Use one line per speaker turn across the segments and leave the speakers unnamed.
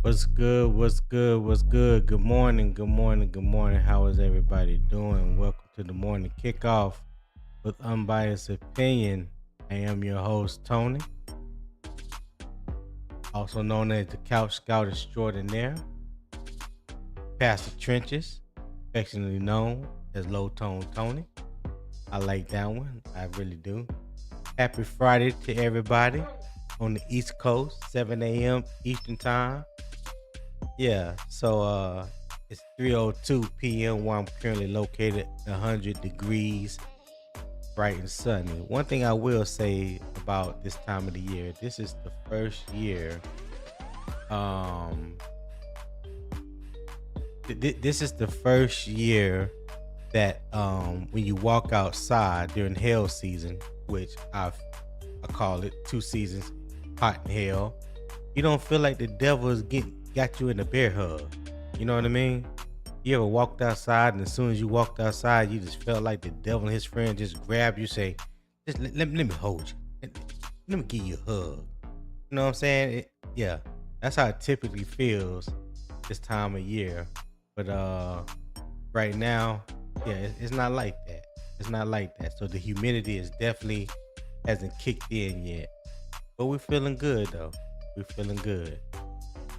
What's good? What's good? What's good? Good morning. Good morning. Good morning. How is everybody doing? Welcome to the morning kickoff with Unbiased Opinion. I am your host, Tony, also known as the Couch Scout Extraordinaire, Pastor Trenches, affectionately known as Low Tone Tony. I like that one. I really do. Happy Friday to everybody on the East Coast, 7 a.m. Eastern Time. Yeah, so it's 3:02 p.m. where I'm currently located, 100 degrees, bright and sunny. One thing I will say about this time of the year, this is the first year um this is the first year that when you walk outside during hell season, which I call it 2 seasons, hot and hell, you don't feel like the devil is got you in a bear hug. You know what I mean? You ever walked outside and as soon as you walked outside, you just felt like the devil and his friend just grabbed you, say, just let me hold you. Let me give you a hug. You know what I'm saying? Yeah, that's how it typically feels this time of year. But right now, yeah, it's not like that. It's not like that. So the humidity is definitely hasn't kicked in yet. But we're feeling good though. We're feeling good.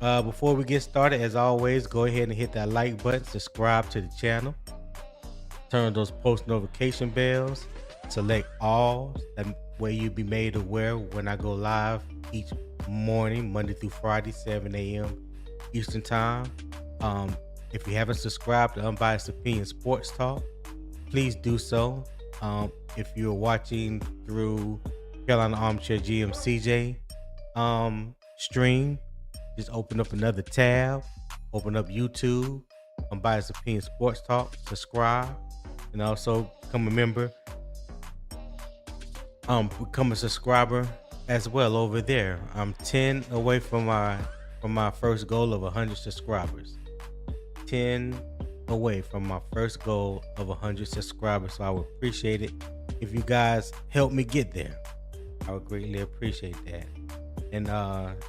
Before we get started, as always, go ahead and hit that like button, subscribe to the channel, turn on those post notification bells, select all. That way you'll be made aware when I go live each morning, Monday through Friday, 7 a.m. Eastern Time. If you haven't subscribed to Unbiased Opinion Sports Talk, please do so. If you're watching through Carolina Armchair GM CJ stream, just open up another tab, open up YouTube, Unbiased Opinion Sports Talk, subscribe, and also become a member, become a subscriber as well over there. I'm 10 away from my first goal of 100 subscribers. 10 away from my first goal of 100 subscribers. So I would appreciate it if you guys help me get there. I would greatly appreciate that. And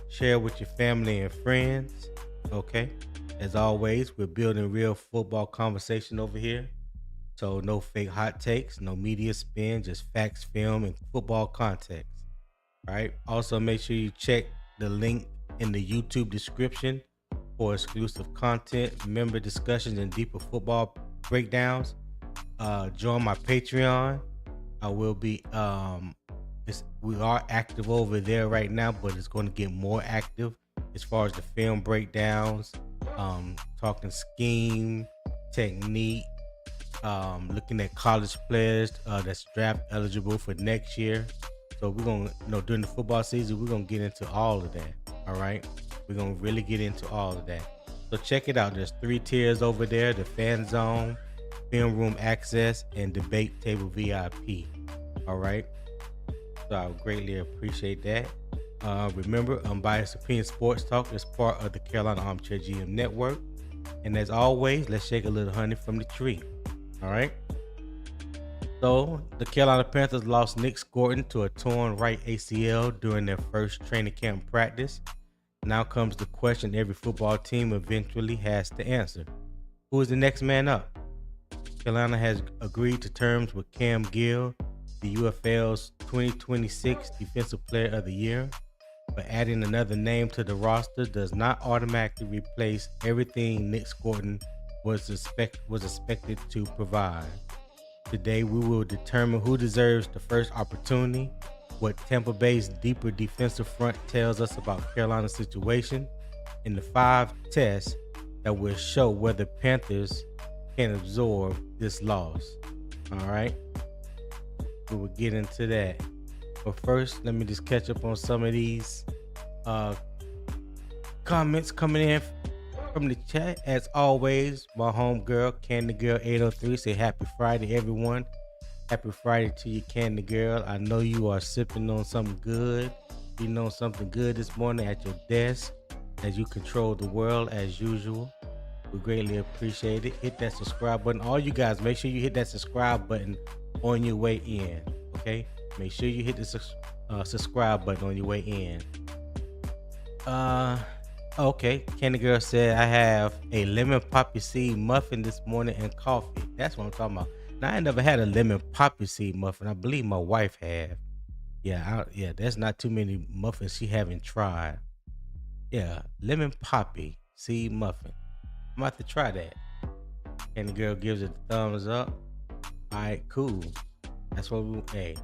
share with your family and friends. Okay. As always, we're building real football conversation over here. So no fake hot takes, no media spin, just facts, film, and football context. All right. Also, make sure you check the link in the YouTube description for exclusive content, member discussions, and deeper football breakdowns. Join my Patreon. I will be we are active over there right now, but it's going to get more active as far as the film breakdowns, talking scheme, technique, looking at college players that's draft eligible for next year. So we're going to, during the football season, we're going to get into all of that. All right. We're going to really get into all of that. So check it out. There's 3 tiers over there: the fan zone, film room access, and debate table VIP. All right. So I would greatly appreciate that. Remember, Unbiased Opinion Sports Talk is part of the Carolina Armchair GM Network. And as always, let's shake a little honey from the tree. All right. So the Carolina Panthers lost Nic Scourton to a torn right ACL during their first training camp practice. Now comes the question every football team eventually has to answer. Who is the next man up? Carolina has agreed to terms with Cam Gill, the UFL's 2026 Defensive Player of the Year, but adding another name to the roster does not automatically replace everything Nic Scourton was expected to provide. Today, we will determine who deserves the first opportunity, what Tampa Bay's deeper defensive front tells us about Carolina's situation, and the 5 tests that will show whether Panthers can absorb this loss. All right. We will get into that. But first, let me just catch up on some of these comments coming in from the chat. As always, my homegirl, Candy Girl 803, say happy Friday, everyone. Happy Friday to you, Candy Girl. I know you are sipping on something good. You know something good this morning at your desk as you control the world as usual. We greatly appreciate it. Hit that subscribe button. All you guys, make sure you hit that subscribe button on your way in. Okay? Make sure you hit the subscribe button on your way in. Okay, Candy Girl said I have a lemon poppy seed muffin this morning and coffee. That's what I'm talking about. Now I ain't never had a lemon poppy seed muffin. I believe my wife have. Yeah, there's not too many muffins she haven't tried. Yeah, lemon poppy seed muffin. I'm about to try that. Candy Girl gives it a thumbs up. All right, cool. That's what we. Hey,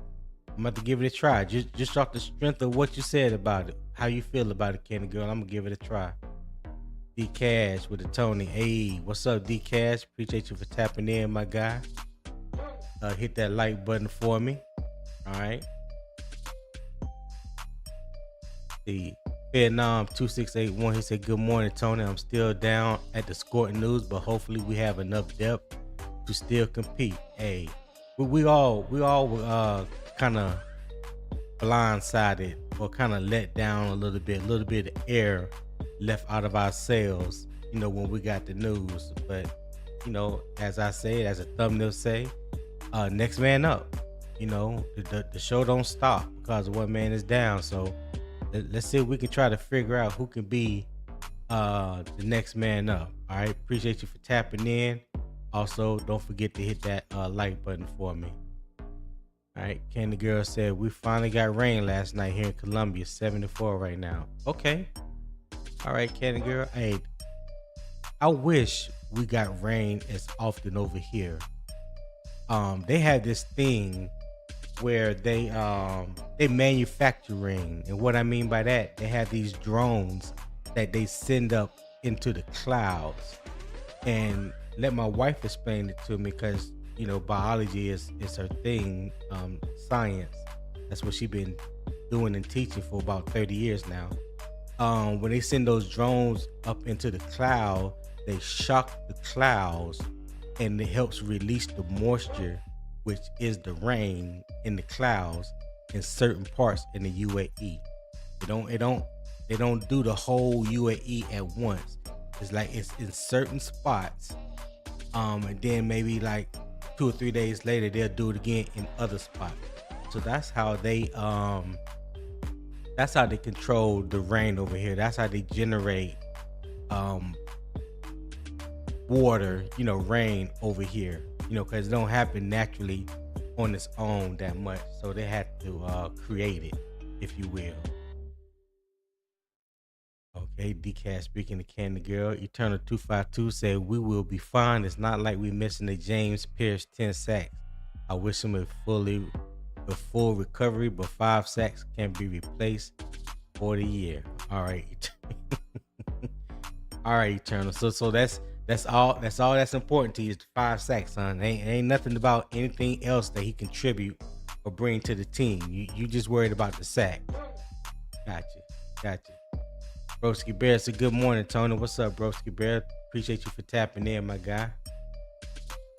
I'm about to give it a try. Just off the strength of what you said about it, how you feel about it, Candy Girl. I'm gonna give it a try. D Cash with the Tony. Hey, what's up, D Cash? Appreciate you for tapping in, my guy. Hit that like button for me. All right. The Vietnam 2681. He said, "Good morning, Tony. I'm still down at the Scourton News, but hopefully we have enough depth to still compete." Hey, we all kind of blindsided or kind of let down a little bit of air left out of our sails, when we got the news. But as I say, as a thumbnail say, next man up. The show don't stop because one man is down. So let's see if we can try to figure out who can be the next man up. All right, appreciate you for tapping in. Also, don't forget to hit that like button for me. All right, Candy Girl said we finally got rain last night here in Columbia, 74 right now. Okay. All right, Candy Girl. Hey, I wish we got rain as often over here. They had this thing where they manufacture rain, and what I mean by that, they have these drones that they send up into the clouds. And let my wife explain it to me, because biology is her thing. Science, that's what she's been doing and teaching for about 30 years now. When they send those drones up into the cloud, they shock the clouds, and it helps release the moisture, which is the rain in the clouds in certain parts in the UAE. They don't do the whole UAE at once. It's like it's in certain spots, and then maybe like 2 or 3 days later they'll do it again in other spots. So that's how they control the rain over here. That's how they generate water, rain over here, because it don't happen naturally on its own that much. So they had to create it, if you will. Okay, DCAT speaking to Candy Girl. Eternal 252 said we will be fine. It's not like we missing a James Pierce 10 sacks. I wish him a full recovery, but 5 sacks can be replaced for the year. All right. All right, Eternal. So that's all that's important to you is the 5 sacks, son. Ain't nothing about anything else that he contribute or bring to the team. You just worried about the sack. Gotcha. Broski Bear said, "Good morning, Tony." What's up, Broski Bear? Appreciate you for tapping in, my guy.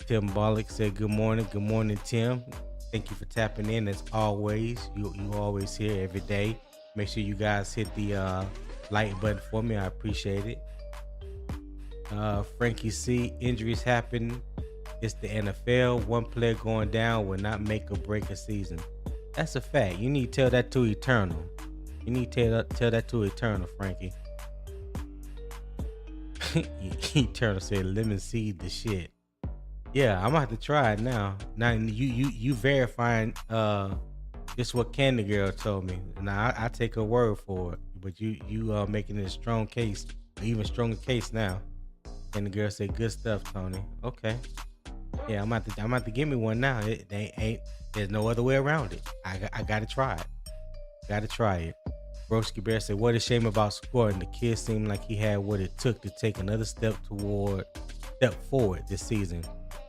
Tim Bollock said, "Good morning." Good morning, Tim. Thank you for tapping in as always. You always here every day. Make sure you guys hit the like button for me. I appreciate it. Frankie C, injuries happen. It's the NFL. One player going down will not make or break a season. That's a fact. You need to tell that to Eternal. You need to tell that to Eternal, Frankie. Eternal said lemon seed the shit. Yeah, I'm gonna have to try it now. Now you verifying just what Candy Girl told me. Now I take her word for it. But you making it a strong case, even stronger case now. Candy Girl said good stuff, Tony. Okay. Yeah, I'm about to give me one now. There's no other way around it. I gotta try it. Gotta try it. Broski Bear said, "What a shame about Scourton. The kid seemed like he had what it took to take another step forward this season.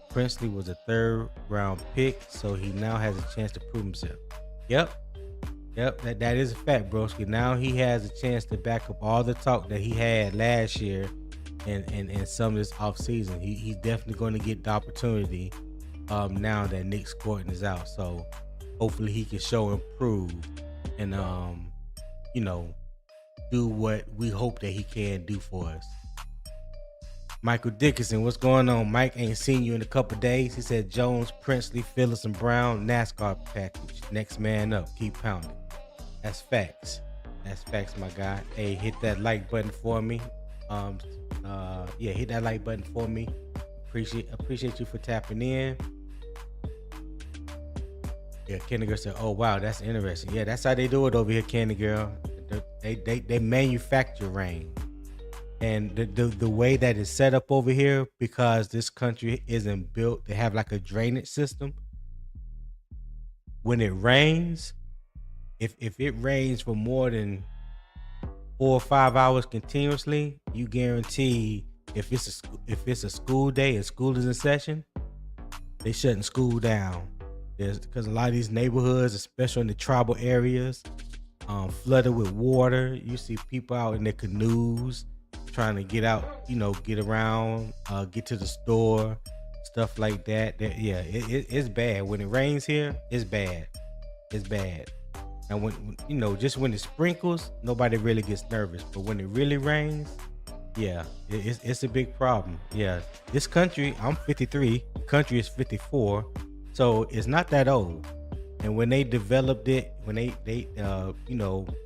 Princely was a 3rd round pick, so he now has a chance to prove himself." Yep. That is a fact, Broski. Now he has a chance to back up all the talk that he had last year and some of this off season. He's definitely going to get the opportunity now that Nic Scourton is out. So hopefully he can show and prove and do what we hope that he can do for us. Michael Dickinson, what's going on? Mike, ain't seen you in a couple days. He said Jones, Princely, Phillips, and Brown, NASCAR package. Next man up. Keep pounding. That's facts. That's facts, my guy. Hey, hit that like button for me. Hit that like button for me. Appreciate you for tapping in. Yeah, Candy Girl said, "Oh wow, that's interesting. Yeah, that's how they do it over here, Candy Girl. They manufacture rain, and the way that it's set up over here, because this country isn't built to have like a drainage system. When it rains, if it rains for more than 4 or 5 hours continuously, you guarantee if it's a school day and school is in session, they shutting school down. Because a lot of these neighborhoods, especially in the tribal areas, flooded with water. You see people out in their canoes trying to get out, get around, get to the store, stuff like that. It's bad. When it rains here, it's bad. It's bad. And when just when it sprinkles, nobody really gets nervous. But when it really rains, yeah, it's a big problem. Yeah, this country, I'm 53. The country is 54, so it's not that old. And when they developed it, when they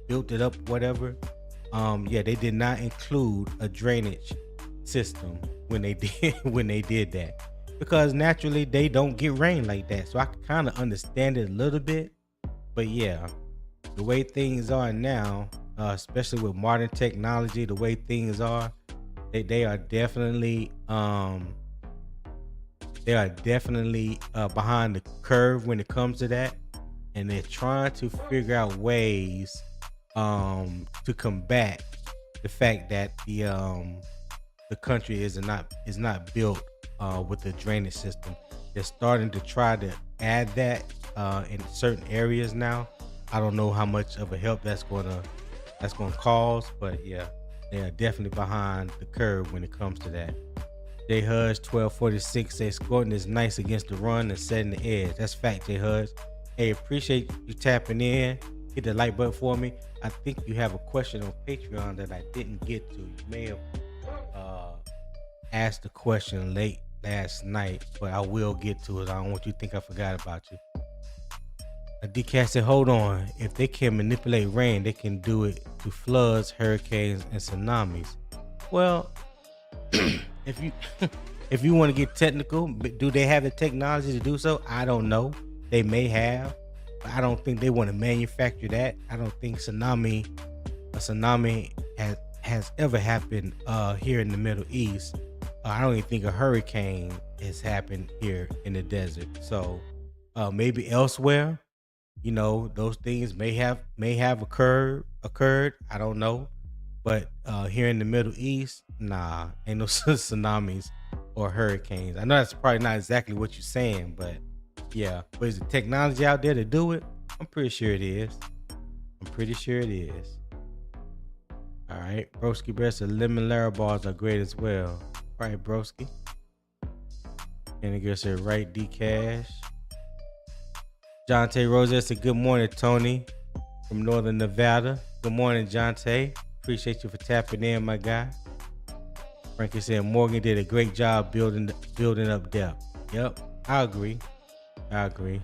built it up, whatever, they did not include a drainage system when they did that, because naturally they don't get rain like that. So I can kind of understand it a little bit, but yeah, the way things are now, especially with modern technology, the way things are, they are definitely behind the curve when it comes to that, and they're trying to figure out ways to combat the fact that the country is not built with a drainage system. They're starting to try to add that in certain areas now. I don't know how much of a help that's gonna cause, but yeah, they are definitely behind the curve when it comes to that. J Hudge 1246 says Scourton is nice against the run and setting the edge. That's fact, J Hudge. Hey, appreciate you tapping in. Hit the like button for me. I think you have a question on Patreon that I didn't get to. You may have asked the question late last night, but I will get to it. I don't want you to think I forgot about you. DCAT said, hold on. If they can manipulate rain, they can do it to floods, hurricanes, and tsunamis. Well, if you want to get technical, do they have the technology to do so? I don't know. They may have, but I don't think they want to manufacture that. I don't think a tsunami has ever happened here in the Middle East. I don't even think a hurricane has happened here in the desert. So maybe elsewhere, those things may have occurred. I don't know. But here in the Middle East, nah, ain't no tsunamis or hurricanes. I know that's probably not exactly what you're saying, but yeah. But is the technology out there to do it? I'm pretty sure it is. All right. Broski Bear said lemon Lara bars are great as well. All right, Broski. And the girl said, right, D-Cash. Jonte Rose said, good morning, Tony from Northern Nevada. Good morning, Jonte. Appreciate you for tapping in, my guy. Frankie said Morgan did a great job building up depth. Yep, I agree. Candy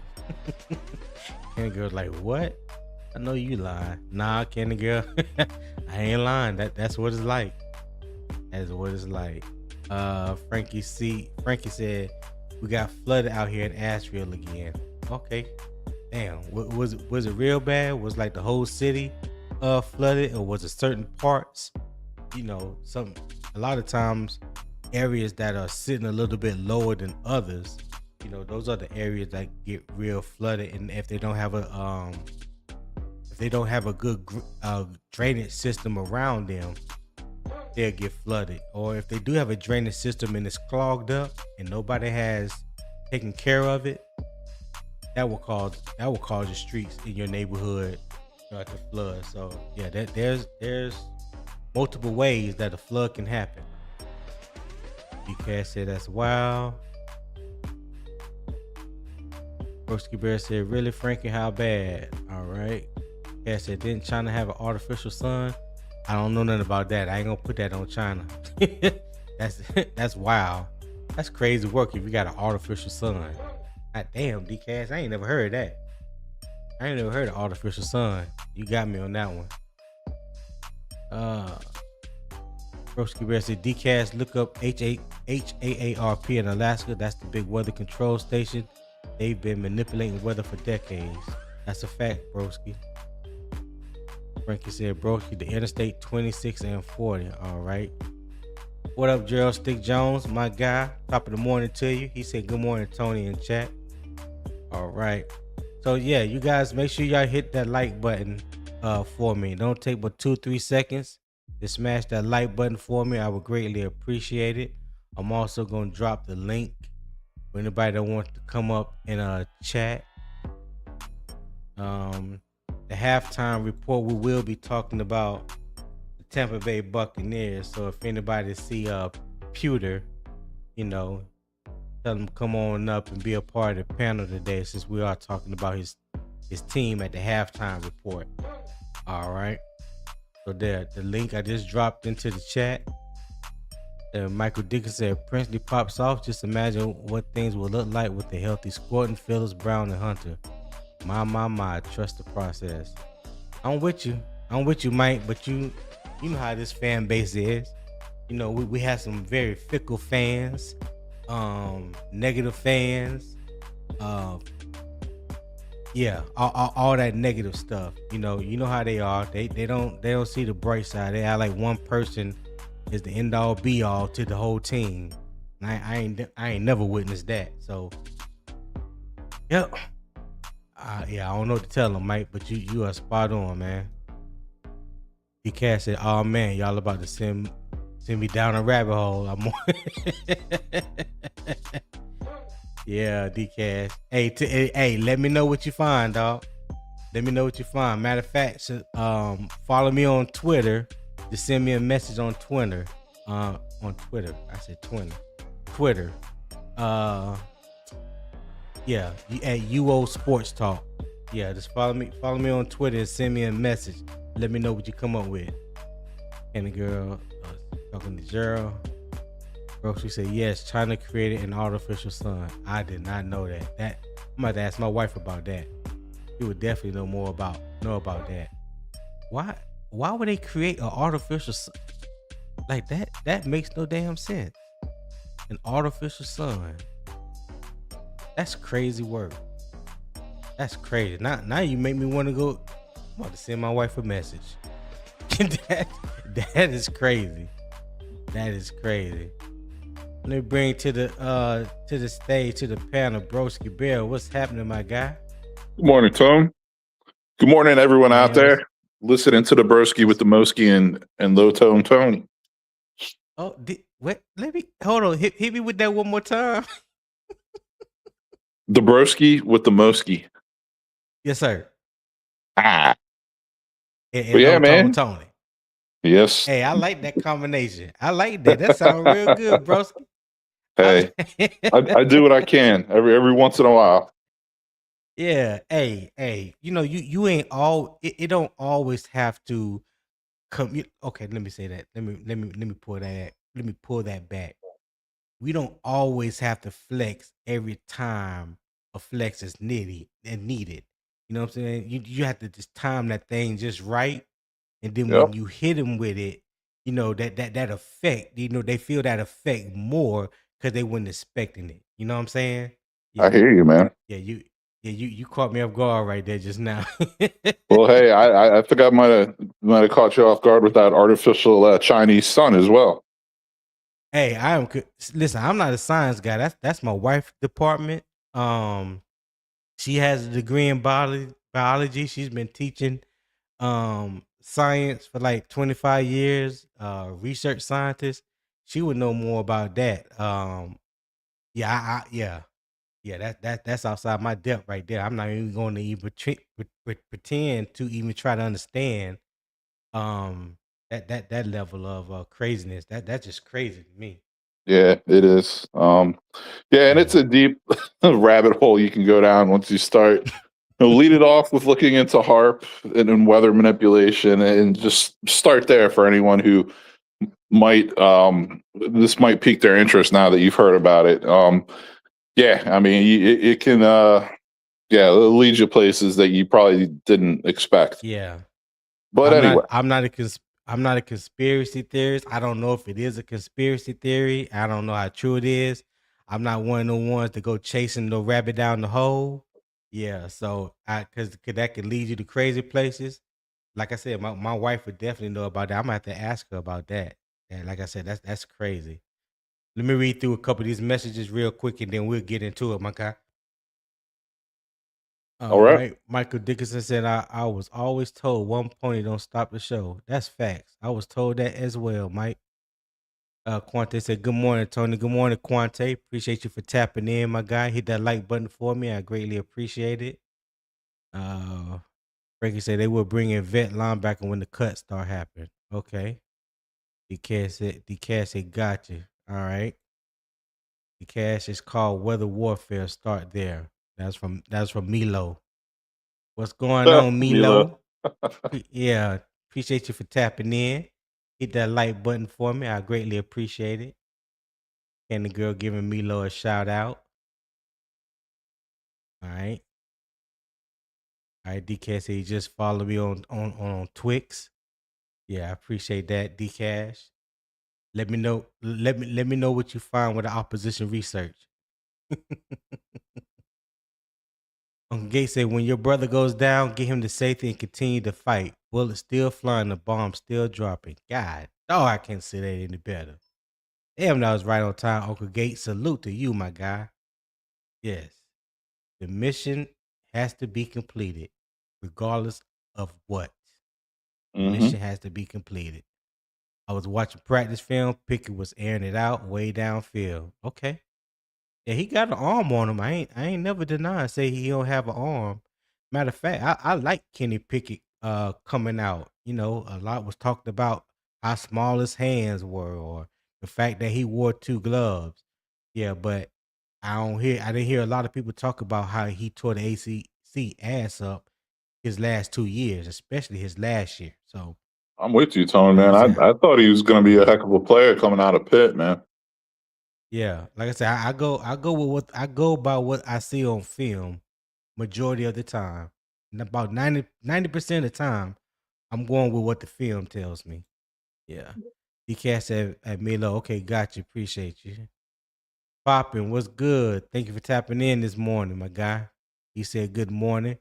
Girl's like, what? I know you lying. Nah, Candy Girl, I ain't lying. That's what it's like. That's what it's like. Frankie said we got flooded out here in Asheville again. Okay, damn. Was it real bad? Was like the whole city flooded, or was it certain parts? A lot of times areas that are sitting a little bit lower than others, those are the areas that get real flooded. And if they don't have a good drainage system around them, they'll get flooded. Or if they do have a drainage system and it's clogged up and nobody has taken care of it, that will cause the streets in your neighborhood to flood. So yeah, there's multiple ways that a flood can happen. DK said that's wow. Broski Bear said, really, Frankie, how bad? All right. Cat said, didn't China have an artificial sun? I don't know nothing about that. I ain't gonna put that on China. That's wild. That's crazy work if you got an artificial sun. God damn, DK, I ain't never heard that. I ain't never heard of artificial sun. You got me on that one. Broski Bear said, DCAS, look up HAARP in Alaska. That's the big weather control station. They've been manipulating weather for decades. That's a fact, Broski. Frankie said, Broski, the Interstate 26 and 40. All right. What up, Gerald Stick Jones? My guy. Top of the morning to you. He said, good morning, Tony, in chat. All right. So, yeah, you guys, make sure y'all hit that like button for me. Don't take but 2-3 seconds to smash that like button for me. I would greatly appreciate it. I'm also going to drop the link for anybody that wants to come up in chat. The halftime report, we will be talking about the Tampa Bay Buccaneers. So if anybody see Pewter, tell him come on up and be a part of the panel today, since we are talking about his team at the halftime report. All right. So there, the link I just dropped into the chat. Michael Dickens said, Princely pops off. Just imagine what things will look like with the healthy Scourton, Phillips, Brown, and Hunter. My, trust the process. I'm with you, Mike, but you know how this fan base is. We have some very fickle fans, negative fans, all that negative stuff. You know how they are. They don't see the bright side. They act like one person is the end all be all to the whole team. And I ain't never witnessed that. So, yep. I don't know what to tell them, Mike, but you are spot on, man. DCAS said, "Oh man, y'all about to send me down a rabbit hole." I'm on. Yeah, DCAS. Hey, let me know what you find, dog. Let me know what you find. Matter of fact, follow me on Twitter. Just send me a message on Twitter. On Twitter. I said Twitter. Twitter. Yeah, at UO Sports Talk. Yeah, just follow me on Twitter and send me a message. Let me know what you come up with. And the girl talking to Gerald. She said, yes, China created an artificial sun. I did not know that. I'm about to ask my wife about that. She would definitely know about that. Why would they create an artificial sun? Like that? That makes no damn sense. An artificial sun. That's crazy work. That's crazy. Now you make me want to go. I'm about to send my wife a message. that is crazy. That is crazy. Let me bring to the stage, to the panel, Broski Bear. What's happening, my guy?
Good morning, Tom. Good morning, everyone out there listening to the Broski with the Moski and Low Tone Tony.
Oh, wait. Let me hold on. Hit me with that one more time.
The Broski with the Moski.
Yes, sir.
And
yeah, man. Tony.
Yes.
Hey, I like that combination. I like that. That sounds real good, broski.
Hey, I do what I can every once in a while.
Yeah. Hey. You ain't all. It don't always have to come. Okay, let me say that. Let me pull that. Let me pull that back. We don't always have to flex every time a flex is needed. You know what I'm saying? You have to just time that thing just right. And then when you hit them with it, that effect, they feel that effect more because they weren't expecting it. You know what I'm saying?
Yeah. I hear you, man.
Yeah, you caught me off guard right there just now.
Well, hey, I think I might have caught you off guard with that artificial Chinese sun as well.
Hey, listen, I'm not a science guy. That's my wife's department. She has a degree in biology. She's been teaching science for like 25 years, research scientist. She would know more about that. That's outside my depth right there. I'm not even going to even pretend to even try to understand that level of craziness. That's just crazy to me.
Yeah, it is. And it's a deep rabbit hole you can go down once you start. Lead it off with looking into HARP and weather manipulation, and just start there for anyone who might this might pique their interest now that you've heard about it. I mean, it can lead you places that you probably didn't expect.
Yeah,
but anyway,
I'm not I'm not a conspiracy theorist. I don't know if it is a conspiracy theory. I don't know how true it is. I'm not one of the ones to go chasing the rabbit down the hole. Yeah, so because that could lead you to crazy places. Like I said, my wife would definitely know about that. I'm gonna have to ask her about that. And like I said, that's crazy. Let me read through a couple of these messages real quick, and then we'll get into it, my guy.
All
All
right.
right. Michael Dickinson said, I was always told one pony don't stop the show. That's facts. I was told that as well, Mike. Quante said, good morning, Tony. Good morning, Quante. Appreciate you for tapping in, my guy. Hit that like button for me. I greatly appreciate it. Frankie said they will bring in vet linebacker when the cuts start happening. Okay. DCAS said, got you. All right. DCAS is called Weather Warfare. Start there. That's from Milo. What's going on,
Mila.
Milo? Yeah, appreciate you for tapping in. Hit that like button for me. I greatly appreciate it. And the girl giving Milo a shout out. All right. All right, DK said he just follow me on Twix. Yeah, I appreciate that, Dcash. Let me know. Let me know what you find with the opposition research. Uncle Gates said, when your brother goes down, get him to safety and continue to fight. Bullets still flying, the bomb still dropping. God, oh, I can't say that any better. Damn, that was right on time, Uncle Gates. Salute to you, my guy. Yes, the mission has to be completed, regardless of what. The mission has to be completed. I was watching practice film. Pickett was airing it out way downfield. Okay. Yeah, he got an arm on him. I ain't never denied say he don't have an arm. Matter of fact, I like Kenny Pickett coming out. You know, a lot was talked about how small his hands were or the fact that he wore 2 gloves. Yeah, but I didn't hear a lot of people talk about how he tore the ACC ass up his last 2 years, especially his last year. So
I'm with you, Tony,
like I
man.
said,
I thought he was going to be a heck of a player coming out of Pitt, man.
yeah, like I said, I go with what I go by what I see on film majority of the time. And about 90% of the time, I'm going with what the film tells me. Yeah. DK said at Milo, okay, got you. Appreciate you. Poppin', what's good? Thank you for tapping in this morning, my guy. He said good morning.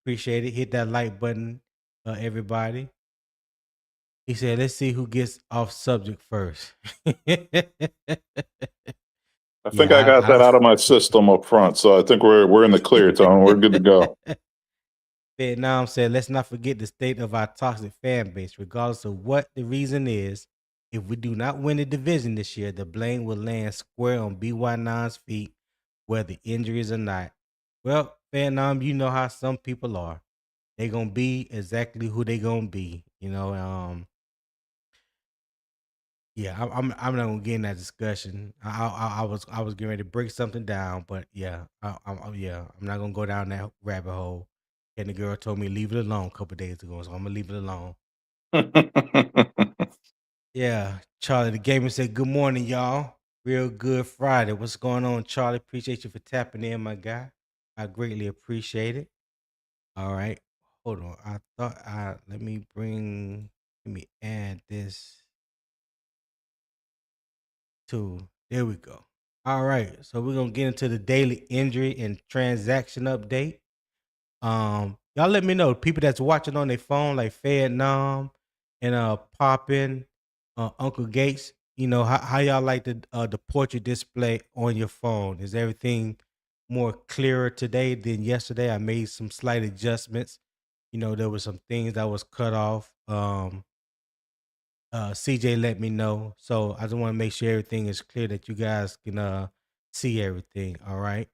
Appreciate it. Hit that like button, everybody. He said, let's see who gets off subject first.
I think I
Yeah,
got that out of my system up front, so I think we're in the clear, Tony. We're good to go.
Vietnam said, let's not forget the state of our toxic fan base, regardless of what the reason is. If we do not win the division this year, the blame will land square on BY9's feet, whether injuries or not. Well, Vietnam, you know how some people are. They're gonna be exactly who they gonna be. You know, yeah, I'm not gonna get in that discussion. I was getting ready to break something down, but yeah, I'm not gonna go down that rabbit hole. And the girl told me leave it alone a couple days ago, so I'm gonna leave it alone. Yeah, Charlie the gamer said good morning, y'all. Real good Friday. What's going on, Charlie? Appreciate you for tapping in, my guy. I greatly appreciate it. All right, hold on. Let me add this. There we go. All right. So we're gonna get into the daily injury and transaction update. Y'all let me know people that's watching on their phone, like Fed Nom and Poppin, Uncle Gates. You know how y'all like the portrait display on your phone. Is everything more clearer today than yesterday? I made some slight adjustments. You know, there were some things that was cut off. CJ let me know. So I just want to make sure everything is clear that you guys can see everything. All right.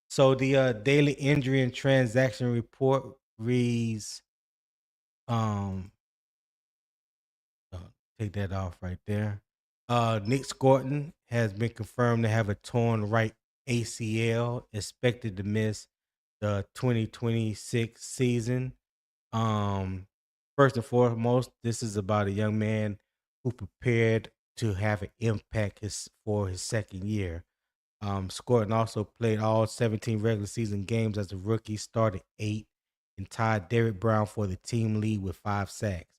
So the daily injury and transaction report reads um uh, take that off right there. Nic Scourton has been confirmed to have a torn right ACL, expected to miss the 2026 season. Um, First and foremost, this is about a young man who prepared to have an impact for his second year. Scourton also played all 17 regular season games as a rookie, started 8, and tied Derrick Brown for the team lead with 5 sacks.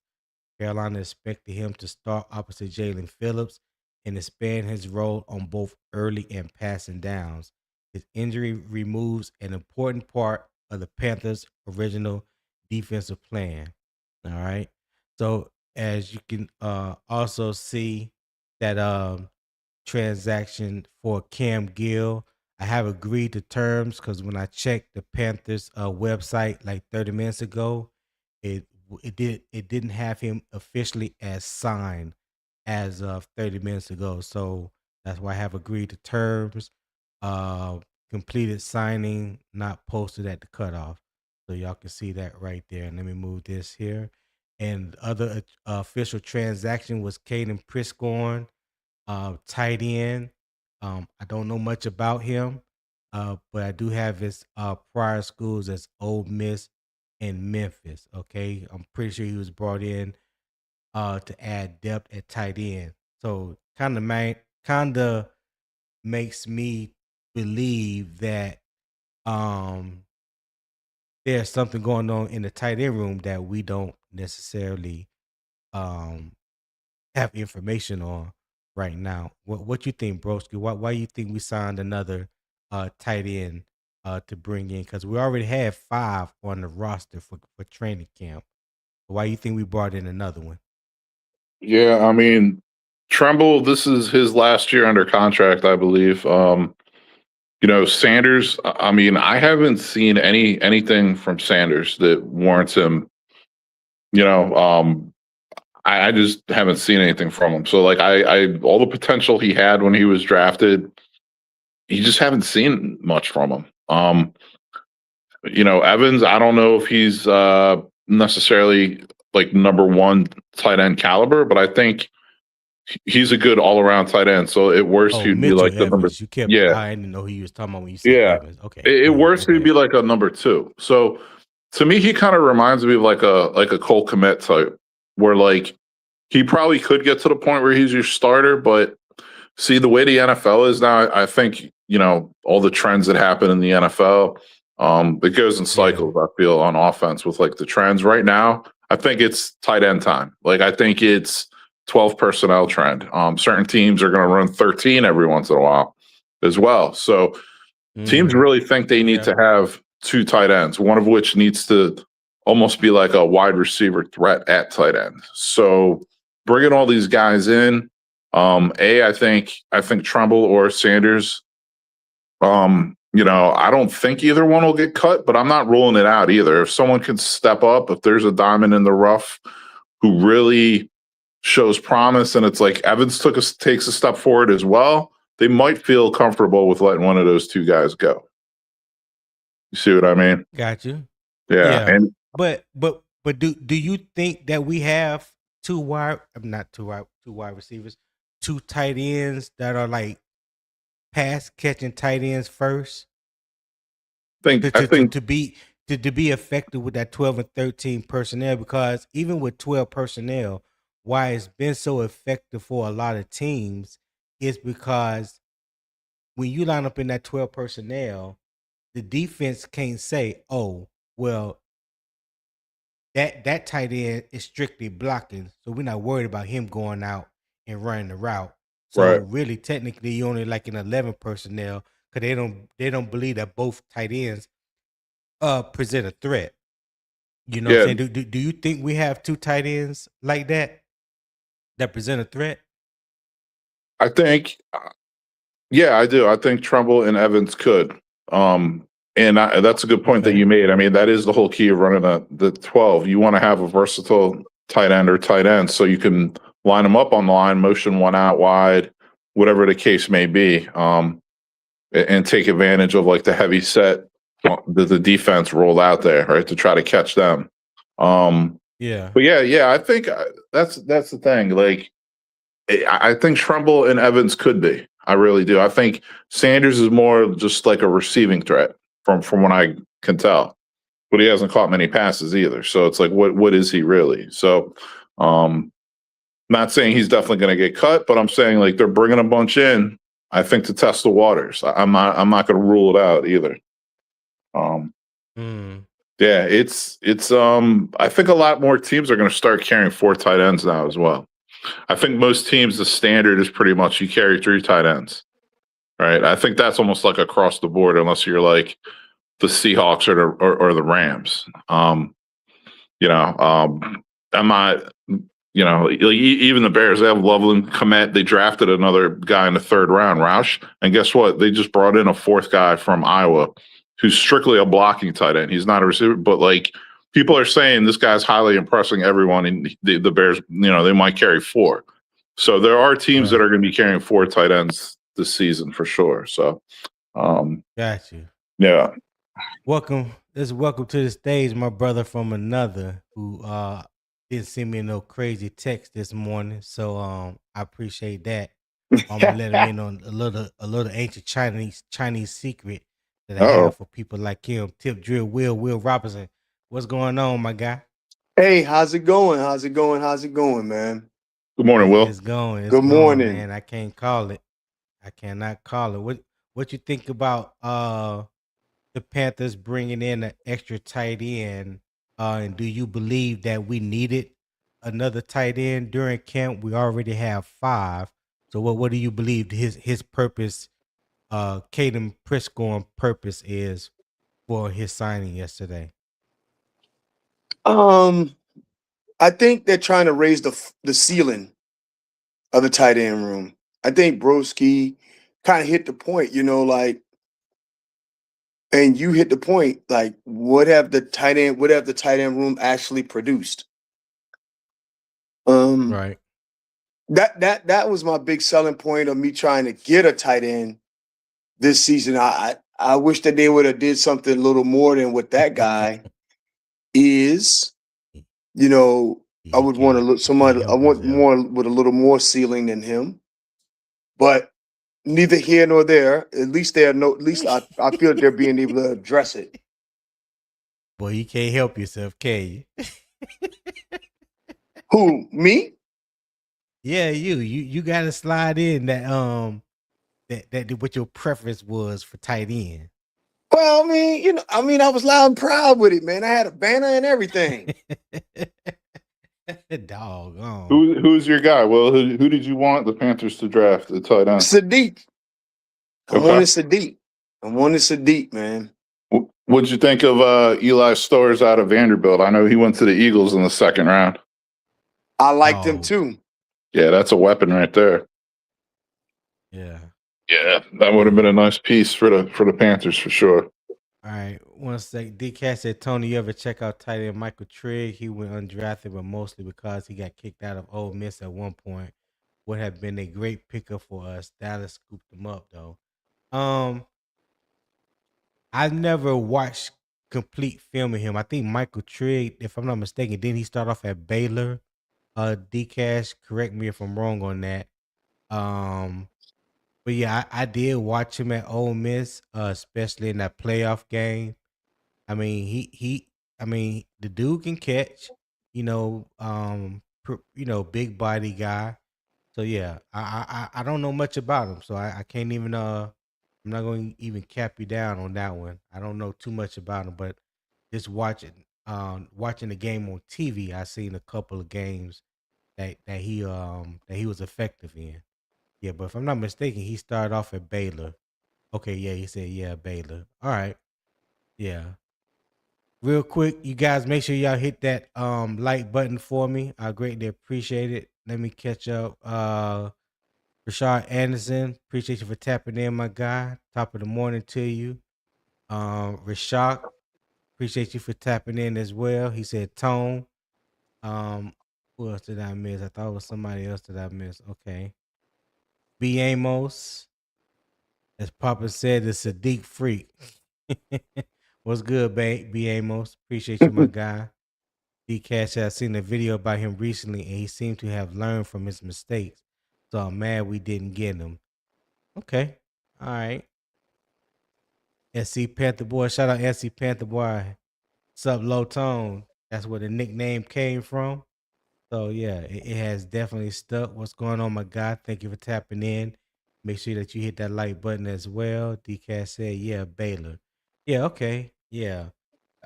Carolina expected him to start opposite Jalen Phillips and expand his role on both early and passing downs. His injury removes an important part of the Panthers' original defensive plan. All right. So as you can also see that transaction for Cam Gill, I have agreed to terms because when I checked the Panthers website like 30 minutes ago, it didn't have him officially as signed as of 30 minutes ago. So that's why I have agreed to terms. Uh, Completed signing, not posted at the cutoff. So y'all can see that right there. And let me move this here. And the other official transaction was Caden Priscorn, tight end. I don't know much about him, but I do have his prior schools as Ole Miss and Memphis. Okay, I'm pretty sure he was brought in to add depth at tight end. So kind of makes me believe that um there's something going on in the tight end room that we don't necessarily um have information on right now. What you think, Broski? Why you think we signed another tight end to bring in? Because we already had 5 on the roster for training camp. Why you think we brought in another one?
Yeah, I mean, Tremble, this is his last year under contract, I believe. Sanders, I mean, I haven't seen anything from Sanders that warrants him, you know, I just haven't seen anything from him. So like I all the potential he had when he was drafted, you just haven't seen much from him. Evans, I don't know if he's necessarily like number one tight end caliber, but I think he's a good all around tight end. So at worst,
Oh,
he'd be
Mitchell
like the number.
Evans. You kept.
Yeah,
I didn't know who you was talking about when you said
yeah.
Evans. Okay,
At
go
worst, he'd
ahead.
be like a number 2. So to me, he kind of reminds me of like a Cole Kmet type, where like he probably could get to the point where he's your starter, but see the way the NFL is now, I think all the trends that happen in the NFL, it goes in
Yeah.
cycles. I feel on offense with like the trends right now. I think it's tight end time. Like I think it's 12 personnel trend. Certain teams are going to run 13 every once in a while as well. So teams really think they need to have 2 tight ends, one of which needs to almost be like a wide receiver threat at tight end. So bringing all these guys in, I think Trumbull or Sanders. I don't think either one will get cut, but I'm not ruling it out either. If someone can step up, if there's a diamond in the rough who really shows promise, and it's like Evans takes a step forward as well, they might feel comfortable with letting one of those 2 guys go. You see what I mean?
Got you.
Yeah. And
But do you think that we have two wide receivers, 2 tight ends that are like pass catching tight ends first
I think
to be effective with that 12 and 13 personnel? Because even with 12 personnel, why it's been so effective for a lot of teams is because when you line up in that 12 personnel, the defense can't say, "Oh, well, that tight end is strictly blocking, so we're not worried about him going out and running the route." So
right.
really, technically, you only like an 11 personnel because they don't believe that both tight ends present a threat. You know what I'm
Yeah,
saying? Do you think we have 2 tight ends like that present a threat?
I think yeah, I do. I think Trumbull and Evans could. That's a good point that
Okay.
you made. I mean, that is the whole key of running the 12. You want to have a versatile tight end or tight end so you can line them up on the line, motion one out wide, whatever the case may be, and take advantage of like the heavy set that the defense rolled out there, right, to try to catch them.
Yeah.
But yeah, I think that's the thing. Like, I think Trumbull and Evans could be. I really do. I think Sanders is more just like a receiving threat from what I can tell, but he hasn't caught many passes either. So it's like, what is he really? So, not saying he's definitely going to get cut, but I'm saying like they're bringing a bunch in. I think to test the waters. I'm not going to rule it out either.
Mm.
Yeah, it's I think a lot more teams are going to start carrying 4 tight ends now as well. I think most teams, the standard is pretty much you carry 3 tight ends, right? I think that's almost like across the board, unless you're like the Seahawks or the Rams. You know, I'm not, even the Bears, they have Loveland Komet. They drafted another guy in the 3rd round, Roush. And guess what? They just brought in a 4th guy from Iowa who's strictly a blocking tight end. He's not a receiver, but like people are saying this guy's highly impressing everyone. And the Bears, they might carry 4. So there are teams that are going to be carrying 4 tight ends this season for sure. So,
got you.
Yeah.
Welcome to the stage, my brother from another who didn't send me no crazy text this morning. So I appreciate that. I'm gonna let him in on a little ancient Chinese secret that I have for people like him. Tip Drill Will Robinson. What's going on, my guy?
Hey, how's it going, man?
Good morning, Will.
It's going.
Good morning.
Man. I can't call it. I cannot call it. What you think about the Panthers bringing in an extra tight end? And do you believe that we needed another tight end during camp? We already have 5. So what do you believe his purpose, Caden Priscorn purpose is for his signing yesterday?
I think they're trying to raise the ceiling of the tight end room. I think Broski kind of hit the point, and you hit the point, like what have the tight end room actually produced?
Right.
That was my big selling point of me trying to get a tight end this season. I wish that they would have did something a little more than what that guy is. I would want to look somebody. I want more with a little more ceiling than him. But neither here nor there. At least I feel they're being able to address it.
Boy, you can't help yourself, can you?
Who, me?
Yeah, you got to slide in that that what your preference was for tight end.
Well, I was loud and proud with it, man. I had a banner and everything.
Dog.
Who's your guy? Well, who did you want the Panthers to draft the tight end?
Sadiq. I wanted Sadiq, man.
What'd you think of Eli Stores out of Vanderbilt? I know he went to the Eagles in the 2nd round.
I liked him too.
Yeah, that's a weapon right there.
Yeah.
Yeah, that would have been a nice piece for the Panthers for sure.
All right, 1 sec. D-Cat said, Tony, you ever check out tight end Michael Trigg? He went undrafted, but mostly because he got kicked out of Ole Miss at one point. Would have been a great pickup for us. Dallas scooped him up, though. I never watched complete film of him. I think Michael Trigg, if I'm not mistaken, didn't he start off at Baylor? D-Cash, correct me if I'm wrong on that. But yeah, I did watch him at Ole Miss, especially in that playoff game. I mean, the dude can catch, big body guy. So yeah, I don't know much about him, so I can't even I'm not going to even cap you down on that one. I don't know too much about him, but just watching the game on TV, I seen a couple of games that he was effective in. Yeah, but if I'm not mistaken, he started off at Baylor. Okay, yeah, he said Baylor. All right. Yeah. Real quick, you guys make sure y'all hit that like button for me. I greatly appreciate it. Let me catch up. Rashard Anderson, appreciate you for tapping in, my guy. Top of the morning to you. Rashad, appreciate you for tapping in as well. He said Tone. Who else did I miss? I thought it was somebody else that I missed. Okay. B. Amos. As Papa said, the Sadiq freak. What's good, B. Amos? Appreciate you, my guy. D. Cash, I seen a video about him recently, and he seemed to have learned from his mistakes. So I'm mad we didn't get him. Okay. All right. SC Panther Boy. Shout out SC Panther Boy. Sup, Low Tone. That's where the nickname came from. So yeah, it has definitely stuck. What's going on, my guy? Thank you for tapping in. Make sure that you hit that like button as well. DCAS said, yeah, Baylor. Yeah, okay. Yeah.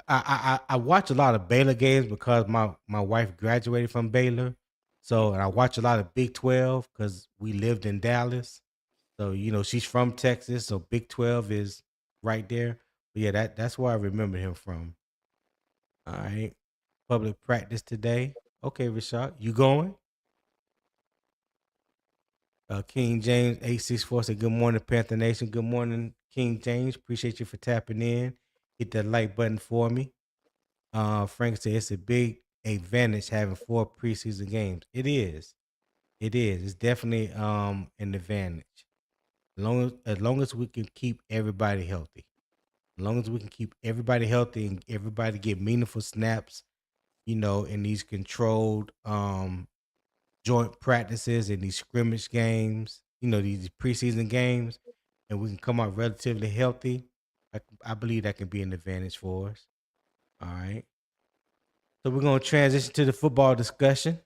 I watch a lot of Baylor games because my wife graduated from Baylor, so and I watch a lot of Big 12 because we lived in Dallas. So she's from Texas, so Big 12 is right there. But yeah, that's where I remember him from. All right, public practice today. Okay, Rashad, you going? King James 864 said, "Good morning, Panther Nation. Good morning, King James. Appreciate you for tapping in. Hit that like button for me." Frank said it's a big advantage having 4 preseason games. It is. It is. It's definitely an advantage. As long as we can keep everybody healthy. As long as we can keep everybody healthy and everybody get meaningful snaps, in these controlled joint practices and these scrimmage games, these preseason games, and we can come out relatively healthy, I believe that can be an advantage for us. All right. So we're going to transition to the football discussion.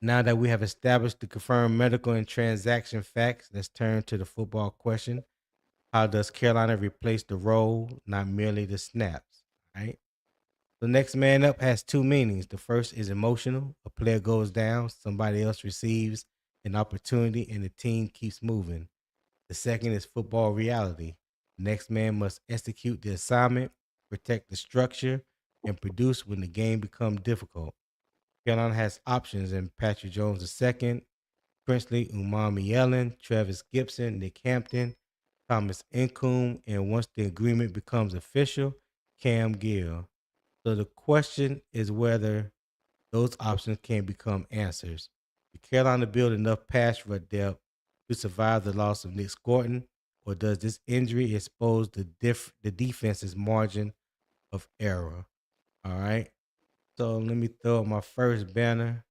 Now that we have established the confirmed medical and transaction facts, let's turn to the football question. How does Carolina replace the role, not merely the snaps? All right. The next man up has 2 meanings. The first is emotional. A player goes down, somebody else receives an opportunity, and the team keeps moving. The second is football reality. Next man must execute the assignment, protect the structure, and produce when the game becomes difficult. Carolina has options in Patrick Jones II, Princely Umami Travis Gibson, Nick Hampton, Thomas Incoom, and once the agreement becomes official, Cam Gill. So the question is whether those options can become answers. Did Carolina build enough pass rush depth to survive the loss of Nic Scourton, or does this injury expose the defense's margin of error? All right. So let me throw up my first banner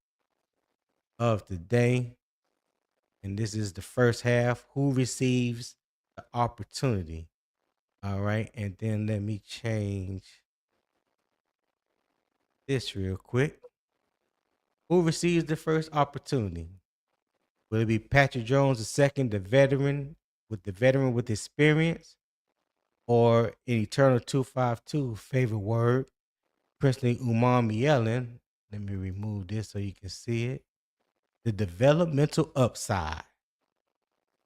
of the day, and this is the first half. Who receives the opportunity? All right, and then let me change this real quick. Who receives the first opportunity? Will it be Patrick Jones II, the veteran with experience, or an Eternal 252 favorite word, Princely Umami Yellen? Let me remove this so you can see it. The developmental upside.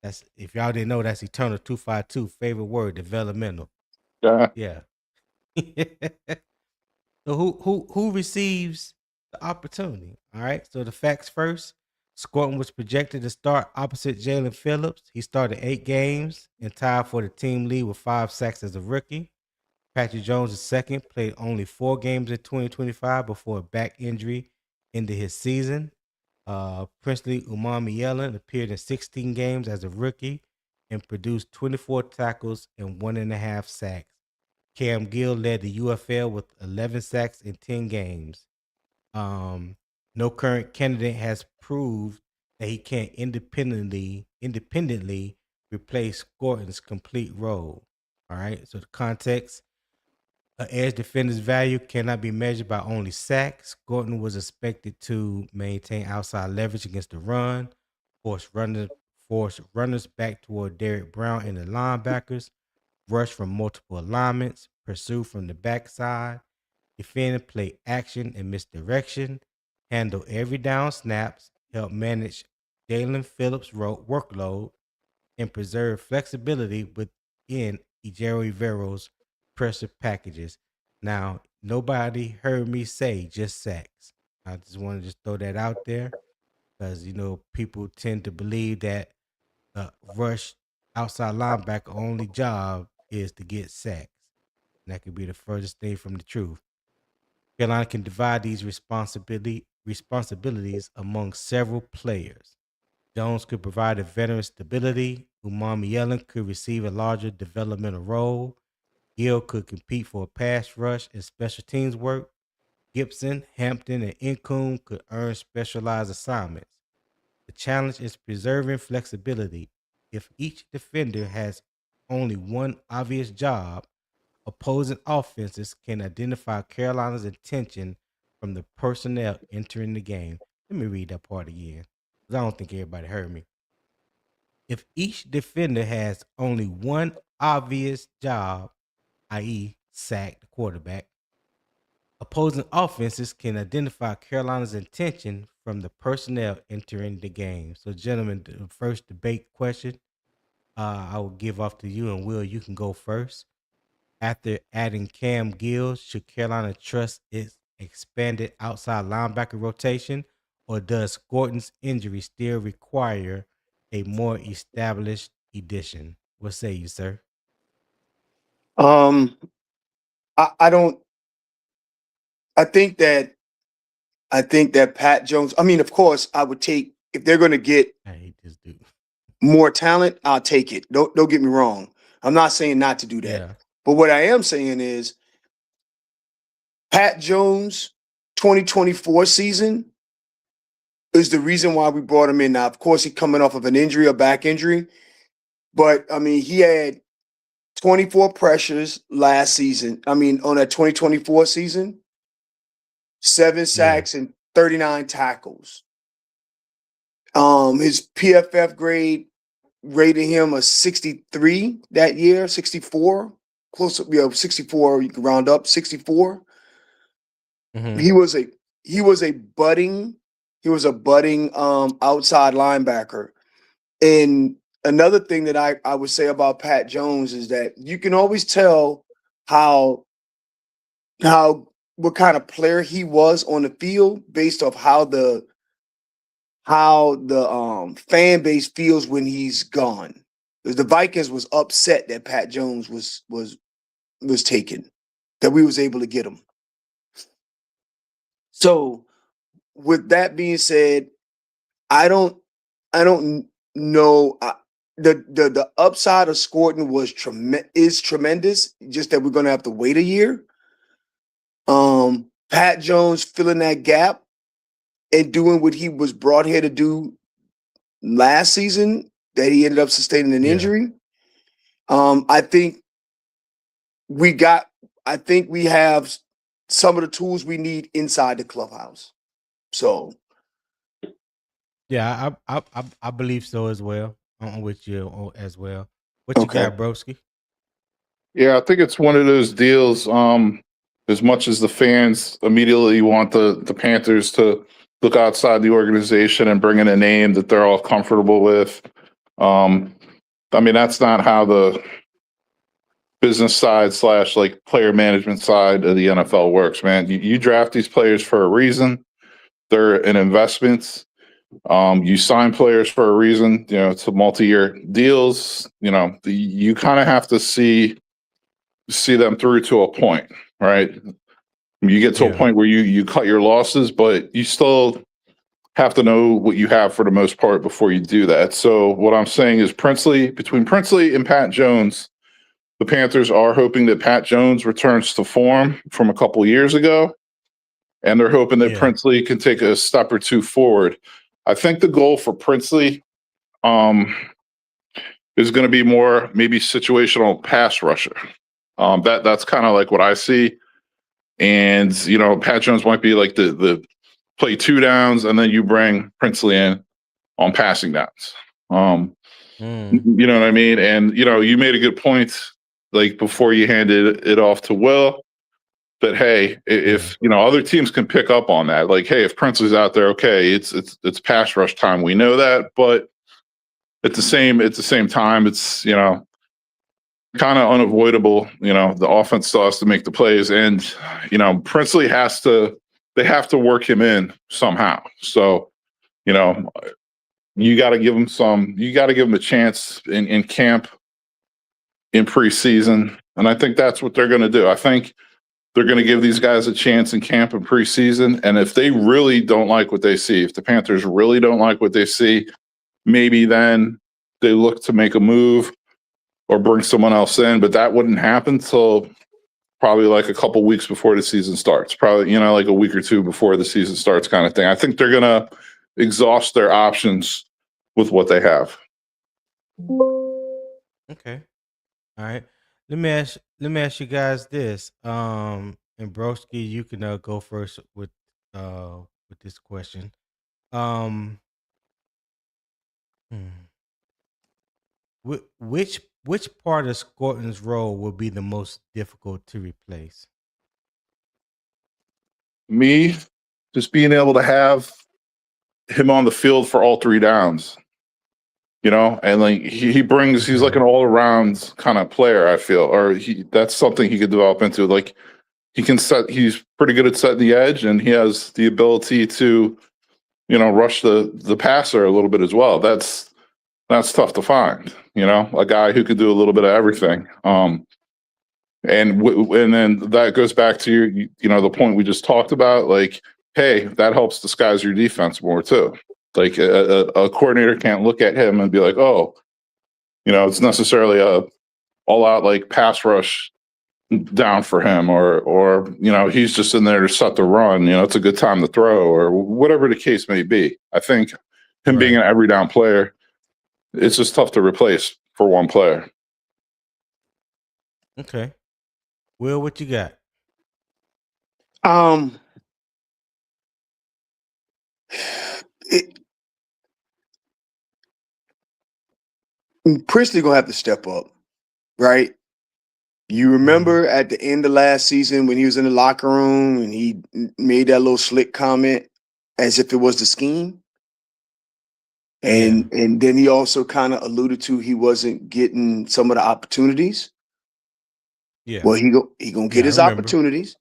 That's, if y'all didn't know, that's Eternal 252 favorite word, developmental.
Yeah.
Yeah. So who receives the opportunity? All right. So the facts first. Scourton was projected to start opposite Jalen Phillips. He started 8 games and tied for the team lead with 5 sacks as a rookie. Patrick Jones II played only 4 games in 2025 before a back injury ended his season. Princely Umami appeared in 16 games as a rookie and produced 24 tackles and 1.5 sacks. Cam Gill led the UFL with 11 sacks in 10 games. No current candidate has proved that he can't independently replace Scourton's complete role. All right. So the context: an edge defender's value cannot be measured by only sacks. Gordon was expected to maintain outside leverage against the run, force runners back toward Derek Brown and the linebackers, rush from multiple alignments, pursue from the backside, defend play action and misdirection, handle every down snaps, help manage Jalen Phillips' workload, and preserve flexibility within Ejiro Vero's pressure packages. Now, nobody heard me say just sacks. I just want to just throw that out there because, people tend to believe that rush outside linebacker only job is to get sacks. And that could be the furthest thing from the truth. Carolina can divide these responsibilities among several players. Jones could provide a veteran stability. Umami Yellen could receive a larger developmental role. Gill could compete for a pass rush and special teams work. Gibson, Hampton, and Incoom could earn specialized assignments. The challenge is preserving flexibility. If each defender has only one obvious job, opposing offenses can identify Carolina's intention from the personnel entering the game. Let me read that part again, because I don't think everybody heard me. If each defender has only one obvious job, i.e., sack, the quarterback. Opposing offenses can identify Carolina's intention from the personnel entering the game. So, gentlemen, the first debate question I will give off to you, and Will, you can go first. After adding Cam Gill, should Carolina trust its expanded outside linebacker rotation, or does Scourton's injury still require a more established addition? What say you, sir?
Um, I don't. I think that Pat Jones. I mean, of course, I would take if they're going to get
I hate this dude.
more talent. I'll take it. Don't get me wrong. I'm not saying not to do that.
Yeah.
But what I am saying is Pat Jones 2024 season is the reason why we brought him in. Now, of course, he's coming off of an injury, a back injury. But I mean, he had 24 pressures last season. I mean, on that 2024 season, 7 sacks and 39 tackles. His PFF grade rated him a 63 that year, 64, close to 64. You can round up 64.
Mhm.
He was a budding outside linebacker. And another thing that I would say about Pat Jones is that you can always tell how what kind of player he was on the field based off how the fan base feels when he's gone. Because the Vikings was upset that Pat Jones was taken, that we was able to get him. So with that being said, I don't know. The upside of Scourton is tremendous. Just that we're gonna have to wait a year. Pat Jones filling that gap and doing what he was brought here to do last season, that he ended up sustaining an injury. I think we have some of the tools we need inside the clubhouse. So
Yeah, I believe so as well. I'm with you as well. What you
okay.
got, broski?
Yeah, I think it's one of those deals. As much as the fans immediately want the Panthers to look outside the organization and bring in a name that they're all comfortable with. I mean, that's not how the business side / like player management side of the NFL works, man. You draft these players for a reason. They're an investment. You sign players for a reason. You know, it's a multi-year deals. You know, you kind of have to see them through to a point, right? You get to a point where you cut your losses, but you still have to know what you have for the most part before you do that. So what I'm saying is between Princely and Pat Jones, the Panthers are hoping that Pat Jones returns to form from a couple years ago, and they're hoping that Princely can take a step or two forward. I think the goal for Princely is going to be more maybe situational pass rusher. That's kind of like what I see. And, you know, Pat Jones might be like the play 2 downs and then you bring Princely in on passing downs. You know what I mean? And, you know, you made a good point, like before you handed it off to Will, that, hey, if, you know, other teams can pick up on that, like, hey, if Princely's out there, okay, it's pass rush time. We know that, but at the same time, it's, you know, kind of unavoidable. You know, the offense still has to make the plays, and you know, Princely they have to work him in somehow. So, you know, you got to give him a chance in camp, in preseason, and I think that's what they're going to do. I think they're going to give these guys a chance in camp and preseason, and if they really don't like what they see, if the Panthers really don't like what they see, maybe then they look to make a move or bring someone else in, but that wouldn't happen till probably like a couple weeks before the season starts. Probably, you know, like a week or two before the season starts, kind of thing. I think they're gonna exhaust their options with what they have.
Okay. All right. Let me ask you guys this. And Broski, you can go first with this question. Um, hmm. which Which part of Scourton's role will be the most difficult to replace?
Me, just being able to have him on the field for all 3 downs, and like he's like an all around kind of player, I feel, or that's something he could develop into. Like he's pretty good at setting the edge, and he has the ability to, rush the passer a little bit as well. That's tough to find, a guy who could do a little bit of everything. And then that goes back to the point we just talked about. Like, hey, that helps disguise your defense more too. Like a coordinator can't look at him and be like, oh, it's necessarily a all out like pass rush down for him, or he's just in there to set the run. It's a good time to throw, or whatever the case may be. I think him being an every down player, it's just tough to replace for one player.
Okay. Will, what you got?
Priestley gonna have to step up, right? You remember at the end of last season when he was in the locker room and he made that little slick comment as if it was the scheme? And then he also kind of alluded to he wasn't getting some of the opportunities.
Yeah.
Well, he gonna get his opportunities.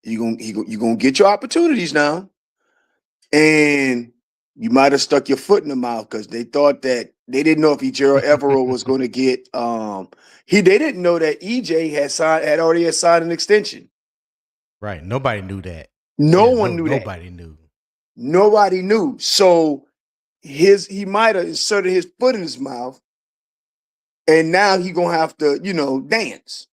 You gonna get your opportunities now. And you might have stuck your foot in the mouth because they thought that they didn't know if Gerald Everett was going to get. They didn't know that EJ had already signed an extension.
Right. Nobody knew that.
No one knew that.
Nobody knew.
Nobody knew. So he might have inserted his foot in his mouth, and now he gonna have to, dance.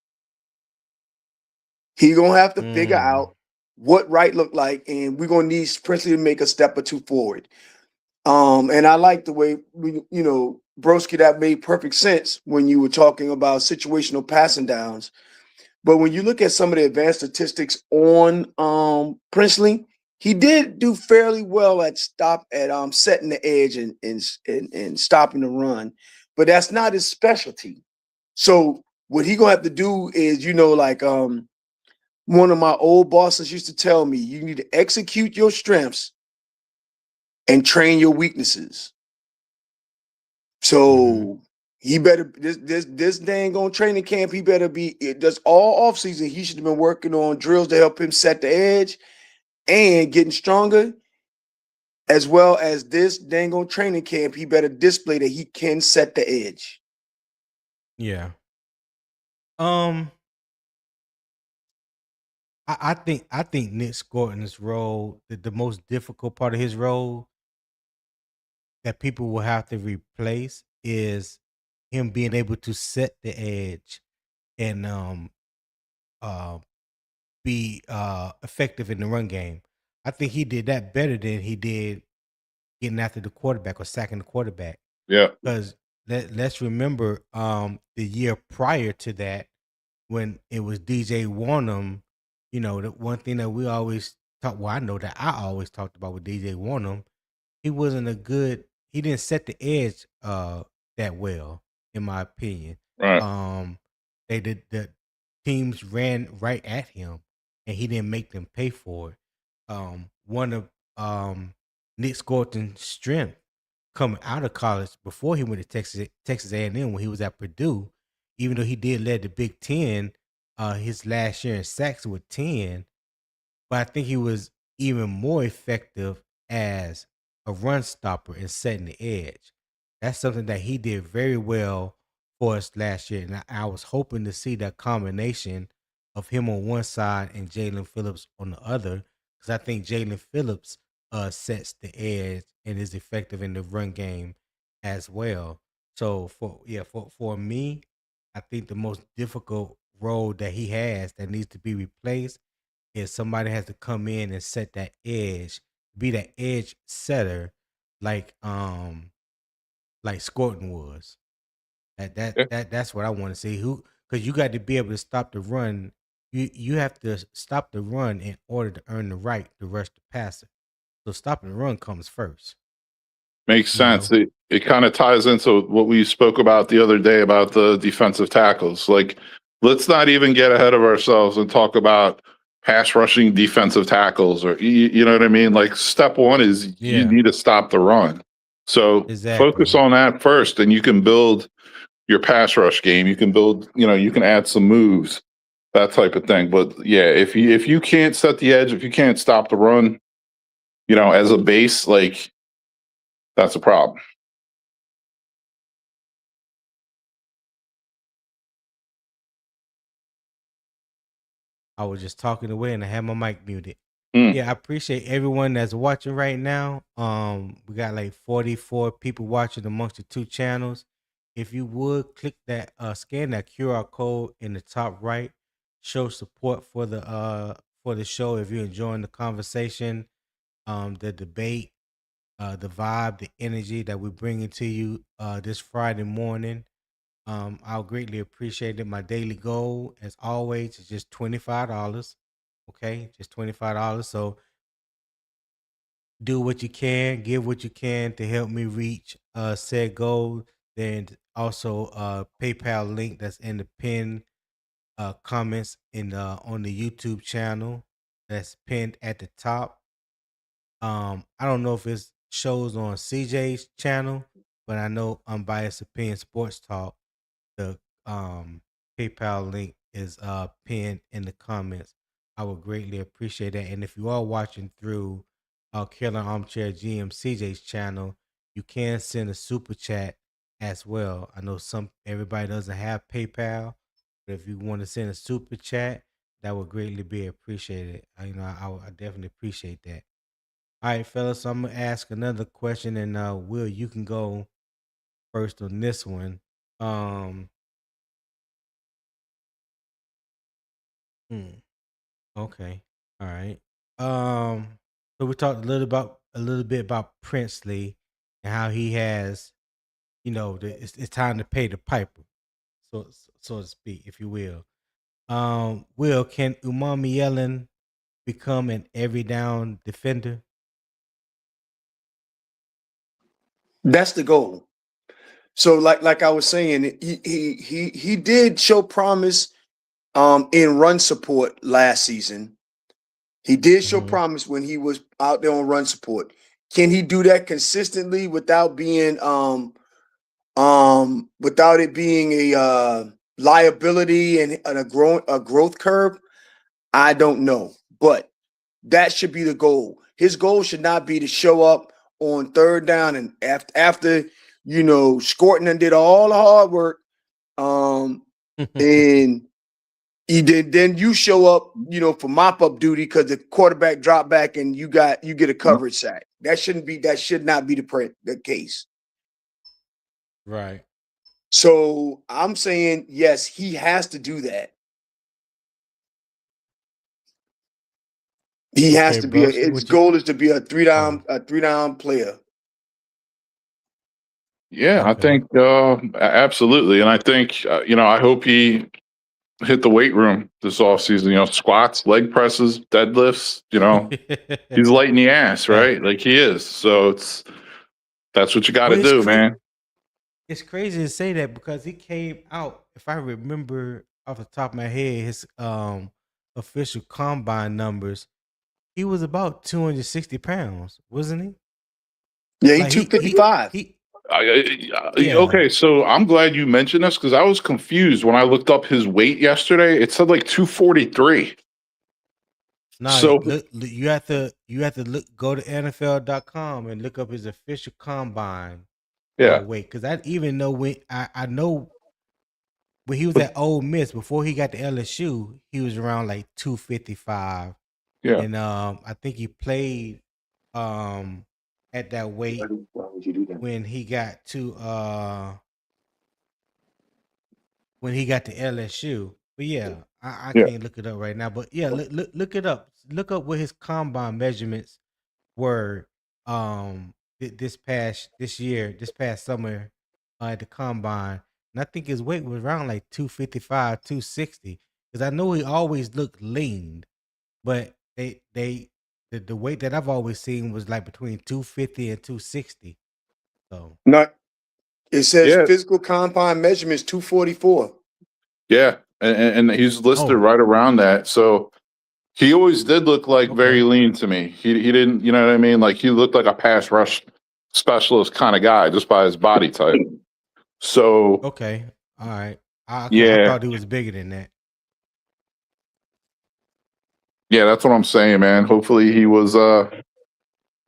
He gonna have to figure out what right look like, and we're gonna need Priestley to make a step or two forward. And I like the way Broski, that made perfect sense when you were talking about situational passing downs. But when you look at some of the advanced statistics on Priestley, he did do fairly well at setting the edge and stopping the run, but that's not his specialty. So what he gonna have to do is, one of my old bosses used to tell me, you need to execute your strengths and train your weaknesses. So he better this dang on training camp. He better be just all offseason. He should have been working on drills to help him set the edge and getting stronger, as well as this dang on training camp. He better display that he can set the edge.
Yeah. I think Nic Scourton's role, the most difficult part of his role that people will have to replace is him being able to set the edge and be effective in the run game. I think he did that better than he did getting after the quarterback or sacking the quarterback.
Yeah.
Because let's remember the year prior to that, when it was DJ Warnham, the one thing that we always I know that I always talked about with DJ Warnham, he didn't set the edge that well, in my opinion.
Right.
The teams ran right at him and he didn't make them pay for it. One of Nic Scourton's strength coming out of college before he went to Texas A&M when he was at Purdue, even though he did lead the Big Ten his last year in sacks with 10, but I think he was even more effective as a run stopper and setting the edge. That's something that he did very well for us last year, and I was hoping to see that combination of him on one side and Jalen Phillips on the other, because I think Jalen Phillips sets the edge and is effective in the run game as well. So for me, I think the most difficult role that he has that needs to be replaced is somebody has to come in and set that edge, be that edge setter, like Scourton was. That's what I want to see. Because you got to be able to stop the run. You have to stop the run in order to earn the right to rush the passer. So stopping the run comes first.
Makes sense. it kind of ties into what we spoke about the other day about the defensive tackles. Like, let's not even get ahead of ourselves and talk about pass rushing defensive tackles, or you know what I mean? Like, step one is you
Yeah,
need to stop the run. So focus
exactly.
on that first, and you can build your pass rush game. You can build, you can add some moves, that type of thing. But yeah, if you can't set the edge, if you can't stop the run, as a base, like, that's a problem.
I was just talking away and I had my mic muted.
Mm.
Yeah, I appreciate everyone that's watching right now. We got like 44 people watching amongst the two channels. If you would click that, scan that QR code in the top right, show support for the show. If you're enjoying the conversation, the debate, the vibe, the energy that we're bringing to you this Friday morning. I'll greatly appreciate it. My daily goal, as always, is just $25. Okay, just $25. So do what you can, give what you can to help me reach said goal. Then also PayPal link that's in the pinned comments in on the YouTube channel that's pinned at the top. I don't know if it shows on CJ's channel, but I know Unbiased Opinion Sports Talk, the PayPal link is pinned in the comments. I would greatly appreciate that. And if you are watching through Carolina Armchair GM CJ's channel, you can send a super chat as well. I know everybody doesn't have PayPal, but if you want to send a super chat, that would greatly be appreciated. I definitely appreciate that. All right, fellas. So I'm gonna ask another question, and Will, you can go first on this one. Um, hmm, okay, all right. So we talked a little bit about Princely and how he has, it's time to pay the piper, so to speak, if you will. Will, can Umami Yellen become an every down defender?
That's the goal. So like I was saying, he did show promise in run support last season. He did show
Mhm.
promise when he was out there on run support. Can he do that consistently without being without it being a liability and a growth curve? I don't know, but that should be the goal. His goal should not be to show up on third down and after Scourton and did all the hard work, and then you show up, for mop up duty because the quarterback dropped back and you get a coverage sack. That should not be the case.
Right.
So I'm saying yes, he has to do that. He has
Okay,
to be.
bro. So
His
what you?
goal is to be a three
Oh,
down player.
Yeah, I
okay.
think absolutely, and I think I hope he hit the weight room this offseason. Squats, leg presses, deadlifts. He's lighting the ass,
Hey,
right? Like he is. So that's what you got to
well,
do, man.
it's crazy to say that because he came out, if I remember off the top of my head, his official combine numbers, he was about 260 pounds, wasn't he?
Yeah, he
Like
255.
Yeah.
Okay, so I'm glad you mentioned this because I was confused when I looked up his weight yesterday. It said like 243.
Now
So
you have to go to NFL.com and look up his official combine
yeah,
weight. Because I even know I know when he was
but
at Ole Miss before he got to LSU, he was around like 255.
yeah,
And I think he played at that weight when he got to LSU. But yeah, I
yeah,
can't look it up right now. But yeah, look it up. Look up what his combine measurements were this past summer at the combine. And I think his weight was around like 255, 260. Because I know he always looked lean, but the weight that I've always seen was like between 250 and 260. So
Not It says
Yeah,
physical combine measurements 244.
yeah, and he's listed
Oh.
right around that. So he always did look like very
Okay.
lean to me. He didn't, you know what I mean? Like he looked like a pass rush specialist kind of guy just by his body type. So
Okay. All right. I
yeah,
thought he was bigger than that.
yeah, that's what I'm saying, man. Hopefully he was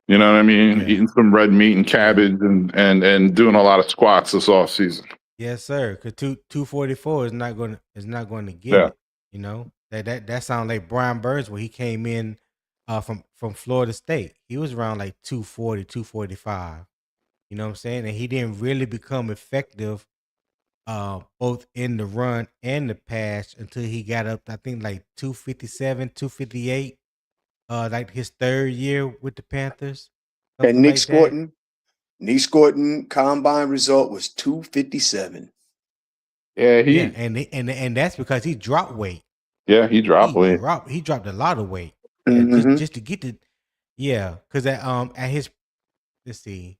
you know what I mean,
Yeah.
eating some red meat and
Yeah.
cabbage and doing a lot of squats this off season.
Yes, sir. Cause 244 is not going to get
Yeah.
it. You know that sounds like Brian Burns when he came in from Florida State. He was around like 240, 245. You know what I'm saying? And he didn't really become effective both in the run and the pass until he got up, I think, like 257, 258. Like his third year with the Panthers,
And
something
Nic
like that.
Scourton combine result was 257.
Yeah,
Yeah, and that's because he dropped weight.
he dropped weight.
He dropped a lot of weight. Yeah,
Mm-hmm.
just to get the because at his, let's see,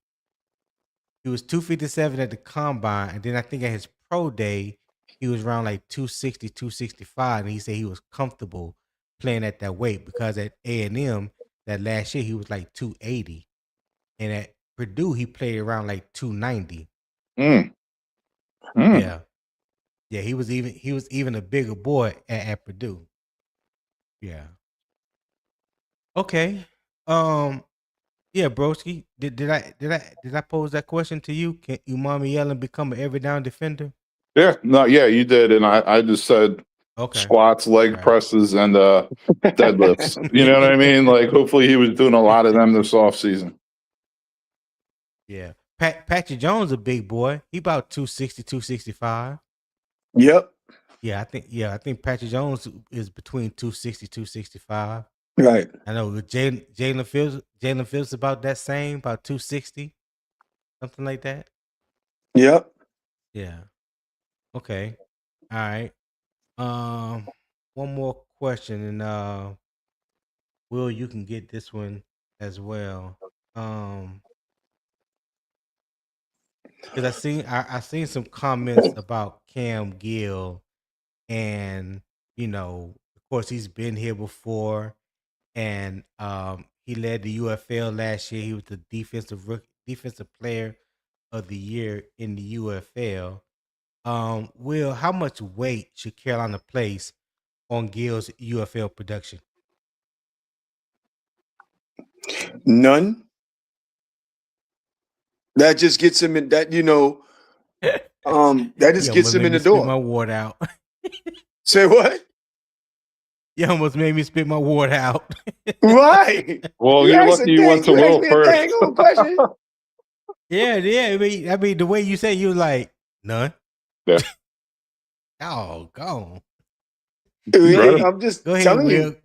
he was 257 at the combine, and then I think at his pro day he was around like 260, 265, and he said he was comfortable playing at that weight because at A&M that last year he was like 280, and at Purdue he played around like 290.
Mm.
Yeah, yeah, he was even a bigger boy at Purdue. Yeah. Okay. Yeah, broski. Did I pose that question to you? Can Umami Yellen become an every down defender?
Yeah, no, yeah, you did, and I just said
Okay.
squats, leg
Right.
presses, and deadlifts. You know what I mean? Like, hopefully, he was doing a lot of them this off season.
Yeah. Patrick Jones a big boy. He about 260, 265.
Yep.
Yeah, I think Patrick Jones is between 260, 265.
Right.
I know Jalen Fields about that same, about 260, something like that.
Yep.
Yeah. Okay. All right. One more question, and Will, you can get this one as well. Because I seen some comments about Cam Gill, and of course, he's been here before, and he led the UFL last year. He was the defensive player of the year in the UFL. Will, how much weight should Carolina place on Gill's UFL production?
None. That just gets him in that, that just gets him in the
Spit
door.
my word out.
Say what?
You almost made me spit my word out.
Right.
Well, you're lucky you went to Will first.
Question.
Yeah. I mean, the way you say you like none.
Yeah.
Oh, gone.
Right.
I'm just
Go ahead,
telling
Will.
you.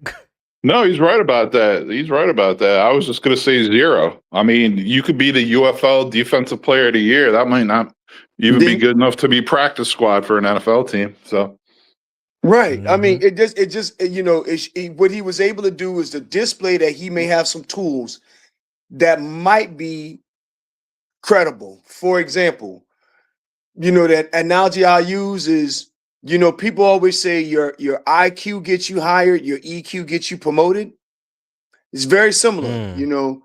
No, he's right about that. He's right about that. I was just going to say 0. I mean, you could be the UFL Defensive Player of the Year. That might not even be good enough to be practice squad for an NFL team. So,
right.
Mm-hmm.
I mean, what he was able to do is to display that he may have some tools that might be credible. For example, that analogy I use is, people always say your IQ gets you hired, your EQ gets you promoted. It's very similar. You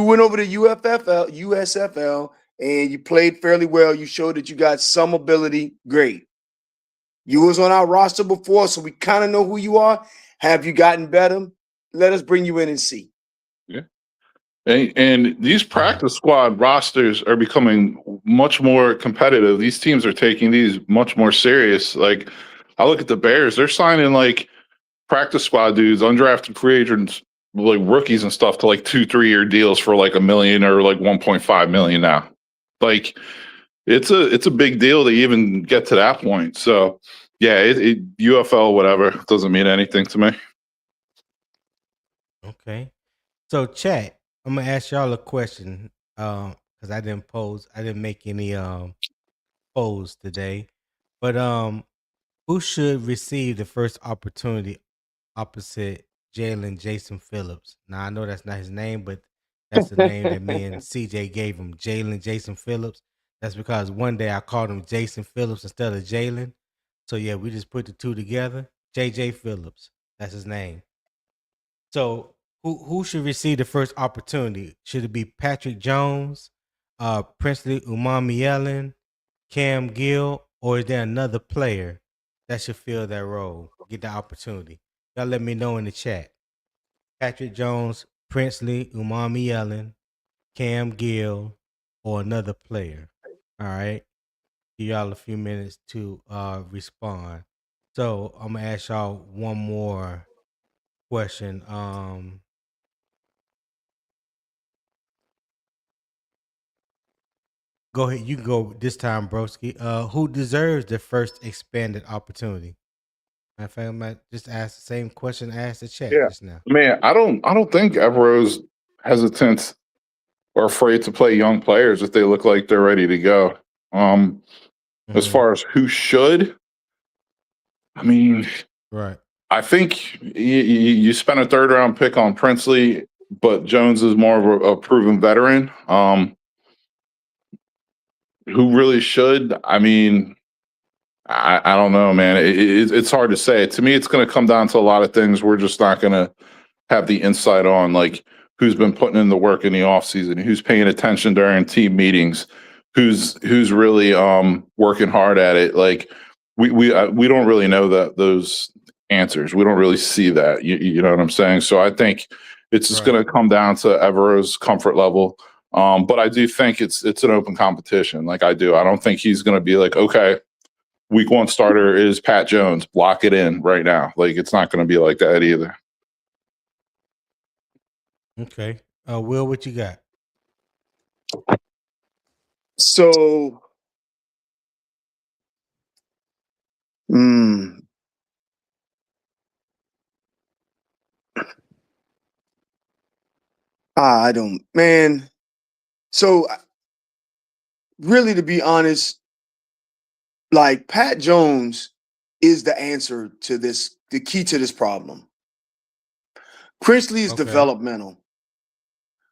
went over to USFL, and you played fairly well. You showed that you got some ability. Great. You was on our roster before, so we kind of know who you are. Have you gotten better? Let us bring you in and see.
yeah. And these practice squad rosters are becoming much more competitive. These teams are taking these much more serious. Like, I look at the Bears; they're signing like practice squad dudes, undrafted free agents, like rookies and stuff, to like 2-3 year deals for like $1 million or like 1.5 million now. Like, it's a big deal to even get to that point. So, yeah, UFL whatever doesn't mean anything to me.
Okay. So, chat, I'm gonna ask y'all a question. Because I didn't make any polls today. But who should receive the first opportunity opposite Jason Phillips? Now I know that's not his name, but That's the name that me and CJ gave him, Jalen Jason Phillips. That's because one day I called him Jason Phillips instead of Jalen. So yeah, we just put the two together. JJ Phillips. That's his name. So who should receive the first opportunity? Should it be Patrick Jones, Princely Umamielen, Cam Gill, or is there another player that should fill that role, get the opportunity? Y'all let me know in the chat. Patrick Jones, Princely Umamielen, Cam Gill, or another player. All right. Give y'all a few minutes to respond. So I'm gonna ask y'all one more question. Go ahead. You can go this time, Broski. Who deserves the first expanded opportunity? In fact, I might just ask the same question I asked the chat
Yeah.
just now.
Man, I don't think Evero's hesitant or afraid to play young players if they look like they're ready to go. As far as who should, I mean,
Right.
I think you spent a third round pick on Princely, but Jones is more of a proven veteran. Who really should? I mean, I don't know, man. It's hard to say. To me, it's going to come down to a lot of things. We're just not going to have the insight on, like, who's been putting in the work in the offseason, who's paying attention during team meetings, who's really working hard at it. Like, we don't really know those answers. We don't really see that. You know what I'm saying? So I think it's just going to come down to Evero's comfort level. But I do think it's an open competition. Like, I do. I don't think he's going to be like, okay, week one starter is Pat Jones. Lock it in right now. Like, it's not going to be like that either.
Okay. Will, what you got?
So, I don't, man. So, really, to be honest, like, Pat Jones is the answer to this, the key to this problem. Princely is developmental.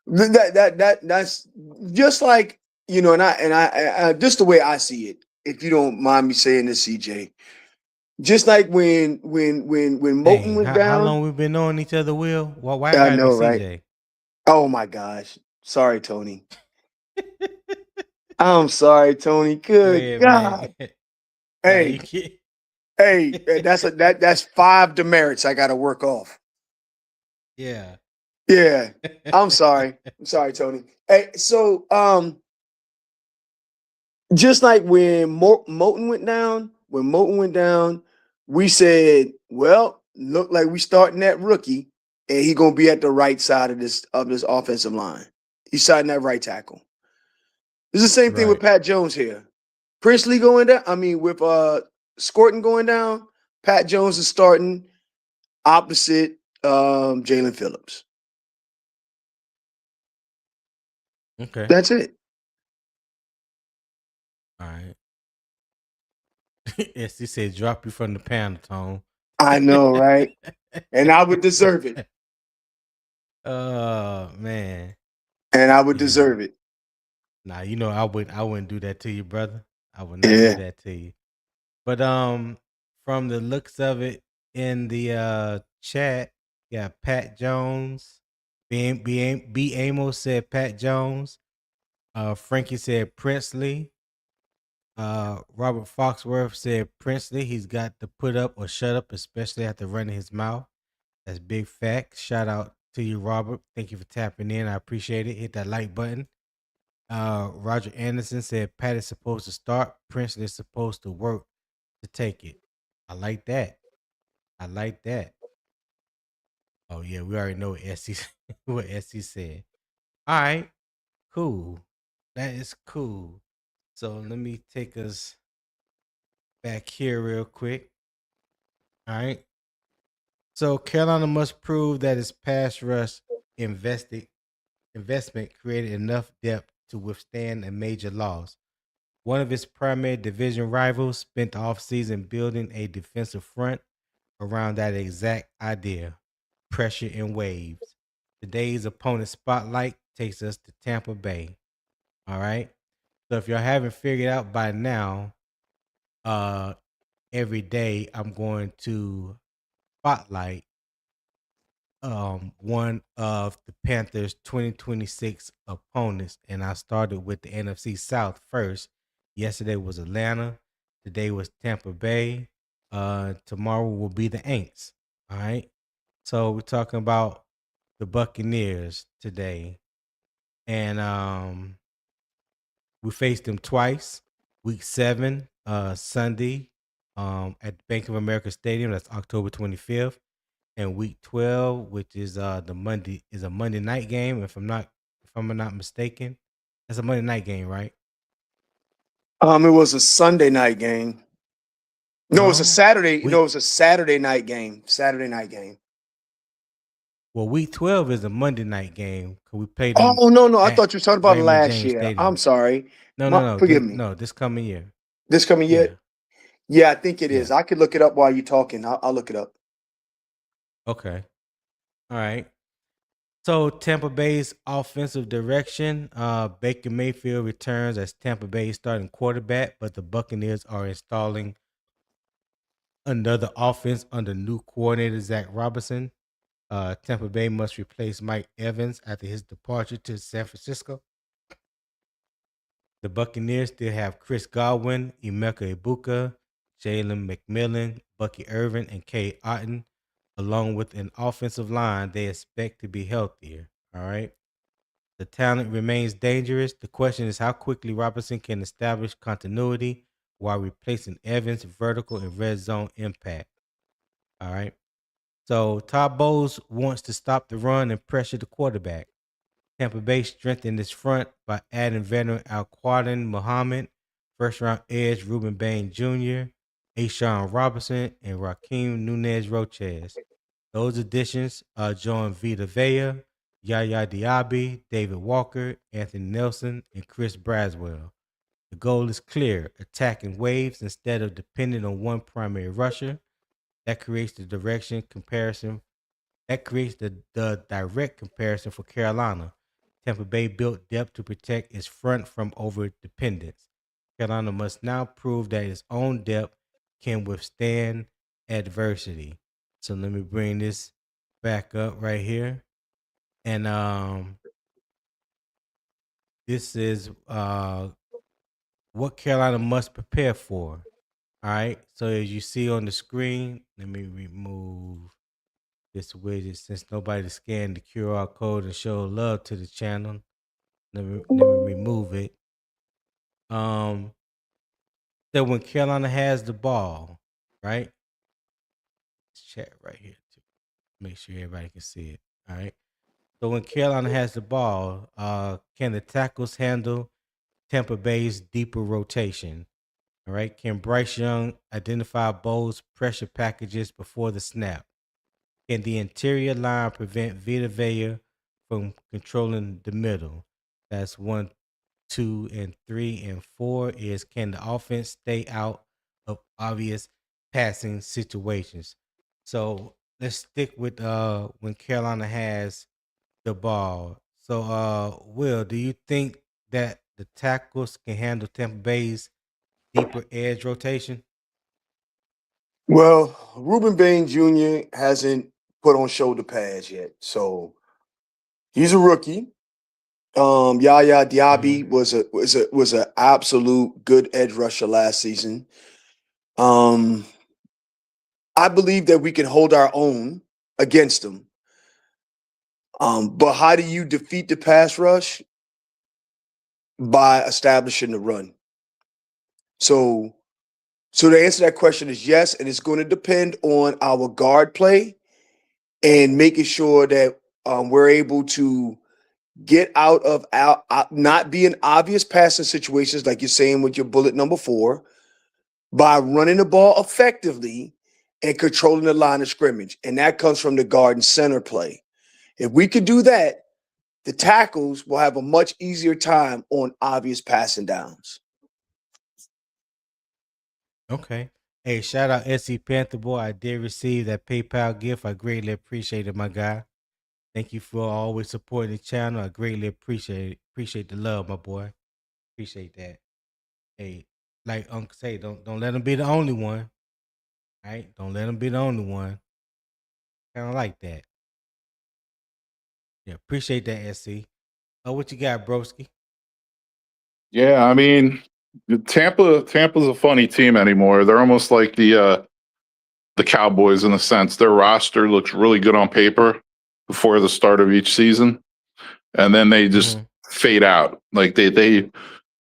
That's just like, you know, and I just the way I see it, if you don't mind me saying this, CJ. Just like when Moulton went down.
How long we been knowing each other, Will? Why
I
gotta
know,
be CJ?
right? Oh my gosh. Sorry, Tony. I'm sorry, Tony. Good God.
Man.
Hey, that's 5 demerits I gotta work off.
Yeah.
Yeah. I'm sorry. I'm sorry, Tony. Hey, so just like when Moulton went down, we said, well, look like we starting that rookie, and he gonna be at the right side of this offensive line. He's starting that right tackle. It's the same thing with Pat Jones here. Princely going down. I mean, with Scourton going down, Pat Jones is starting opposite Jalen Phillips.
Okay.
That's it.
All right. Yes, he said drop you from the panel, Tone.
I know, right? And I would deserve it.
Man.
And I would deserve it.
Nah, you know I wouldn't do that to you, brother. I would not do that to you. But from the looks of it in the chat, yeah, Pat Jones. B Amos said Pat Jones. Frankie said Princely. Robert Foxworth said Princely. He's got to put up or shut up, especially after running his mouth. That's big fact. Shout out to you, Robert. Thank you for tapping in. I appreciate it. Hit that like button. Roger Anderson said Pat is supposed to start. Princely is supposed to work to take it. I like that. Oh yeah, we already know what SC said. All right, cool. That is cool. So let me take us back here real quick. All right. So Carolina must prove that its pass rush investment created enough depth to withstand a major loss. One of its primary division rivals spent the offseason building a defensive front around that exact idea: pressure in waves. Today's opponent spotlight takes us to Tampa Bay. All right. So if y'all haven't figured out by now, every day I'm going to spotlight one of the Panthers 2026 opponents, and I started with the NFC South first. Yesterday was Atlanta, today was Tampa Bay. Tomorrow will be the Aints. All right. So we're talking about the Buccaneers today. And we faced them twice. Week 7, Sunday, at Bank of America Stadium. That's October 25th. And week 12, which is the Monday, is a Monday night game. If I'm not mistaken, that's a Monday night game, right?
It was a Sunday night game. No, it was a Saturday.
Week,
No, it was a Saturday night game. Saturday night game.
well, week 12 is a Monday night game. Cause we played them.
Oh no, I
at
thought you were talking about
Raymond
last
James
year.
Stadium.
I'm sorry.
No.
Forgive me.
No, this coming year.
This coming
Yeah.
year? Yeah, I think it
Yeah.
is. I could look it up while you're talking. I'll look it up.
Okay. All right. So Tampa Bay's offensive direction, Baker Mayfield returns as Tampa Bay's starting quarterback, but the Buccaneers are installing another offense under new coordinator Zach Robinson. Tampa Bay must replace Mike Evans after his departure to San Francisco. The Buccaneers still have Chris Godwin, Emeka Ibuka, Jalen McMillan, Bucky Irvin, and Kay Otten, along with an offensive line they expect to be healthier. All right. The talent remains dangerous. The question is how quickly Robinson can establish continuity while replacing Evans' vertical and red zone impact. All right. So Todd Bowles wants to stop the run and pressure the quarterback. Tampa Bay strengthened its front by adding veteran Al-Quadin Muhammad, first-round edge Ruben Bain Jr., Ashawn Robinson, and Raheem Nunez-Roches. Those additions join Vita Vea, Yaya Diaby, David Walker, Anthony Nelson, and Chris Braswell. The goal is clear: attack in waves instead of depending on one primary rusher. That creates the direction comparison. That creates the direct comparison for Carolina. Tampa Bay built depth to protect its front from over dependence. Carolina must now prove that its own depth can withstand adversity. So let me bring this back up right here. And this is what Carolina must prepare for. All right. So as you see on the screen, let me remove this widget since nobody scanned the QR code and showed love to the channel. Let me remove it. So when Carolina has the ball, right? Let's chat right here too. Make sure everybody can see it. All right. So when Carolina has the ball, can the tackles handle Tampa Bay's deeper rotation? All right. Can Bryce Young identify Bowles' pressure packages before the snap? Can the interior line prevent Vita Vea from controlling the middle? That's 1, 2, and 3, and 4 is can the offense stay out of obvious passing situations? So let's stick with when Carolina has the ball. So Will, do you think that the tackles can handle Tampa Bay's deeper edge rotation?
Well, Ruben Bain Jr. hasn't put on shoulder pads yet, so he's a rookie. Yaya Diaby was an absolute good edge rusher last season. I believe that we can hold our own against them. But how do you defeat the pass rush? By establishing the run. So the answer to that question is yes, and it's going to depend on our guard play and making sure that we're able to get out of not being obvious passing situations like you're saying with your bullet number 4 by running the ball effectively and controlling the line of scrimmage. And that comes from the guard and center play. If we could do that, the tackles will have a much easier time on obvious passing downs.
Okay. Hey, shout out SC Panther Boy. I did receive that PayPal gift. I greatly appreciate it, my guy. Thank you for always supporting the channel. I greatly appreciate it. Appreciate the love, my boy. Appreciate that. Hey, like Uncle say, don't let him be the only one. All right? Don't let him be the only one. Kind of like that. Yeah, appreciate that, SC. What you got, broski?
Yeah, I mean, Tampa's a funny team anymore. They're almost like the Cowboys in a sense. Their roster looks really good on paper before the start of each season, and then they just fade out. Like they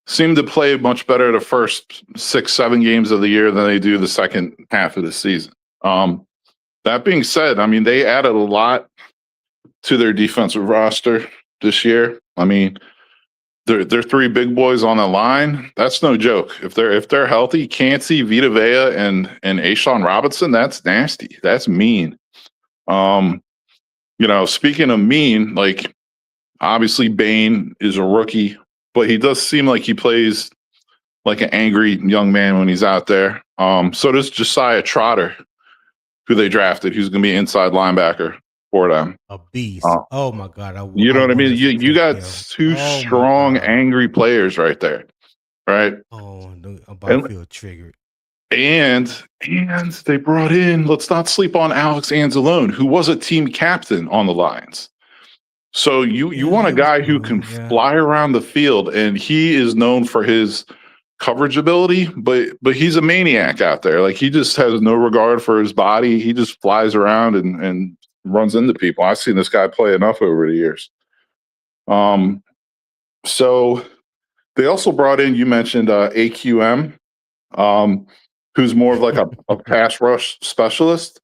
seem to play much better the first 6-7 games of the year than they do the second half of the season. That being said, I mean, they added a lot to their defensive roster this year. I mean, they're three big boys on the line. That's no joke. If they're healthy, Cansey, Vita Vea, and Ashawn Robinson, that's nasty. That's mean. Speaking of mean, like obviously Bain is a rookie, but he does seem like he plays like an angry young man when he's out there. So does Josiah Trotter, who they drafted, who's going to be inside linebacker for them.
A beast. Oh my God.
You know what I mean? You got two strong, angry players right there. Right?
Oh, I'm about to feel triggered.
And they brought in, let's not sleep on Alex Anzalone, who was a team captain on the Lions. So you want a guy who can fly around the field, and he is known for his coverage ability, but he's a maniac out there. Like he just has no regard for his body. He just flies around and runs into people. I've seen this guy play enough over the years. So they also brought in, you mentioned AQM, who's more of like a pass rush specialist.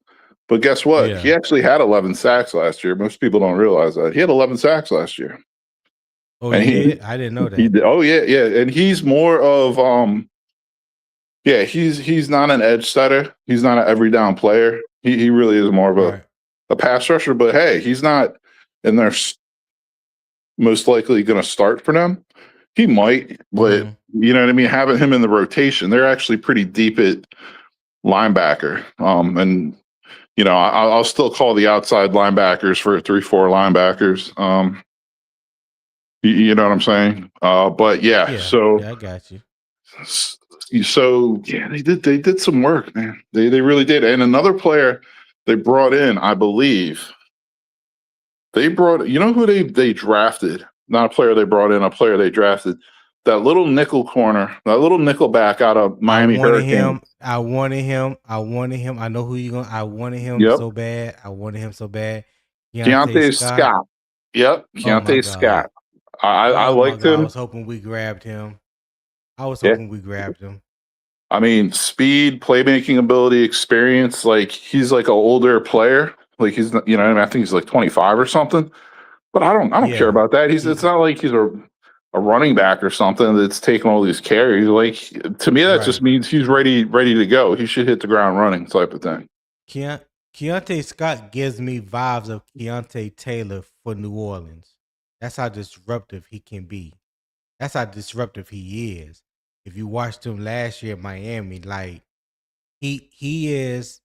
But guess what? Yeah. He actually had 11 sacks last year. Most people don't realize that. He had 11 sacks last year.
Oh, and I didn't know that.
Yeah. And he's more of he's not an edge setter. He's not an every down player. He really is more of a pass rusher. But hey, he's not in there most likely going to start for them. He might, but you know what I mean? Having him in the rotation, they're actually pretty deep at linebacker. And you know, I'll still call the outside linebackers for 3-4 linebackers. You know what I'm saying? But so
I got you.
So they did some work, man. They really did. And another player they brought in, I believe, you know who they drafted? Not a player they brought in, a player they drafted. That little nickel corner, that little nickel back out of Miami Hurricanes.
I wanted him. I know who you're going. I wanted him so bad.
Keontae Scott. Yep, Keontae Scott. I liked him.
I was hoping we grabbed him.
I mean, speed, playmaking ability, experience. Like he's like an older player. Like he's, you know, I think he's like 25 or something. But I don't care about that. It's not like he's a running back or something that's taking all these carries. Like to me, that just means he's ready to go. He should hit the ground running type of thing.
Keontae Scott gives me vibes of Keontae Taylor for New Orleans. That's how disruptive he can be. That's how disruptive he is. If you watched him last year in Miami, like he is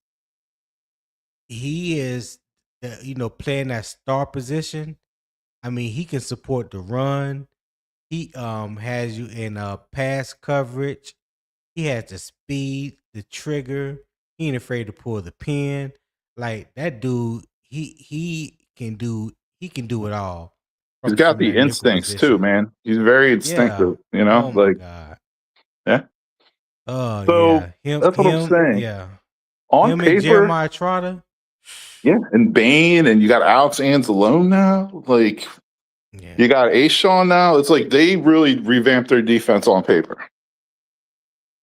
playing that star position. I mean, he can support the run. He has you in pass coverage. He has the speed, the trigger. He ain't afraid to pull the pin. Like that dude, he can do it all.
He's got the instincts too, man. He's very instinctive, you know.
Oh my God.
Yeah.
Oh
so that's what I'm saying.
Yeah.
On
him
paper,
and Jeremiah Trotter.
Yeah, and Bain, and you got Alex Anzalone now. Like, you got Ashawn now. It's like they really revamped their defense on paper.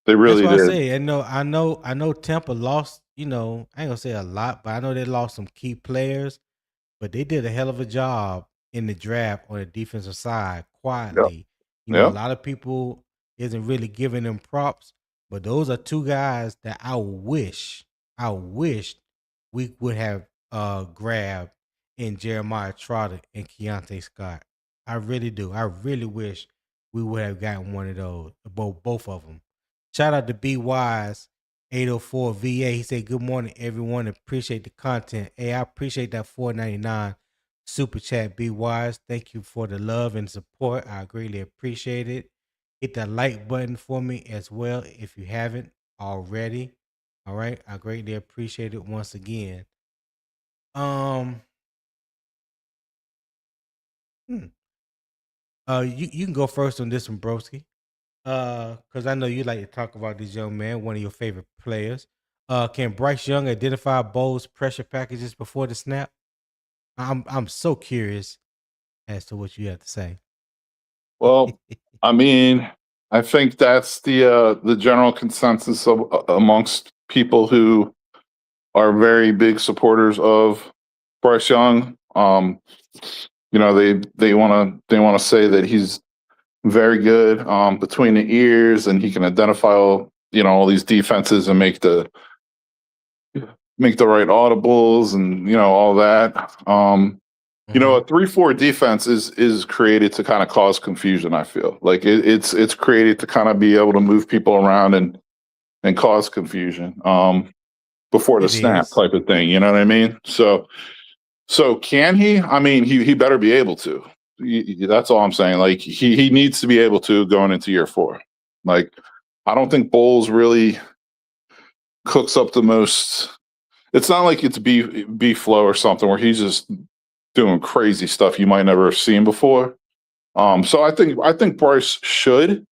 They really did.
That's what I say. I know Tampa lost, I ain't gonna say a lot, but I know they lost some key players, but they did a hell of a job in the draft on the defensive side quietly. A lot of people isn't really giving them props, but those are two guys that I wish we would have grabbed in Jeremiah Trotter and Keontae Scott. I really do. I really wish we would have gotten one of those, both of them. Shout out to B Wise 804 VA. He said, "Good morning, everyone. Appreciate the content. Hey, I appreciate that $4.99 super chat. Be wise. Thank you for the love and support. I greatly appreciate it. Hit that like button for me as well if you haven't already. All right, I greatly appreciate it once again. Um, hmm. You can go first on this one, broski. Because I know you like to talk about this young man, one of your favorite players. Can Bryce Young identify Bowles pressure packages before the snap? I'm so curious as to what you have to say.
Well, I mean, I think that's the general consensus amongst people who are very big supporters of Bryce Young. They want to say that he's very good between the ears, and he can identify all these defenses and make the right audibles and all that. A 3-4 defense is created to kind of cause confusion. I feel like it's created to kind of be able to move people around and cause confusion before the
It
snap
is.
type of thing. You know what I mean? So can he? I mean, he better be able to. That's all I'm saying. Like he needs to be able to going into year 4. Like I don't think Bowles really cooks up the most. It's not like it's B flow or something where he's just doing crazy stuff you might never have seen before. So I think Bryce should,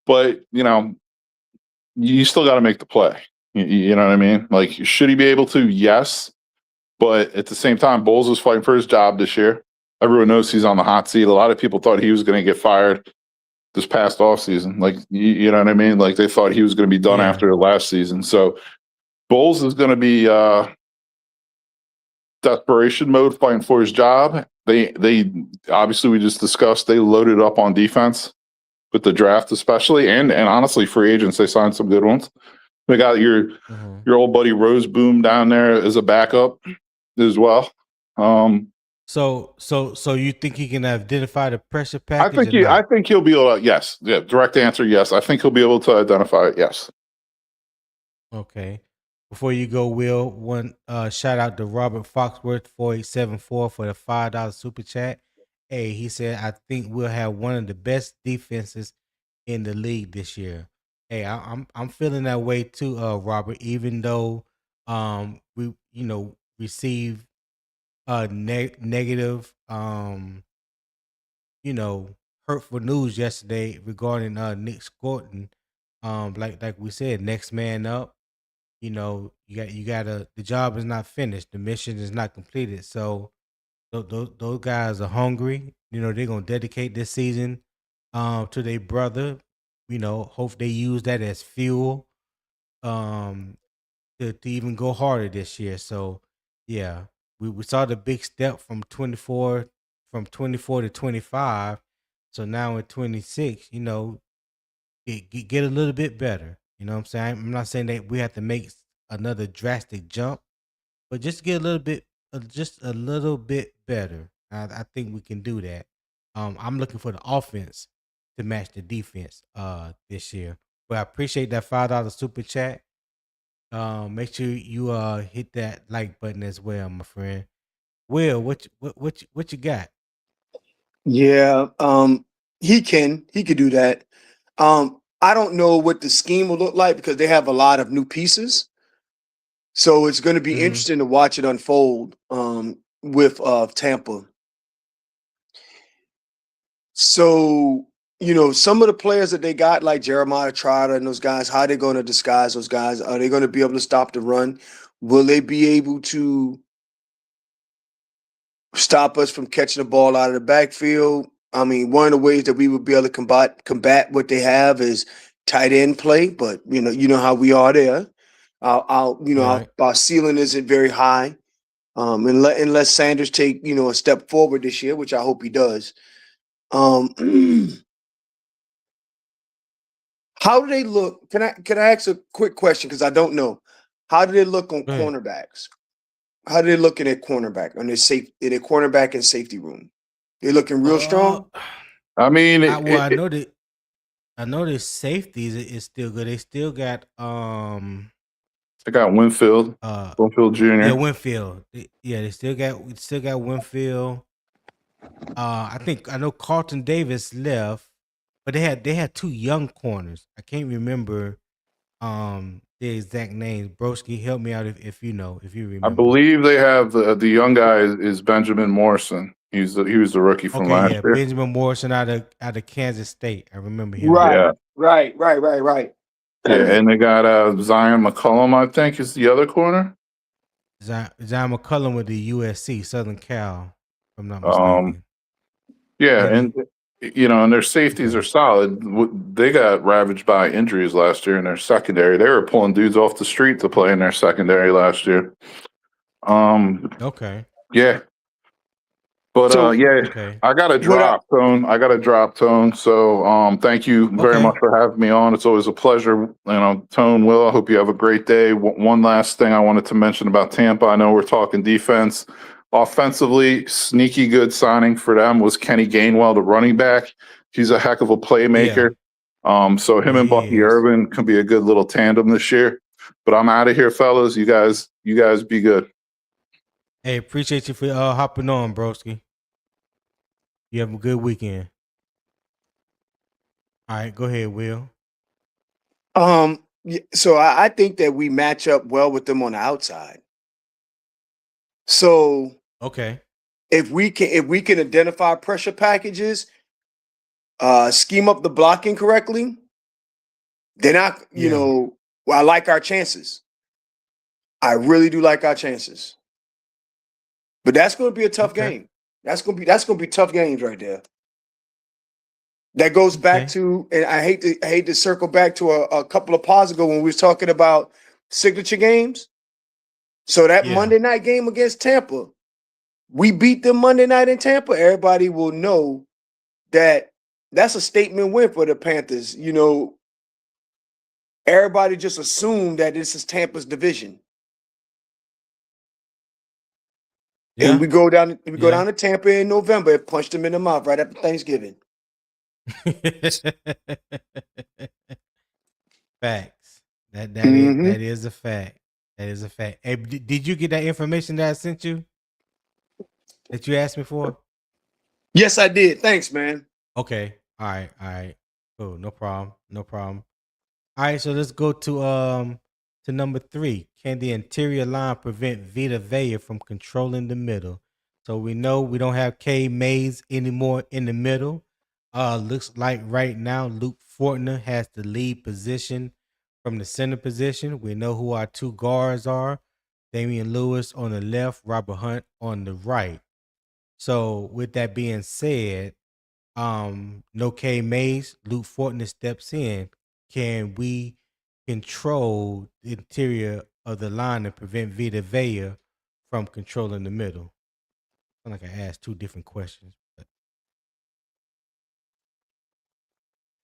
but you still got to make the play. You know what I mean? Like, should he be able to? Yes, but at the same time, Bowles was fighting for his job this year. Everyone knows he's on the hot seat. A lot of people thought he was going to get fired this past offseason. Like, you know what I mean? Like, they thought he was going to be done after the last season. So Bowles is going to be desperation mode fighting for his job. They obviously, we just discussed, they loaded up on defense with the draft, especially, and honestly, free agents. They signed some good ones. They got your old buddy Rose Boom down there as a backup as well.
So you think he can identify the pressure package?
I think he'll be able to. Yes, yeah. Direct answer, yes. I think he'll be able to identify it. Yes.
Okay. Before you go, Will, one shout out to Robert Foxworth 4874 for the $5 super chat. Hey, he said, I think we'll have one of the best defenses in the league this year. Hey, I'm feeling that way too, Robert. Even though we receive negative hurtful news yesterday regarding Nic Scourton. Like we said, next man up. You gotta. The job is not finished. The mission is not completed. So those guys are hungry. They're gonna dedicate this season to their brother. Hope they use that as fuel to even go harder this year. So yeah, we saw the big step from 24 to 25. So now in 26, get a little bit better. You know what I'm saying? I'm not saying that we have to make another drastic jump, but just get just a little bit better. I think we can do that. I'm looking for the offense to match the defense this year. But I appreciate that $5 super chat. Make sure you hit that like button as well, my friend. Will, what you got?
Yeah, he could do that. I don't know what the scheme will look like because they have a lot of new pieces. So it's going to be interesting to watch it unfold with Tampa. So, some of the players that they got, like Jeremiah Trotter and those guys, how are they going to disguise those guys? Are they going to be able to stop the run? Will they be able to stop us from catching the ball out of the backfield? I mean, one of the ways that we would be able to combat what they have is tight end play, but you know how we are there. Our ceiling isn't very high, unless Sanders take a step forward this year, which I hope he does. How do they look? Can I ask a quick question because I don't know? How do they look on cornerbacks? How do they look in their cornerback in their cornerback and safety room? They looking real strong.
I mean,
I know that. I know the safeties is still good. They still got
I got Winfield Jr.
Yeah, Winfield. They still got Winfield. I know Carlton Davis left, but they had two young corners. I can't remember the exact names. Broski, help me out if you know, if you
I
remember.
believe they have the young guy is Benjamin Morrison. He was the rookie from
Okay,
last
yeah,
year.
Benjamin Morrison out of Kansas State. I remember him.
Right,
Yeah,
right.
yeah, and they got Zion McCollum, I think, is the other corner.
John McCullum with the USC Southern Cal, if I'm not
Um,
mistaken.
yeah,
Maybe.
and and their safeties
Okay.
are solid. They got ravaged by injuries last year in their secondary. They were pulling dudes off the street to play in their secondary last year.
Okay.
Yeah, but
So
yeah,
Okay.
I got to
what I
drop tone. I got to drop tone. So thank you very much
Okay.
for having me on. It's always a pleasure. Tone, Will, I hope you have a great day. One last thing I wanted to mention about Tampa. I know we're talking defense. Offensively, sneaky good signing for them was Kenny Gainwell, the running back. He's a heck of a
Yeah.
playmaker. So him
Yeah,
and
he
Bucky
is.
Irvin could be a good little tandem this year. But I'm out of here, fellas. You guys be good.
Hey, appreciate you for hopping on, broski. You have a good weekend. All right, go ahead, Will.
so I think that we match up well with them on the outside. So
Okay.
if we can identify pressure packages, scheme up the blocking correctly, then
Yeah.
I like our chances. I really do like our chances. But that's going to be a tough
Okay.
game. That's going to be tough games right there. That goes back
Okay.
to, and I hate to circle back to a couple of pods ago when we was talking about signature games. So that
Yeah.
Monday night game against Tampa, we beat them Monday night in Tampa. Everybody will know that that's a statement win for the Panthers. Everybody just assumed that this is Tampa's division. And
Yeah.
we go
Yeah.
down to Tampa in November and punch them in the mouth right after Thanksgiving.
Facts.
Mm-hmm.
That is a fact. That is a fact. Hey, did you get that information that I sent you? That you asked me for?
Yes, I did. Thanks, man.
Okay. All right. All right. Cool. No problem. No problem. All right. So let's go to number 3. Can the interior line prevent Vita Vea from controlling the middle? So we know we don't have K Mays anymore in the middle. Looks like right now Luke Fortner has the lead position from the center position. We know who our two guards are. Damian Lewis on the left, Robert Hunt on the right. So with that being said, no K Mays, Luke Fortner steps in. Can we control the interior of the line and prevent Vita Vea from controlling the middle? I feel like I asked 2 different questions. But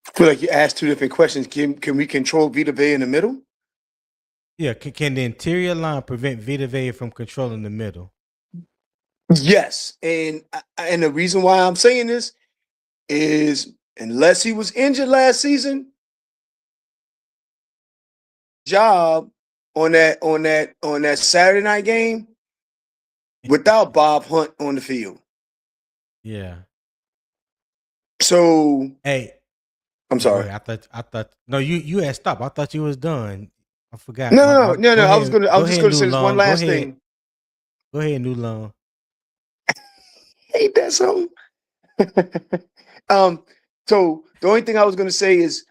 I feel like you asked 2 different questions. Can we control Vita Vea in the middle?
yeah, can the interior line prevent Vita Vea from controlling the middle?
Yes, and the reason why I'm saying this is unless he was injured last season, job on that Saturday night game without Bob Hunt on the field.
Yeah.
So
Hey,
I'm
go
sorry.
ahead. I thought no, you had stopped. I thought you was done. I forgot.
No.
Go
I was
ahead. Go
just
ahead,
gonna
New
say this one
Long. Go
last
ahead.
thing.
Go ahead, New Long.
Ain't that something? So the only thing I was gonna say is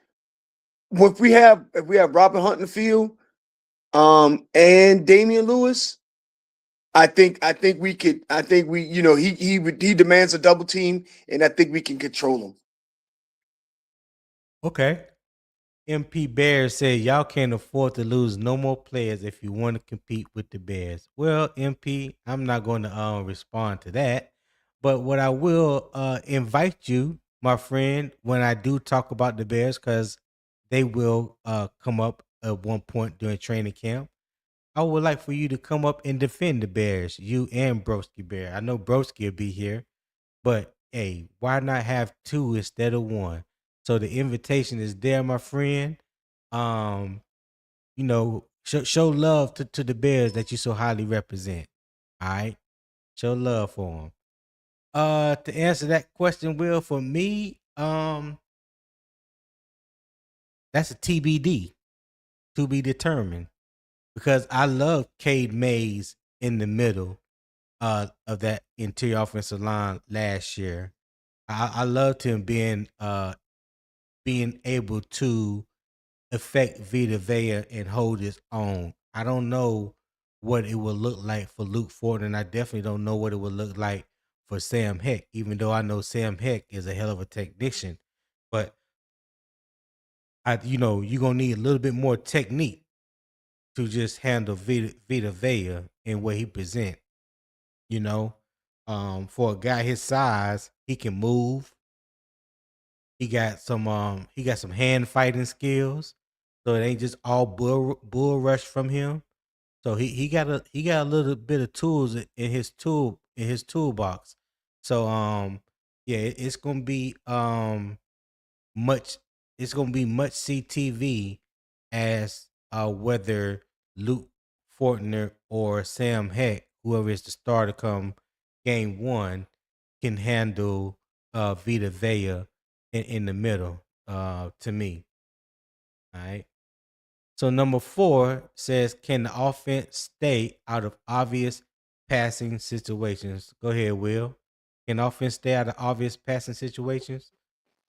if we have Robin Hunt in the field, and Damian Lewis, I think we could. I think we, he demands a double team, and I think we can control him.
Okay. MP Bears said y'all can't afford to lose no more players if you want to compete with the Bears. Well, MP, I'm not going to respond to that, but what I will invite you, my friend, when I do talk about the Bears, because they will come up at one point during training camp. I would like for you to come up and defend the Bears, you and Broski Bear. I know Broski will be here, but hey, why not have 2 instead of 1? So the invitation is there, my friend. Um, show love to the Bears that you so highly represent. All right, show love for them. To answer that question, Will, for me, that's a TBD, to be determined, because I love Cade Mays in the middle of that interior offensive line last year. I loved him being able to affect Vita Vea and hold his own. I don't know what it would look like for Luke Ford, and I definitely don't know what it would look like for Sam Heck, even though I know Sam Heck is a hell of a technician. But you're gonna need a little bit more technique to just handle Vita Vea and what he present. You know, for a guy his size, he can move. He got some hand fighting skills, so it ain't just all bull rush from him. So he got a little bit of tools in his toolbox. So yeah, it's gonna be much much CTV as whether Luke Fortner or Sam Heck, whoever is the starter come game one, can handle Vita Vea in the middle, to me. All right. So number 4 says, can the offense stay out of obvious passing situations? Go ahead, Will. Can offense stay out of obvious passing situations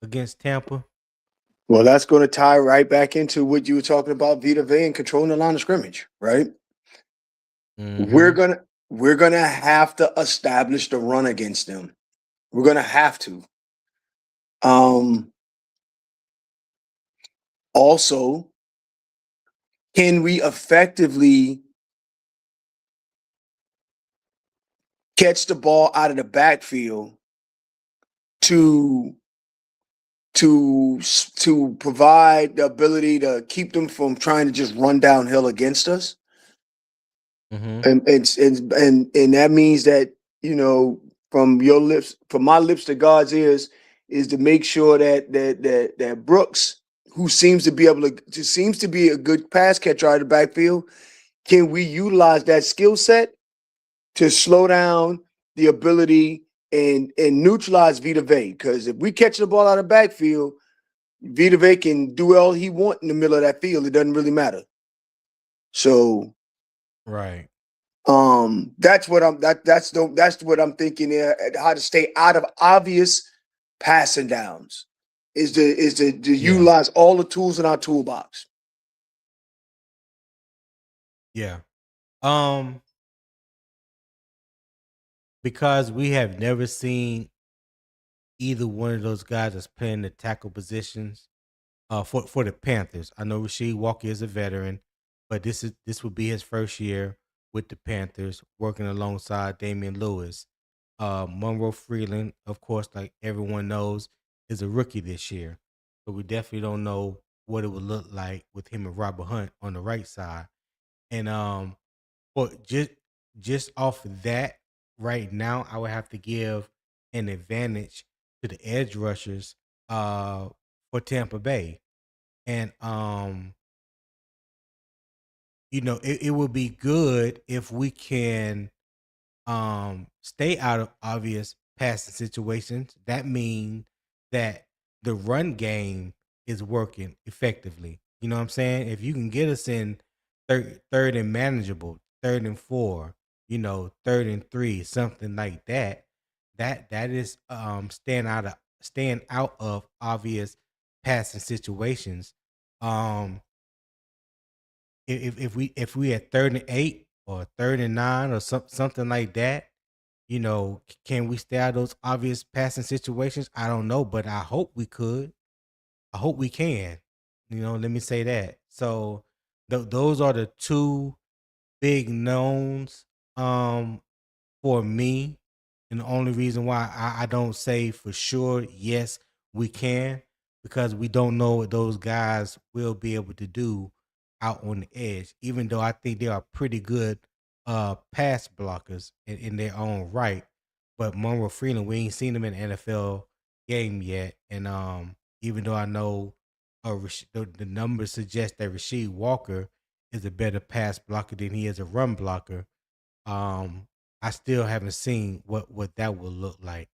against Tampa?
Well, that's going to tie right back into what you were talking about, Vita Vea and controlling the line of scrimmage, right? We're
Mm-hmm.
gonna have to establish the run against them. We're gonna have to. Also, can we effectively catch the ball out of the backfield to provide the ability to keep them from trying to just run downhill against us?
Mm-hmm.
And that means that, from your lips, from my lips to God's ears, is to make sure that Brooks, who seems to be a good pass catcher out of the backfield, can we utilize that skill set to slow down the ability and neutralize Vita Vea? Because if we catch the ball out of the backfield, Vita Vea can do all he wants in the middle of that field. It doesn't really matter. So
Right.
that's what I'm thinking there. How to stay out of obvious passing downs is to
Yeah.
utilize all the tools in our toolbox.
Yeah. Because we have never seen either one of those guys that's playing the tackle positions for the Panthers. I know Rasheed Walker is a veteran, but this would be his first year with the Panthers, working alongside Damian Lewis. Monroe Freeland, of course, like everyone knows, is a rookie this year, so we definitely don't know what it would look like with him and Robert Hunt on the right side. And but just off of that, right now, I would have to give an advantage to the edge rushers for Tampa Bay. And it would be good if we can stay out of obvious passing situations. That means that the run game is working effectively. You know what I'm saying? If you can get us in third and manageable, 3rd and 4, 3rd and 3, something like that, that is staying out of obvious passing situations. Um if we at 3rd and 8 or 3rd and 9 or something like that, can we stay out of those obvious passing situations? I don't know, but I hope we could. I hope we can. Let me say that. So those are the two big knowns for me. And the only reason why I don't say for sure, yes, we can, because we don't know what those guys will be able to do out on the edge, even though I think they are pretty good pass blockers in their own right. But Monroe Freeland, we ain't seen him in an NFL game yet. And even though I know the numbers suggest that Rasheed Walker is a better pass blocker than he is a run blocker, um, I still haven't seen what that will look like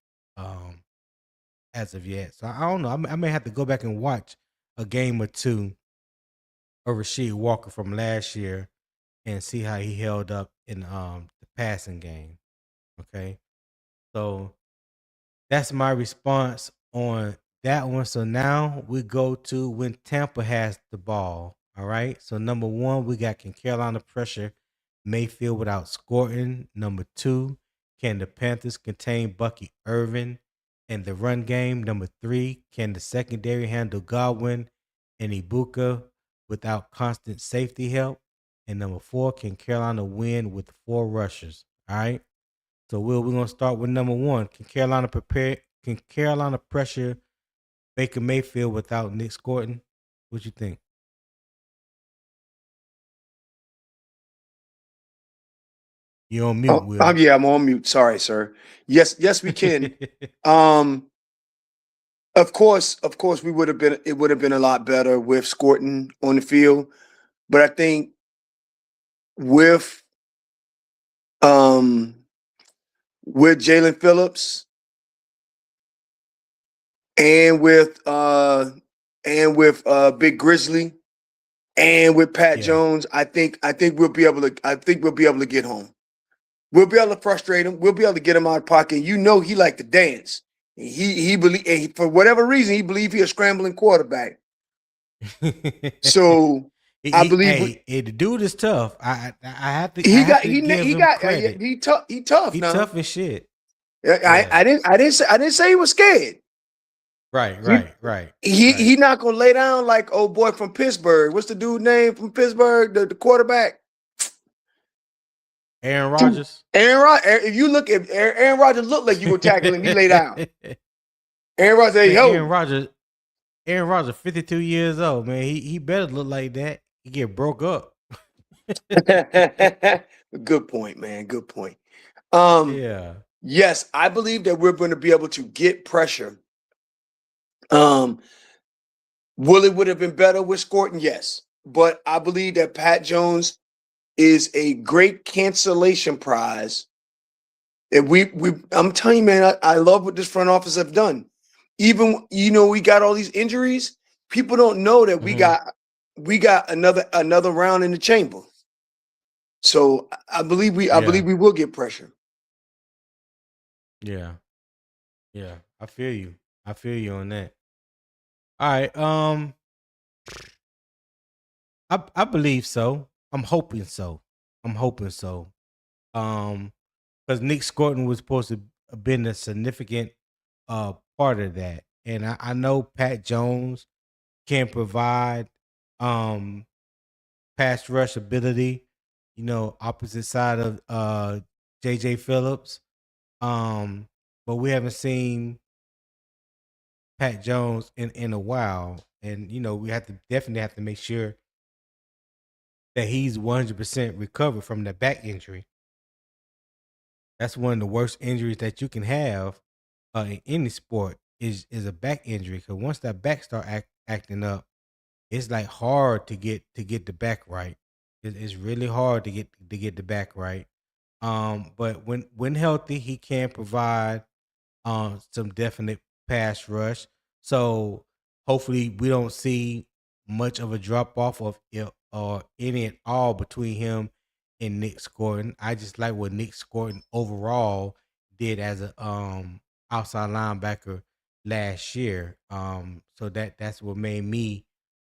as of yet. So I don't know. I may have to go back and watch a game or two of Rasheed Walker from last year and see how he held up in the passing game. Okay, so that's my response on that one. So now we go to when Tampa has the ball. All right. So number one, we got can Carolina pressure Mayfield without Scourton. Number two, can the Panthers contain Bucky Irvin in the run game? Number three, can the secondary handle Godwin and Ibuka without constant safety help? And number four, can Carolina win with 4 rushers? All right. So we're gonna start with number one. Can Carolina pressure Baker Mayfield without Nic Scourton? What you think? You're on mute, Will.
Yeah, I'm on mute. Sorry, sir. Yes, we can. Of course, it would have been a lot better with Scourton on the field, but I think with Jalen Phillips and with Big Grizzly and with Pat Jones, I think we'll be able to get home. We'll be able to frustrate him. We'll be able to get him out of pocket. You know he like to dance. He for whatever reason he believe he a scrambling quarterback. So I believe
the dude is tough. I have to.
He
give him credit.
he tough. He tough.
He
now.
tough as shit.
I didn't say he was scared.
Right.
He not gonna lay down like old boy from Pittsburgh. What's the dude name from Pittsburgh? The quarterback.
Aaron Rodgers.
If you look at Aaron Rodgers, look like you were tackling him. He lay down. Aaron Rodgers, say, yo.
Aaron Rodgers, 52 years old, man. He better look like that. He get broke up.
Good point, man. Good point.
Yeah.
Yes, I believe that we're going to be able to get pressure. Will it would have been better with Scourton? Yes. But I believe that Pat Jones is a great cancellation prize. And I'm telling you, man, I love what this front office have done. Even, we got all these injuries. People don't know that we got another round in the chamber. So I believe we will get pressure.
Yeah. I feel you on that. All right. I believe so. I'm hoping so. Because Nic Scourton was supposed to have been a significant part of that. And I know Pat Jones can provide pass rush ability, opposite side of JJ Phillips. But we haven't seen Pat Jones in a while. And we definitely have to make sure that he's 100% recovered from the back injury. That's one of the worst injuries that you can have in any sport is a back injury. Because once that back start acting up, it's like hard to get the back right. It's really hard to get the back right. But when healthy, he can provide some definite pass rush. So hopefully we don't see much of a drop off of or any at all between him and Nic Scourton. I just like what Nic Scourton overall did as a outside linebacker last year. So that's what made me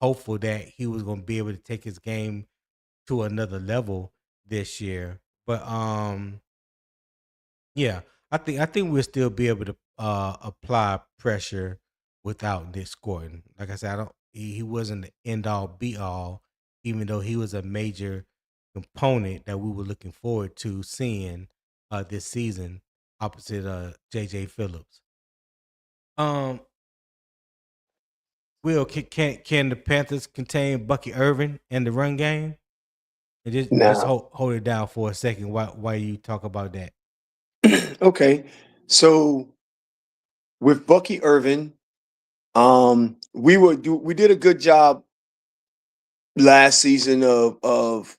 hopeful that he was going to be able to take his game to another level this year. But yeah, I think we'll still be able to apply pressure without Nic Scourton. Like I said, he wasn't the end all be all, even though he was a major component that we were looking forward to seeing this season opposite JJ Phillips. Will, can the Panthers contain Bucky Irvin in the run game? And just hold it down for a second while you talk about that.
Okay, so with Bucky Irvin, we did a good job last season of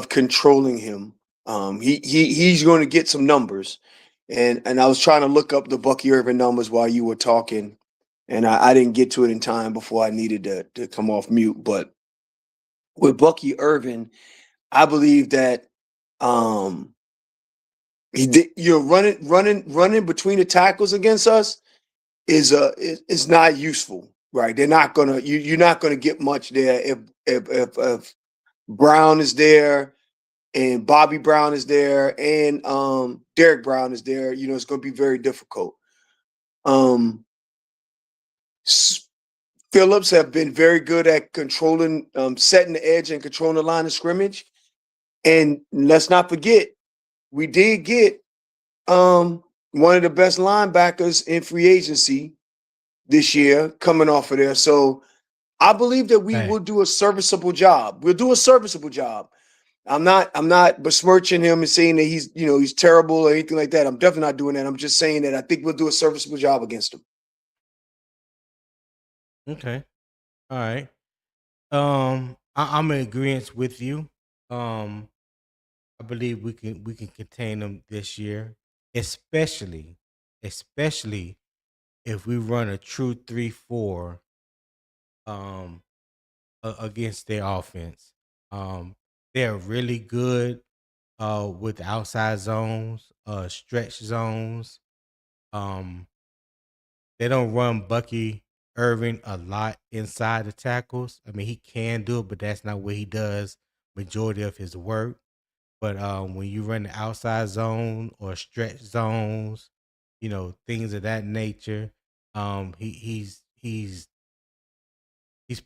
controlling him. He's going to get some numbers, and I was trying to look up the Bucky Irvin numbers while you were talking, and I didn't get to it in time before I needed to come off mute. But with Bucky Irvin, I believe that running between the tackles against us is not useful, right? They're not gonna you're not gonna get much there if Brown is there and Bobby Brown is there and Derek Brown is there. It's going to be very difficult. Phillips have been very good at controlling, setting the edge and controlling the line of scrimmage. And let's not forget, we did get one of the best linebackers in free agency this year coming off of there. So I believe that we will do a serviceable job. We'll do a serviceable job. I'm not besmirching him and saying that he's terrible or anything like that. I'm definitely not doing that. I'm just saying that I think we'll do a serviceable job against him.
Okay. All right. I'm in agreement with you. I believe we can contain them this year, especially if we run a true 3-4 against their offense. They're really good with outside zones, stretch zones. They don't run Bucky Irvin a lot inside the tackles. I mean, he can do it, but that's not what he does majority of his work. But when you run the outside zone or stretch zones, things of that nature, he's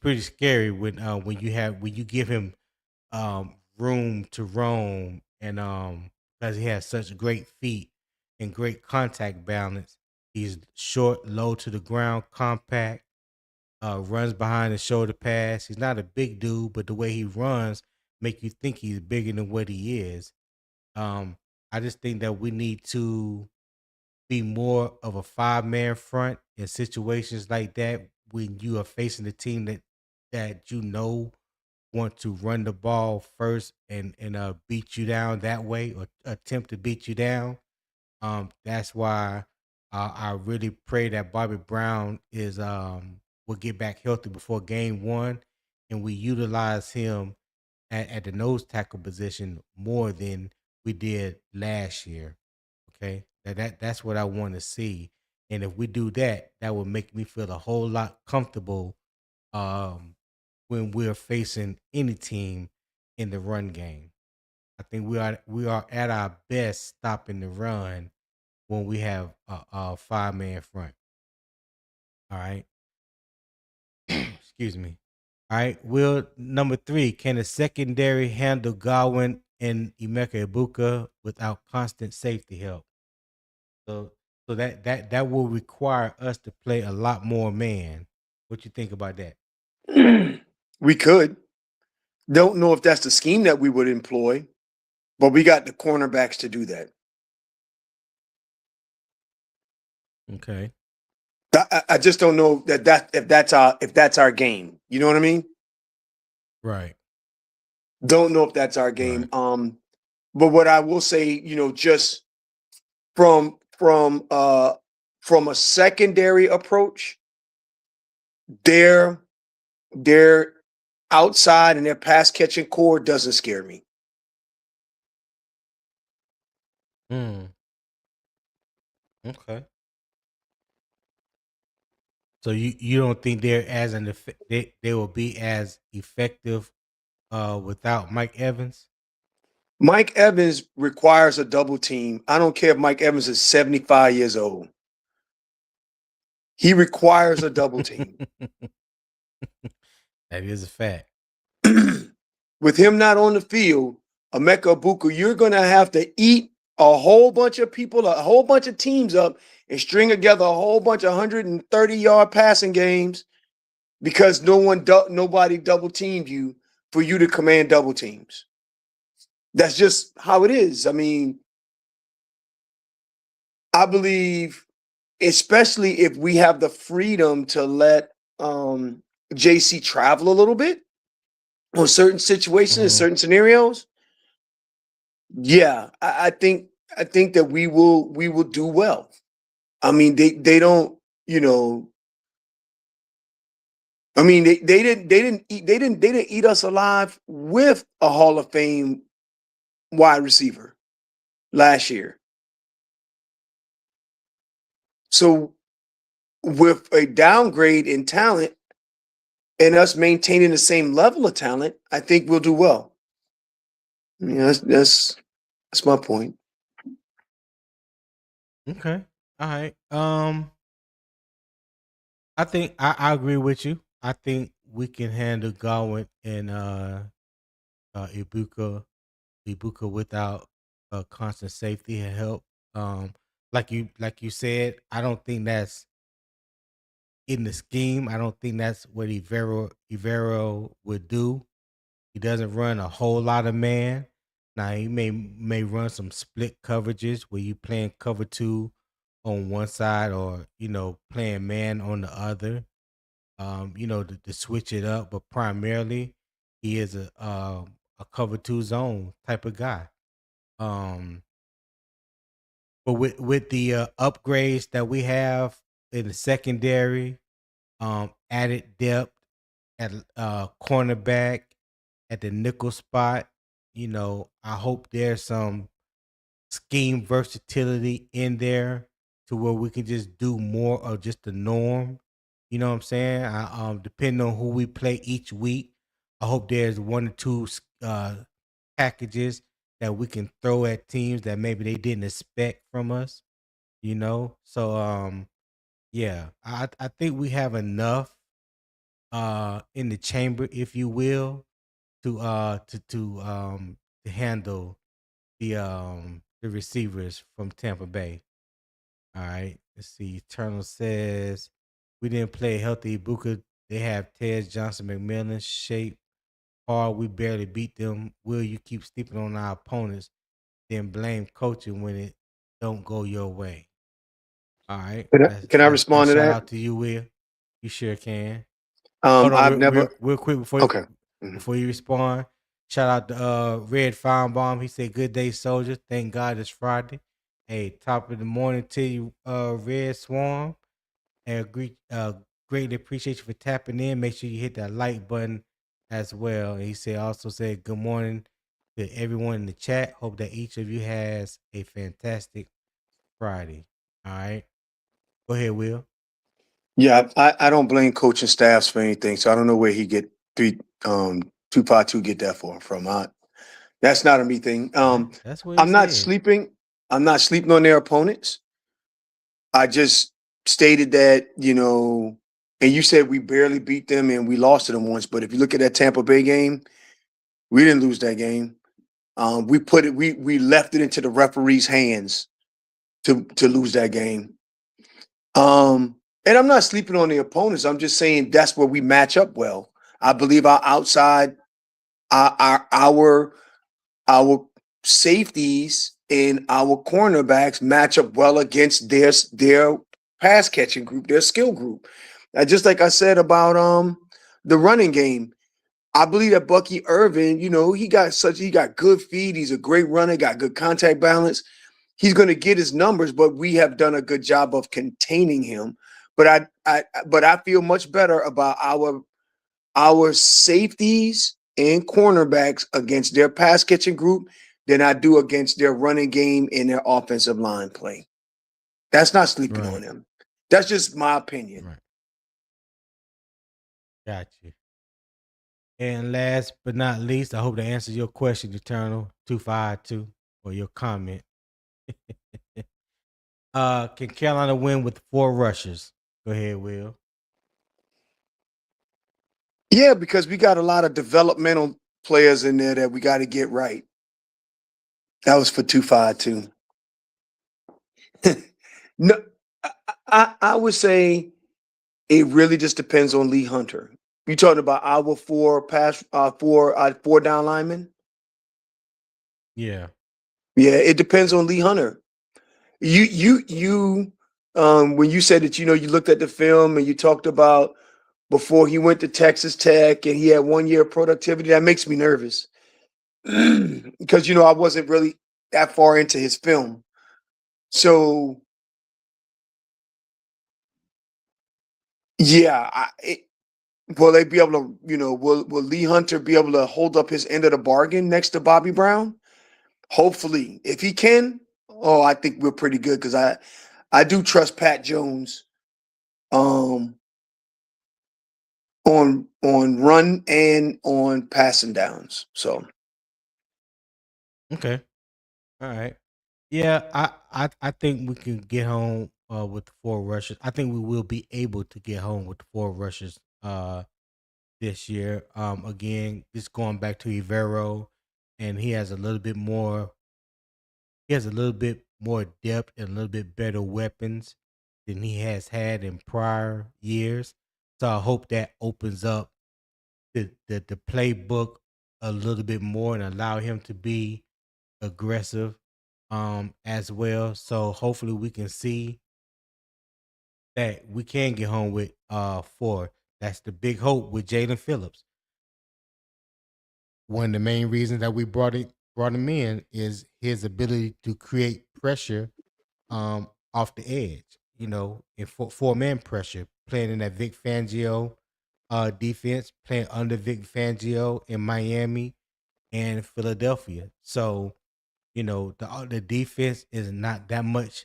pretty scary when you give him room to roam, and because he has such great feet and great contact balance. He's short, low to the ground, compact, runs behind the shoulder pass. He's not a big dude, but the way he runs make you think he's bigger than what he is. I just think that we need to be more of a 5-man front in situations like that when you are facing a team that want to run the ball first and beat you down that way or attempt to beat you down. That's why I really pray that Bobby Brown will get back healthy before game 1, and we utilize him at the nose tackle position more than we did last year. Okay, that's what I want to see, and if we do that, that will make me feel a whole lot comfortable when we're facing any team in the run game. I think we are at our best stopping the run when we have a 5-man front. All right. Excuse me. All right. Will number 3, can the secondary handle Godwin and Emeka Ibuka without constant safety help? So that will require us to play a lot more man. What you think about that?
We could. Don't know if that's the scheme that we would employ, but we got the cornerbacks to do that.
Okay.
I just don't know if that's our game. You know what I mean?
Right.
Don't know if that's our game.
Right.
But what I will say, just from a secondary approach, their outside and their pass catching core doesn't scare me.
Okay. So you don't think they're they will be as effective without Mike Evans?
Mike Evans requires a double team. I don't care if Mike Evans is 75 years old. He requires a double team.
That is a fact.
With him not on the field, Emeka Ibuka, you're going to have to eat a whole bunch of people, a whole bunch of teams up and string together a whole bunch of 130-yard passing games because nobody double teamed you for you to command double teams. That's just how it is. I mean, I believe, especially if we have the freedom to let JC travel a little bit on certain situations, certain scenarios, Yeah, I think that we will do well. I mean, they don't, you know. I mean, they didn't eat us alive with a Hall of Fame wide receiver last year. So with a downgrade in talent and us maintaining the same level of talent, I think we'll do well. Yeah, that's my point.
Okay. All right. I think I agree with you. I think we can handle Godwin and Ibuka without constant safety and help. Like you said, I don't think that's in the scheme. I don't think that's what Ivero would do. He doesn't run a whole lot of man. Now he may run some split coverages where you playing cover two on one side or playing man on the other. To switch it up, but primarily he is a cover two zone type of guy. But with the upgrades that we have in the secondary, added depth at cornerback, at the nickel spot, I hope there's some scheme versatility in there to where we can just do more of just the norm. You know what I'm saying? Depending on who we play each week, I hope there's one or two packages that we can throw at teams that maybe they didn't expect from us. So yeah, I think we have enough in the chamber, if you will, to handle the receivers from Tampa Bay. All right. Let's see. Eternal says we didn't play healthy Ibuka. They have Ted Johnson McMillan shape hard. We barely beat them. Will you keep sleeping on our opponents, then blame coaching when it don't go your way? All right.
Can I respond to
shout
that?
out to you, Will. You sure can. Hold on,
I've never.
real quick
Okay.
before you respond. Shout out to Red Firebomb. He said, "Good day, soldiers. Thank God it's Friday. Hey, top of the morning to you, Red Swarm. And greatly appreciate you for tapping in. Make sure you hit that like button as well." And he also said, "Good morning to everyone in the chat. Hope that each of you has a fantastic Friday." All right, go ahead, Will.
Yeah, I don't blame coaching staffs for anything, so I don't know where he get 252 get that from. That's not a me thing.
That's what he
I'm not
said.
sleeping. I'm not sleeping on their opponents. I just stated that, and you said we barely beat them and we lost to them once. But if you look at that Tampa Bay game, we didn't lose that game. We left it into the referee's hands to lose that game. And I'm not sleeping on the opponents. I'm just saying that's where we match up well. I believe our outside, our safeties and our cornerbacks match up well against their pass catching group, their skill group. Just like I said about the running game, I believe that Bucky Irvin, he got good feet. He's a great runner, got good contact balance. He's going to get his numbers, but we have done a good job of containing him. But I feel much better about our safeties and cornerbacks against their pass catching group than I do against their running game and their offensive line play. That's not sleeping on them. That's just my opinion.
Right. Got you. And last but not least, I hope that answers your question, Eternal 252, or your comment. Can Carolina win with 4 rushers? Go ahead, Will.
Yeah, because we got a lot of developmental players in there that we got to get right. That was for 252. No, I would say it really just depends on Lee Hunter. You talking about our 4 down linemen?
Yeah.
Yeah, it depends on Lee Hunter. You when you said that you looked at the film and you talked about before he went to Texas Tech and he had 1 year of productivity, that makes me nervous. Because I wasn't really that far into his film. So yeah, will they be able to, will Lee Hunter be able to hold up his end of the bargain next to Bobby Brown? Hopefully. If he can, I think we're pretty good because I do trust Pat Jones on run and on passing downs. So
Okay. All right. Yeah, I think we can get home with the 4 rushes. I think we will be able to get home with the 4 rushes this year. Again, just going back to Ivero, and he has a little bit more. He has a little bit more depth and a little bit better weapons than he has had in prior years. So I hope that opens up the playbook a little bit more and allow him to be aggressive as well. So hopefully we can see that we can get home with 4. That's the big hope with Jalen Phillips. One of the main reasons that we brought him in is his ability to create pressure off the edge, in 4-man pressure, playing in that Vic Fangio defense, playing under Vic Fangio in Miami and Philadelphia. So, the defense is not that much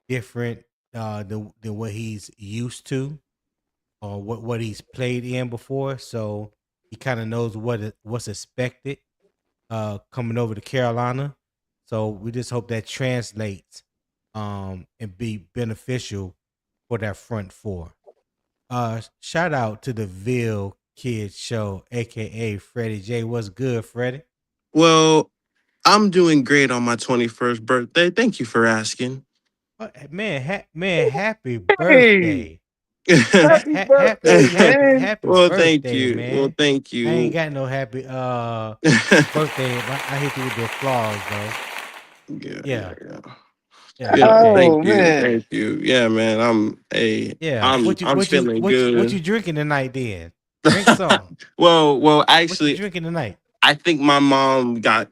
different than what he's used to or what he's played in before. So he kind of knows what's expected coming over to Carolina. So we just hope that translates and be beneficial for that front 4. Shout out to the Ville Kids Show, aka Freddie J. What's good, Freddie?
Well, I'm doing great on my 21st birthday. Thank you for asking.
Man, happy
hey,
birthday.
happy birthday, man.
Happy
Well, thank
birthday,
you. Well,
man.
thank
I ain't
you.
got no happy birthday. I hit you with the applause though.
Yeah,
Yeah.
yeah,
Yeah.
yeah.
Okay.
Oh
Thank you.
man.
Thank you. Yeah, man.
Yeah.
I'm I'm feeling
What you
good.
drinking tonight then? Drink some.
Well,
What you
actually,
drinking tonight?
I think my mom got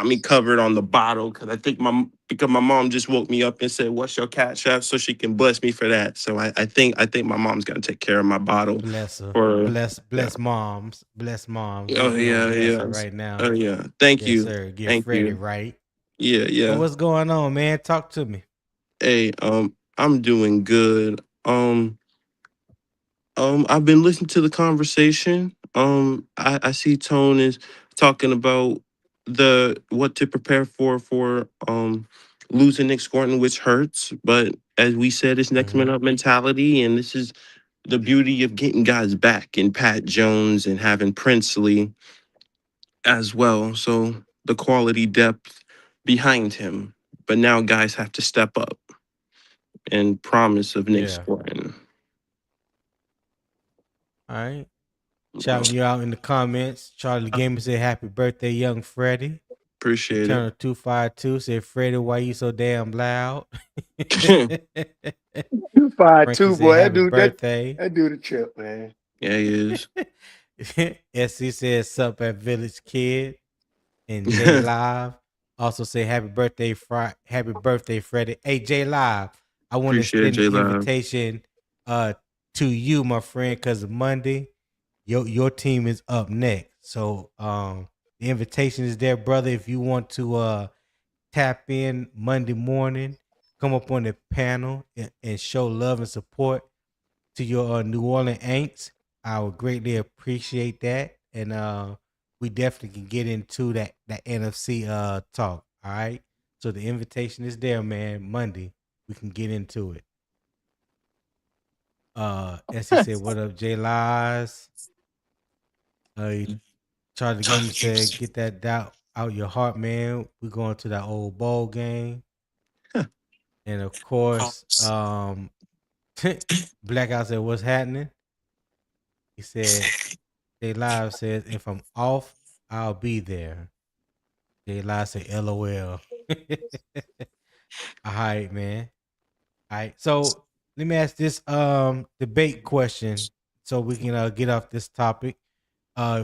me covered on the bottle because my mom just woke me up and said, "What's your catch up?" So she can bless me for that. So I think my mom's gonna take care of my bottle
Bless her.
for yeah.
Bless moms. Bless moms.
Oh
We gonna
yeah,
bless her
yeah.
right now.
Oh yeah. Thank
Yes,
you.
sir. Get
Thank
Freddie
you.
right.
Yeah,
So
yeah.
what's going on, man? Talk to me.
Hey, I'm doing good. I've been listening to the conversation. I see Tone is talking about the what to prepare for losing Nick Scourton, which hurts. But as we said, it's next man
Mm-hmm.
up mentality, and this is the beauty of getting guys back in Pat Jones and having Princely as well. So the quality depth behind him. But now guys have to step up and promise of Nick
Yeah.
Scourton.
All right.
Well,
Shouting you out in the comments. Charlie
I
Gamer said, "Happy birthday, young Freddie."
appreciate
Eternal 252 said, "Freddie, why you so damn loud?"
it.
252,
Frankie said,
boy. That
"Happy
dude, that
birthday."
that dude a trip, man.
Yeah, he is.
SC said, "Sup at Village Kid." And J Live also say happy birthday, Freddie. Hey, J Live, I want to
Appreciate
extend
J
the
Live.
invitation to you, my friend, because Monday, your team is up next. So the invitation is there, brother. If you want to tap in Monday morning, come up on the panel and show love and support to your New Orleans Aints. I would greatly appreciate that. And we definitely can get into that NFC talk. All right. So the invitation is there, man. Monday. We can get into it. As he said, what up, J Lies? Charlie Gamer said, get that doubt out your heart, man. We're going to that old bowl game. And of course, Blackout said, what's happening? He said, J Live says, if I'm off, I'll be there. J Live said, LOL. All right, man. All right. So let me ask this debate question so we can get off this topic.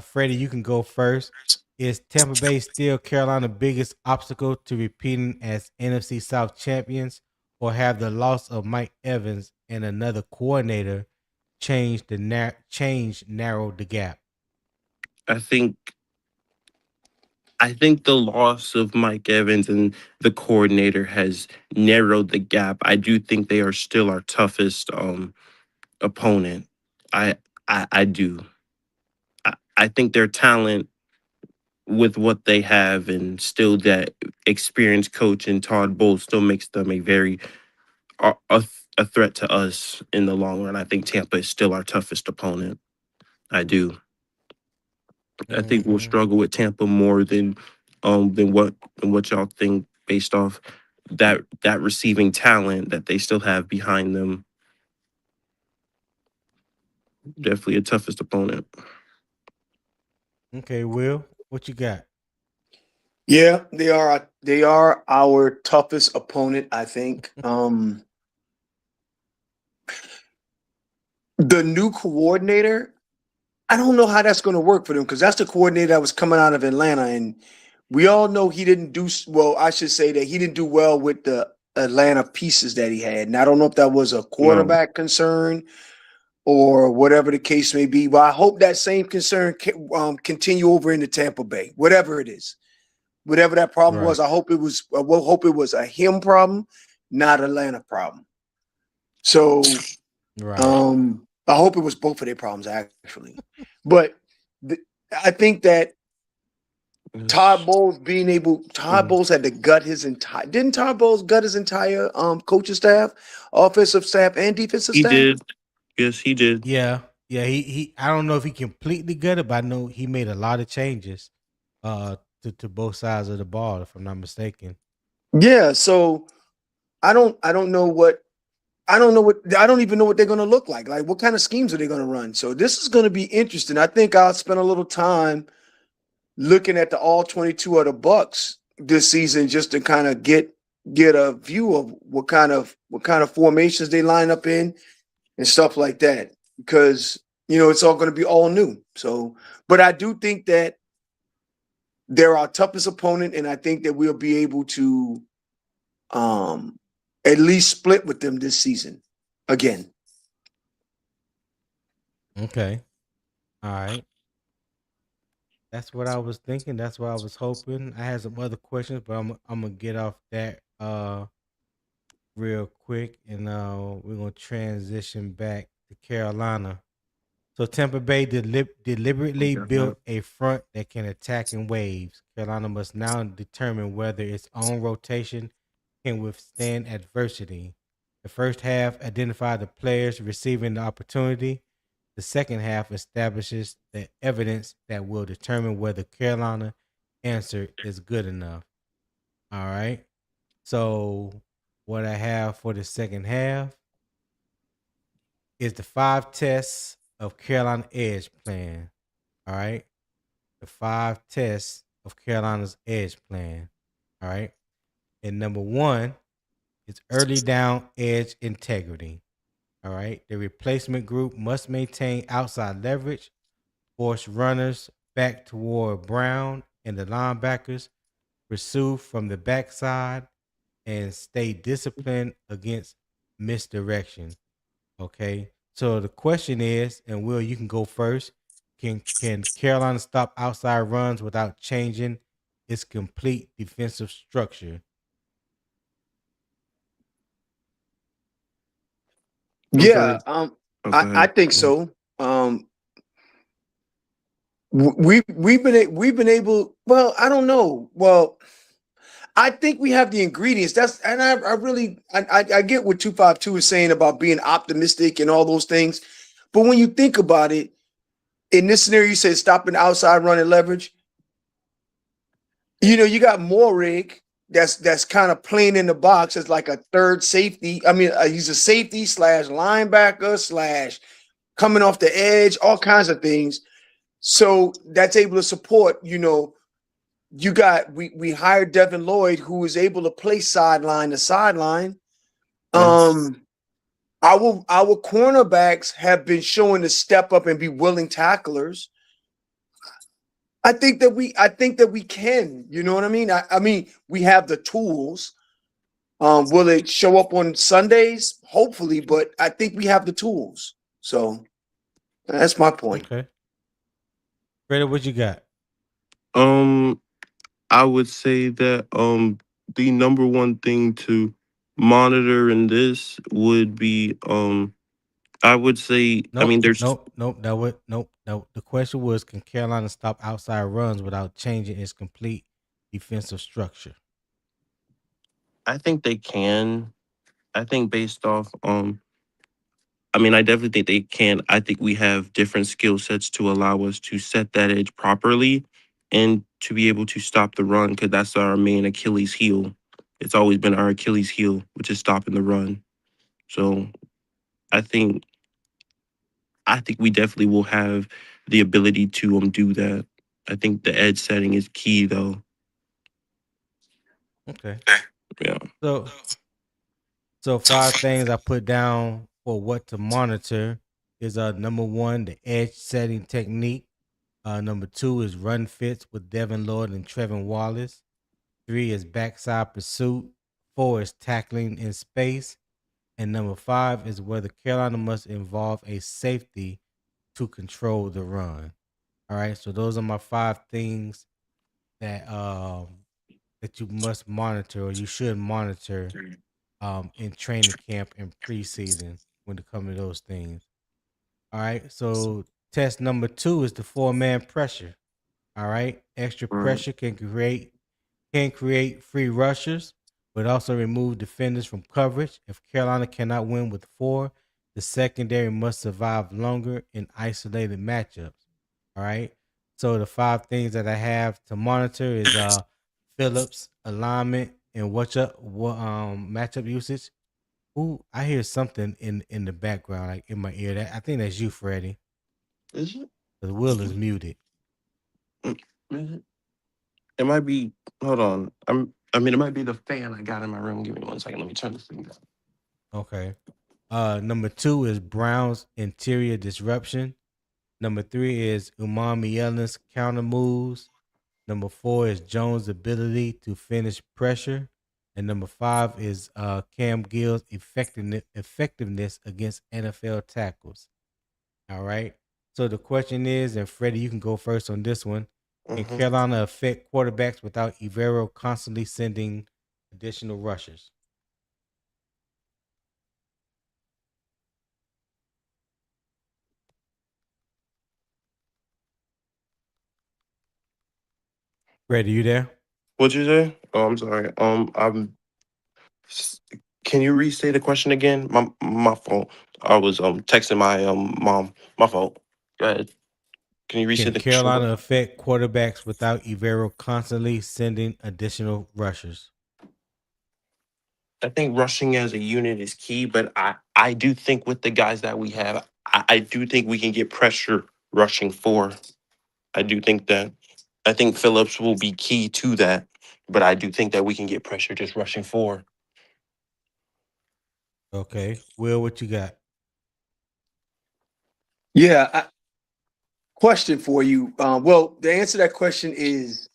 Freddie, you can go first. Is Tampa Bay still Carolina's biggest obstacle to repeating as NFC South champions, or have the loss of Mike Evans and another coordinator changed narrowed the gap?
I think the loss of Mike Evans and the coordinator has narrowed the gap. I do think they are still our toughest opponent. I do. I think their talent with what they have and still that experienced coach and Todd Bowles still makes them a very a threat to us in the long run. I think Tampa is still our toughest opponent. I do. I think we'll
Mhm.
struggle with Tampa more than what y'all think based off that receiving talent that they still have behind them. Definitely a toughest opponent.
Okay, Will, what you got?
Yeah, they are our toughest opponent, I think. The new coordinator, I don't know how that's going to work for them because that's the coordinator that was coming out of Atlanta, and we all know he didn't do well. I should say that he didn't do well with the Atlanta pieces that he had, and I don't know if that was a
No,
quarterback concern or whatever the case may be. But I hope that same concern continue over into Tampa Bay, whatever it is, whatever that problem
Right,
was. I hope it was. I will hope it was a him problem, not Atlanta problem. So
right.
I hope it was both of their problems actually, but th- I think that
it's-
Todd Bowles had to gut his entire. Didn't Todd Bowles gut his entire coaching staff, offensive staff, and defensive
he
staff?
did. Yes, he did.
Yeah, yeah. He. I don't know if he completely got it, but I know he made a lot of changes, to both sides of the ball, if I'm not mistaken.
Yeah. So I don't know what. I don't know what. I don't even know what they're going to look like. Like, what kind of schemes are they going to run? So this is going to be interesting. I think I'll spend a little time looking at the all 22 of the Bucks this season just to kind of get a view of what kind of formations they line up in and stuff like that, because it's all going to be all new. So, but I do think that they're our toughest opponent, and I think that we'll be able to um at least split with them this season again.
Okay, all right. That's what I was thinking. That's what I was hoping. I had some other questions, but I'm gonna get off that real quick, and we're gonna transition back to Carolina. So Tampa Bay deliberately built a front that can attack in waves. Carolina must now determine whether its own rotation can withstand adversity. The first half identified the players receiving the opportunity. The second half establishes the evidence that will determine whether Carolina answer is good enough. All right. So what I have for the second half is the 5 tests of Carolina Edge plan. All right. The 5 tests of Carolina's Edge plan. All right. And number one is early down edge integrity. All right. The replacement group must maintain outside leverage, force runners back toward Brown and the linebackers, pursue from the backside, and stay disciplined against misdirection. Okay. So the question is, and Will, you can go first. Can Carolina stop outside runs without changing its complete defensive structure?
I'm
Yeah,
sorry. Oh, go
I
ahead.
think so. We've been able. Well, I don't know. Well, I think we have the ingredients. I really I get what 252 is saying about being optimistic and all those things. But when you think about it, in this scenario, you said stopping outside running leverage. You got Morig that's kind of playing in the box as like a third safety. I mean, he's a safety slash linebacker slash coming off the edge, all kinds of things. So that's able to support, we hired Devin Lloyd, who is able to play sideline to sideline.
Yes.
Um, our cornerbacks have been showing to step up and be willing tacklers. I think that we can. You know what I mean? I mean, we have the tools. Will it show up on Sundays? Hopefully, but I think we have the tools. So that's my point.
Okay. Freddie, what you got?
Um, I would say that the number one thing to monitor in this would be I would say I
Nope,
mean there's
nope, nope. Nope. No. The question was, can Carolina stop outside runs without changing its complete defensive structure?
I think they can. I think based off I mean I definitely think they can. I think we have different skill sets to allow us to set that edge properly and to be able to stop the run because that's our main Achilles heel. It's always been our Achilles heel, which is stopping the run. So I think I think we definitely will have the ability to do that. I think the edge setting is key though.
Okay.
Yeah.
So, so 5 things I put down for what to monitor is number one, the edge setting technique. Number two is run fits with Devin Lloyd and Trevin Wallace. 3 is backside pursuit. 4 is tackling in space. And number 5 is whether Carolina must involve a safety to control the run. All right. So those are my 5 things that that you must monitor or you should monitor in training camp and preseason when it comes to those things. All right. So test number 2 is the 4-man pressure. All right. Extra
Right.
pressure can create free rushers, but also remove defenders from coverage. If Carolina cannot win with 4, the secondary must survive longer in isolated matchups. All right. So the 5 things that I have to monitor is Phillips alignment and what matchup usage. Ooh, I hear something in the background, like in my ear. That I think that's you, Freddie.
Is it?
The Will is muted.
Mm, is it? It might be. Hold on. I mean, it might be the fan I got in my room. Give me 1 second. Let me turn this thing down.
Okay. Number 2 is Brown's interior disruption. Number 3 is Umami Yellen's counter moves. Number 4 is Jones' ability to finish pressure. And number 5 is Cam Gill's effectiveness against NFL tackles. All right. So the question is, and Freddie, you can go first on this one. Can
Mm-hmm.
Carolina affect quarterbacks without Evero constantly sending additional rushers? Freddie, you there?
What'd you say? Oh, I'm sorry. S- Can you restate the question again? My fault. I was texting my mom. My fault. Go ahead. Can you
Can
restate the question?
Carolina affect quarterbacks without Evero constantly sending additional rushers?
I think rushing as a unit is key, but I do think with the guys that we have, I do think we can get pressure rushing for. I do think that. I think Phillips will be key to that, but I do think that we can get pressure just rushing for.
Okay. Will, what you got?
Yeah. Question for you. Well, the answer to that question is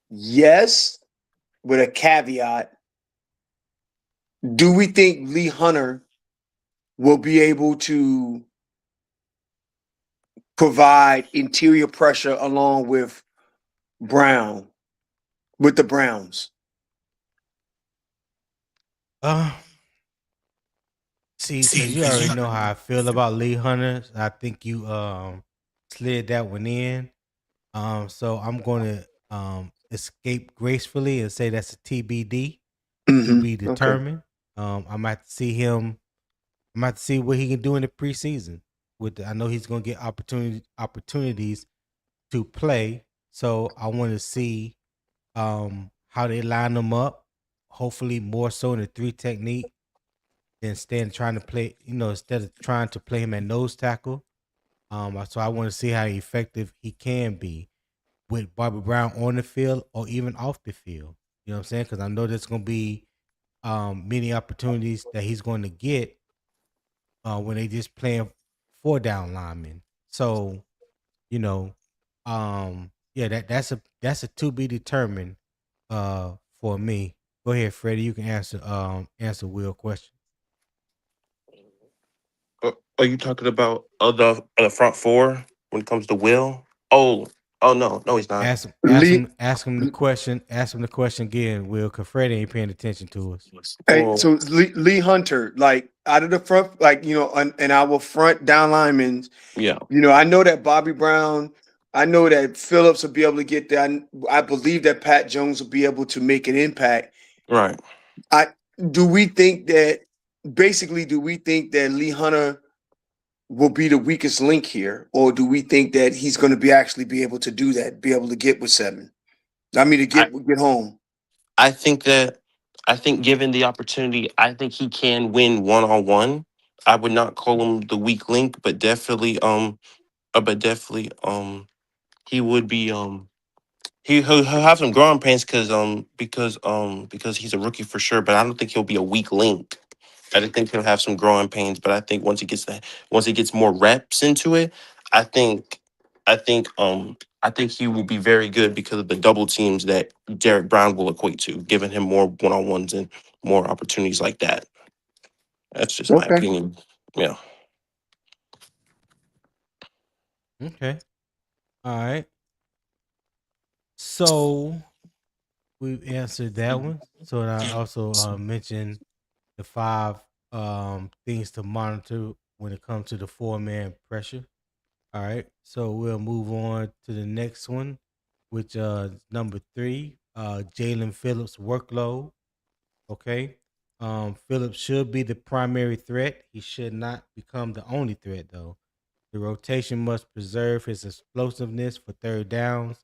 yes, with a caveat. Do we think Lee Hunter will be able to provide interior pressure along with Brown, with the Browns?
Uh See, because you already know how I feel about Lee Hunter. I think you slid that one in. So I'm gonna escape gracefully and say that's a TBD to be
Okay.
determined. I might see him. I might see what he can do in the preseason. I know he's gonna get opportunities to play. So I want to see how they line them up. Hopefully more so in the 3 technique instead of trying to play, instead of trying to play him at nose tackle. So I want to see how effective he can be with Bobby Brown on the field or even off the field. You know what I'm saying? Because I know there's going to be many opportunities that he's going to get when they just playing 4 down linemen. So, you know, Yeah, that's a to be determined for me. Go ahead, Freddie. You can answer Will's question.
Are you talking about the front four when it comes to Will? Oh no, he's not.
Lee,
Ask him the question. Ask him the question again, Will, because Freddie ain't paying attention to us.
hey,
Well,
so Lee Hunter, like out of the front, like and our front down linemen,
yeah,
I know that Bobby Brown, I know that Phillips will be able to get there. I believe that Pat Jones will be able to make an impact.
right.
I do we think that basically do we think that Lee Hunter will be the weakest link here, or do we think that he's going to actually be able to do that, be able to get with 7? I mean, to
I
get home.
I think that I think given the opportunity, I think he can win 1-on-1. I would not call him the weak link, but definitely he would be he'll have some growing pains because he's a rookie for sure, but I don't think he'll be a weak link. I just think he'll have some growing pains, but I think once he gets more reps into it, I think I think he will be very good because of the double teams that Derek Brown will equate to, giving him more one-on-ones and more opportunities like that. That's just my
Okay.
opinion. Yeah.
Okay. All right. So we've answered that one. So and I also mentioned the 5 things to monitor when it comes to the 4-man pressure. All right. So we'll move on to the next one, which is number 3, Jalen Phillips workload. Okay. Phillips should be the primary threat. He should not become the only threat though. The rotation must preserve his explosiveness for third downs,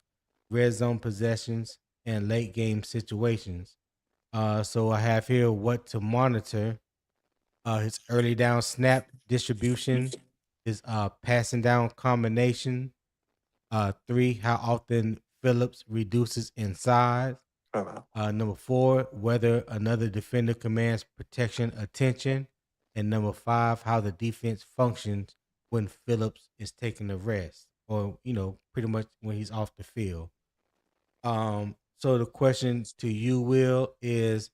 red zone possessions, and late game situations. So I have here what to monitor: his early down snap distribution, his passing down combination. 3, how often Phillips reduces in size. Number 4, whether another defender commands protection attention. And number 5, how the defense functions when Phillips is taking a rest or, pretty much when he's off the field. So the question to you, Will, is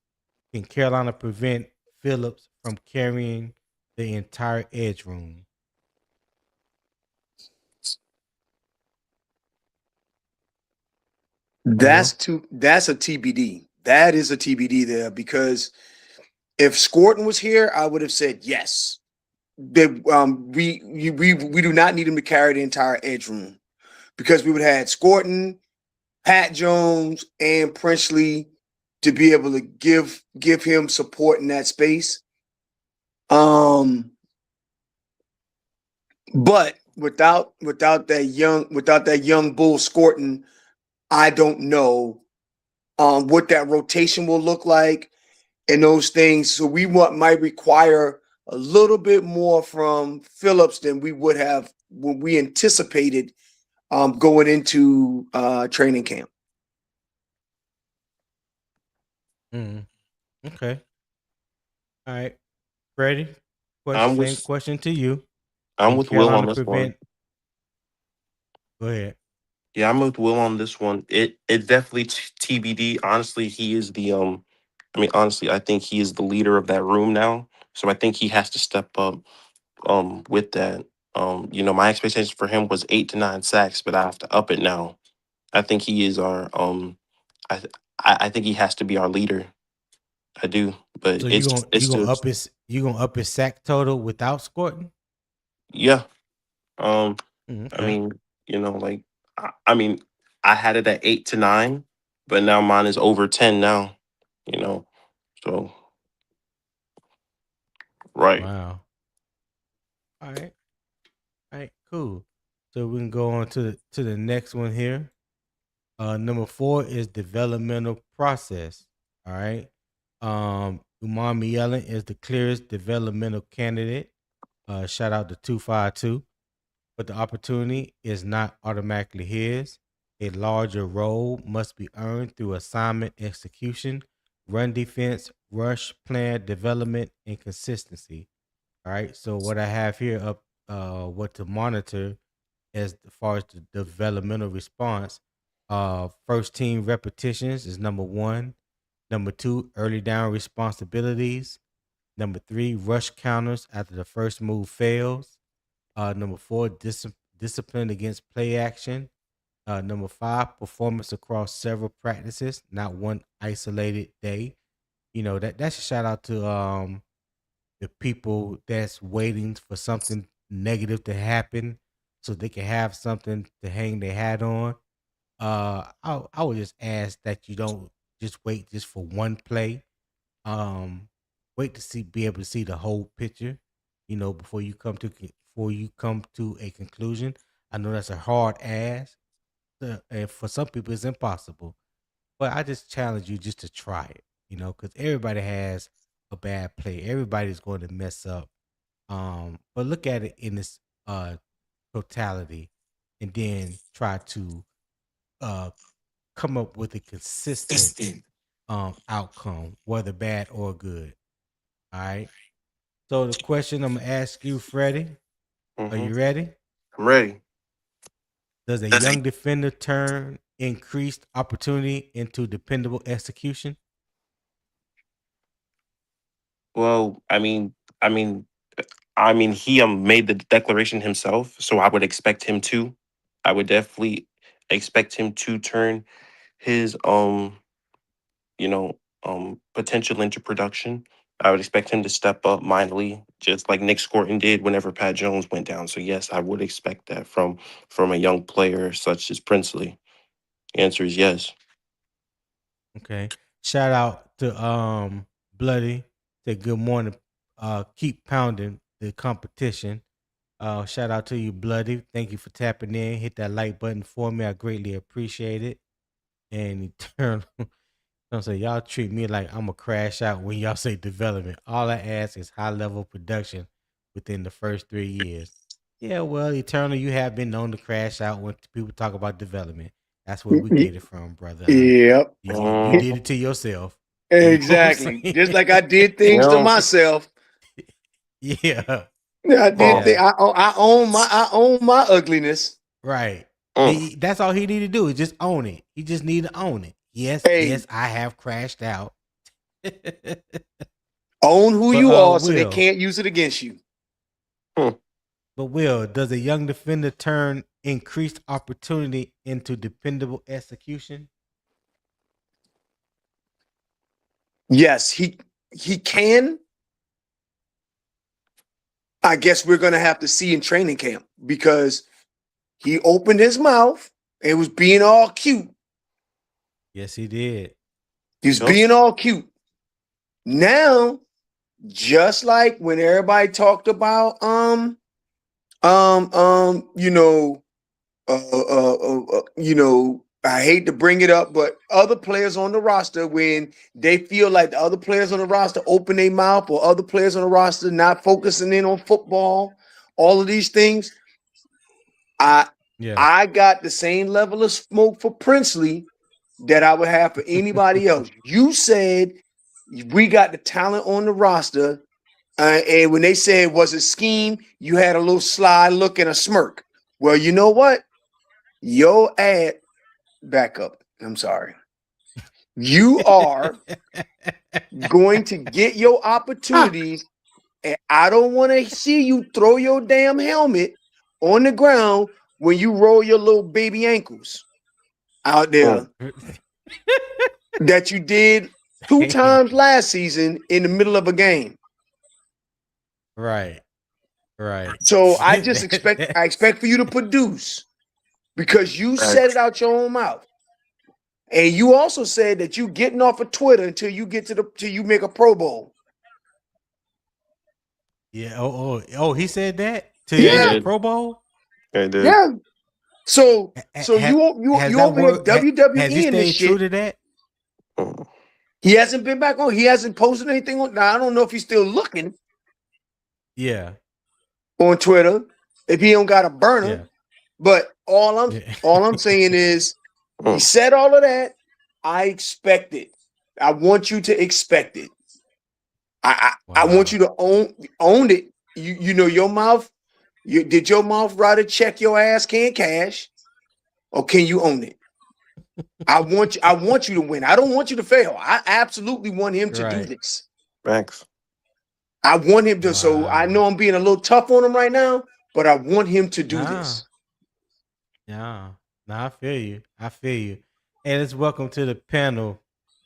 can Carolina prevent Phillips from carrying the entire edge room? Will?
That's a TBD. That is a TBD there because if Scourton was here, I would have said yes. That we do not need him to carry the entire edge room because we would have had Scourton, Pat Jones, and Princely to be able to give him support in that space. But without that young bull Scourton, I don't know what that rotation will look like and those things. So might require a little bit more from Phillips than we would have when we anticipated going into training camp.
Okay. All right. Freddie,
I'm
same
with
question to you.
I'm
Can
with Will on
Carolina
this one.
prevent? Go ahead.
Yeah, I'm with Will on this one. It definitely TBD. Honestly, he is the honestly, I think he is the leader of that room now. So I think he has to step up with that. My expectation for him was 8 to 9 sacks, but I have to up it now. I think he is our I th- I think he has to be our leader. I do, but
So
it's just
you gonna up his sack total without Scourton?
yeah. Um, I
Okay.
mean, like I mean, I had it at 8 to 9, but now mine is over 10 now. You know, so right.
Wow. All right. All right. Cool. So we can go on to the next one here. Number 4 is developmental process. All right. Umami Yellen is the clearest developmental candidate. Shout out to 252. But the opportunity is not automatically his. A larger role must be earned through assignment execution, run defense, rush plan development, and consistency. All right. So what I have here up, what to monitor as far as the developmental response. First team repetitions is number 1. Number 2, early down responsibilities. Number 3, rush counters after the first move fails. Number 4, discipline against play action. Number 5, performance across several practices, not one isolated day. That's a shout out to the people that's waiting for something negative to happen so they can have something to hang their hat on. I would just ask that you don't just wait just for one play. Um, Wait to be able to see the whole picture. Before you come to a conclusion. I know that's a hard ask, and for some people it's impossible. But I just challenge you just to try it. Because everybody has a bad play. Everybody's going to mess up. But look at it in this totality, and then try to uh come up with a consistent outcome, whether bad or good. All right. So the question I'm gonna ask you, Freddie, are
Mm-hmm.
you ready?
I'm ready.
Does a young defender turn increased opportunity into dependable execution?
Well, he made the declaration himself, so I would expect him to. I would definitely expect him to turn his potential into production. I would expect him to step up mightily, just like Nic Scourton did whenever Pat Jones went down. So yes, I would expect that from a young player such as Princely. Answer is yes.
Okay. Shout out to Bloody. Say good morning. Keep pounding the competition. Shout out to you, Bloody. Thank you for tapping in. Hit that like button for me. I greatly appreciate it. And Eternal. Don't say y'all treat me like I'm a crash out when y'all say development. All I ask is high level production within the first 3 years. Yeah, well, Eternal, you have been known to crash out when people talk about development. That's where we get it from, brother.
Yep.
You did it to yourself.
Exactly. Just like I did things to myself.
Yeah.
I did.
Yeah.
I own my ugliness.
Right. That's all he need to do is just own it. He just need to own it. Yes,
Hey.
I have crashed out.
Own who you are so they
Will,
can't use it against you.
But Will, does a young defender turn increased opportunity into dependable execution?
Yes, he can. I guess we're gonna have to see in training camp because he opened his mouth and was being all cute.
Yes, he did.
He was being all cute. Now, just like when everybody talked about I hate to bring it up, but other players on the roster, when they feel like the other players on the roster open their mouth, or other players on the roster not focusing in on football, all of these things, I got the same level of smoke for Princely that I would have for anybody else. You said we got the talent on the roster, and when they said was it scheme, you had a little sly look and a smirk. Well, you know what? Your ad back up. I'm sorry. You are going to get your opportunities, and I don't want to see you throw your damn helmet on the ground when you roll your little baby ankles out there that you did 2 times last season in the middle of a game.
Right.
So I expect for you to produce because you said it out your own mouth. And you also said that you getting off of Twitter until you get till you make a Pro Bowl.
Yeah. Oh, he said that to
the
Pro Bowl.
I did.
Yeah. So you over here WWE
has he
in this
stayed
shit.
true to that?
He hasn't been back on. He hasn't posted anything on. Now I don't know if he's still looking.
Yeah.
On Twitter, if he don't got a burner, but all I'm saying is he said all of that. I expect it. I want you to expect it. I want you to own it. You know your mouth Did your mouth write a check your ass can't cash, or can you own it? I want you to win. I don't want you to fail. I absolutely want him to do
Right.
this.
Thanks.
I want him to. So I
Wow.
know I'm being a little tough on him right now, but I want him to do
Nah.
this.
Yeah. Nah, I feel you. I feel you. Hey, let's welcome to the panel,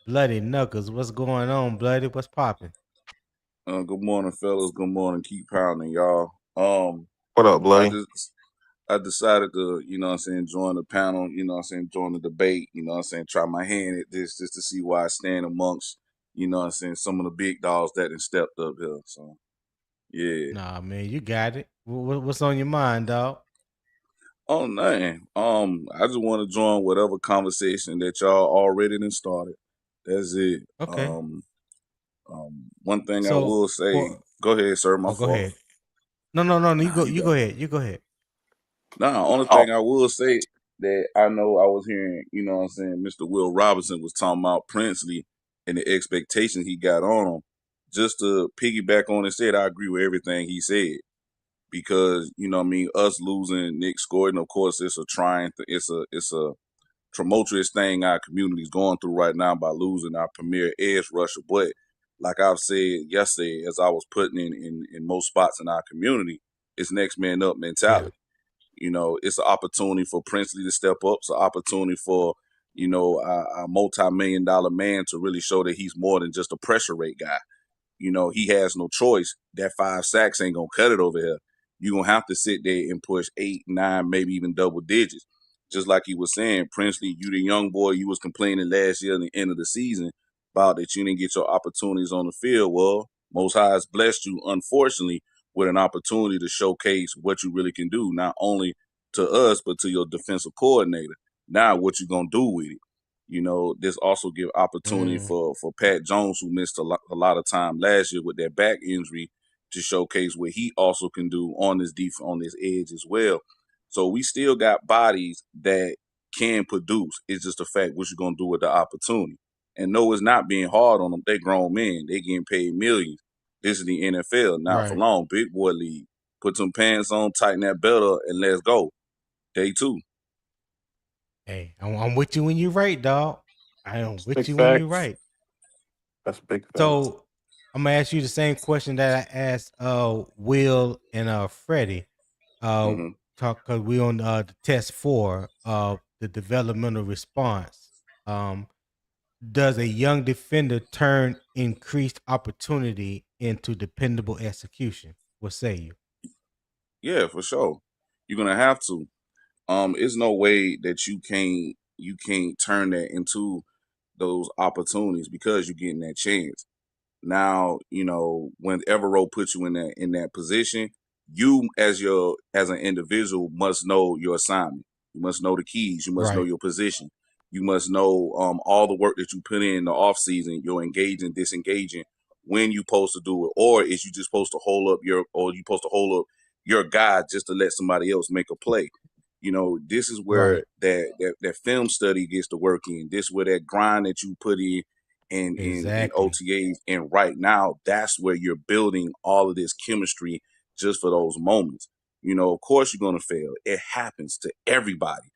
Bloody Knuckles. What's going on, Bloody? What's popping?
Good morning, fellas. Good morning. Keep pounding, y'all.
What up, Bloody?
I decided to, join the panel, join the debate, try my hand at this just to see where I stand amongst, some of the big dogs that have stepped up here. So, yeah.
Nah, man, you got it. What's on your mind, dog?
Oh, nothing. I just want to join whatever conversation that y'all already done started. That's it.
Okay.
One thing I
So,
will say,
for-
go ahead, sir. My
Oh, go
fault.
ahead. No. You
Nah,
go.
you
You
got
go
it.
ahead. You go ahead.
Nah, only thing I will say that I know I was hearing, Mr. Will Robinson was talking about Princely and the expectations he got on him. Just to piggyback on it, said I agree with everything he said because us losing Nic Scourton, of course, it's a trying, it's a tumultuous thing our community is going through right now by losing our premier edge rusher. But like I've said yesterday, as I was putting in most spots in our community, it's next man up mentality. It's an opportunity for Princely to step up. It's an opportunity for, a multi-million-dollar man to really show that he's more than just a pressure rate guy. He has no choice. That 5 sacks ain't going to cut it over here. You're going to have to sit there and push 8, 9, maybe even double digits. Just like he was saying, Princely, you the young boy, you was complaining last year at the end of the season about that you didn't get your opportunities on the field. Well, Most High has blessed you, unfortunately, with an opportunity to showcase what you really can do, not only to us, but to your defensive coordinator. Now, what you going to do with it? This also give opportunity for Pat Jones, who missed a lot of time last year with that back injury, to showcase what he also can do on this on this edge as well. So we still got bodies that can produce. It's just a fact what you're gonna do with the opportunity. And no, it's not being hard on them. They grown men. They getting paid millions. This is the NFL, not for
Right.
long. Big boy league. Put some pants on, tighten that belt up, and let's go. Day 2.
Hey, I'm with you when you're right, dog. I am with
Big
you when you're
facts.
right.
That's big facts.
So I'm gonna ask you the same question that I asked Will and Freddie.
Mm-hmm.
Cause we on the test 4 of the developmental response. Does a young defender turn increased opportunity into dependable execution? What say you?
Yeah, for sure. You're gonna have to. It's no way that you can't turn that into those opportunities because you're getting that chance. Now, when Evero puts you in that position, you as an individual must know your assignment. You must know the keys. You must know
Right.
your position. You must know all the work that you put in the off season. You're engaging, disengaging when you supposed to do it, or is you just supposed to hold up your guy just to let somebody else make a play. This is where
Right.
that film study gets to work in. This is where that grind that you put in
Exactly.
OTAs. And right now, that's where you're building all of this chemistry just for those moments. Of course you're gonna fail. It happens to everybody.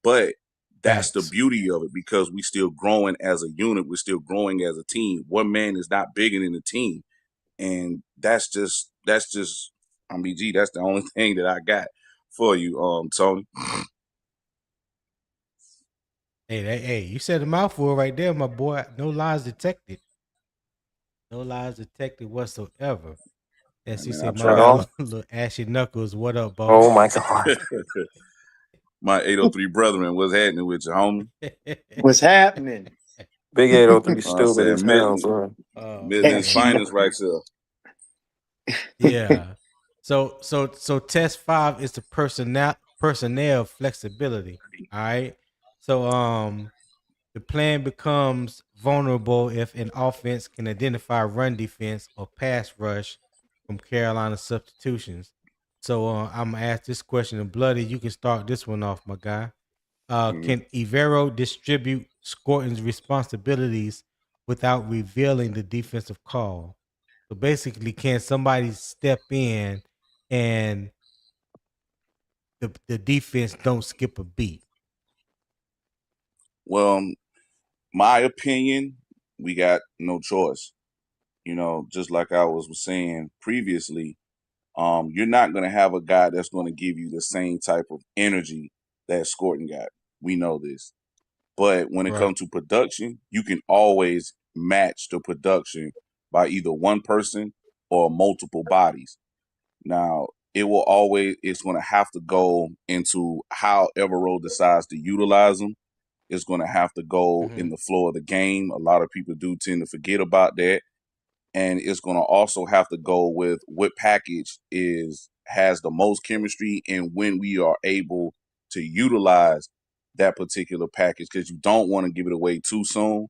But that's the
Facts.
beauty of it because we still growing as a unit. We're still growing as a team. One man is not bigger than the team. And I mean, gee, that's the only thing that I got for you, Tony.
Hey, you said a mouthful right there, my boy. No lies detected. No lies detected whatsoever. As he
Man, I
said, my
At
try.
man,
all?
little ashy knuckles. What up,
Oh
boss?
my God.
My 803 brethren, what's happening with you, homie?
What's happening?
Big 803
I'm
stupid as
saying
hell, bro.
Midland's
Ashy
finest right
knuckles.
there.
Yeah. So test 5 is the personnel flexibility. All right. So the plan becomes vulnerable if an offense can identify run defense or pass rush from Carolina substitutions. So I'm gonna ask this question, and Bloody, you can start this one off, my guy.
Mhm.
Can Evero distribute Scourton's responsibilities without revealing the defensive call? So basically, can somebody step in and the defense don't skip a beat?
Well, my opinion, we got no choice. Just like I was saying previously, you're not going to have a guy that's going to give you the same type of energy that Scourton got. We know this. But when it
Right.
comes to production, you can always match the production by either one person or multiple bodies. Now, it's going to have to go into how Evero decides to utilize them. It's going to have to go in the flow of the game. A lot of people do tend to forget about that. And it's going to also have to go with what package has the most chemistry and when we are able to utilize that particular package, because you don't want to give it away too soon.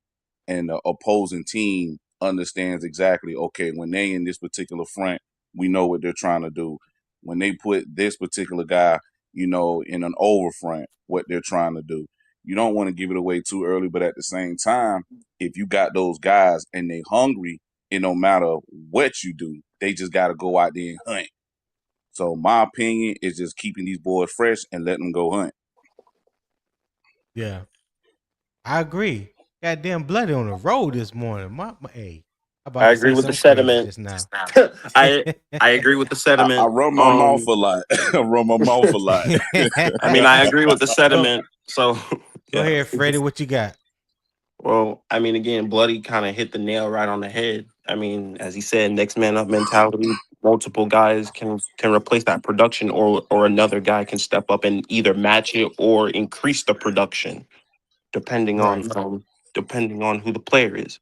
And the opposing team understands exactly, okay, when they in this particular front, we know what they're trying to do. When they put this particular guy, in an over front, what they're trying to do. You don't want to give it away too early, but at the same time, if you got those guys and they hungry, it no matter what you do, they just got to go out there and hunt. So my opinion is just keeping these boys fresh and letting them go hunt.
Yeah, I agree. Goddamn bloody on the road this morning. Hey,
I agree with the sentiment.
just now.
I agree with the sentiment.
I run my mouth a lot. I run my mouth a lot.
I mean, I agree with the sentiment. So
Go ahead, Freddie. What you got?
Well, I mean, again, Bloody kind of hit the nail right on the head. I mean, as he said, next man up mentality. Multiple guys can replace that production, or another guy can step up and either match it or increase the production, depending on who the player is.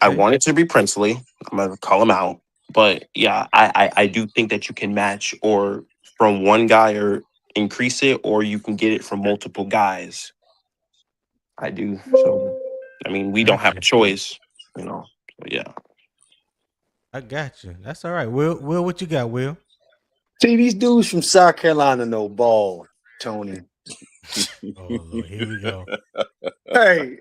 I want it to be Princely. I'm gonna call him out, but yeah, I do think that you can match or from one guy or increase it, or you can get it from multiple guys. I do. So, I mean, we don't have a choice, So, yeah.
I got you. That's all right. Will, what you got, Will?
See, these dudes from South Carolina know ball, Tony.
Oh, Lord, here we go.
Hey,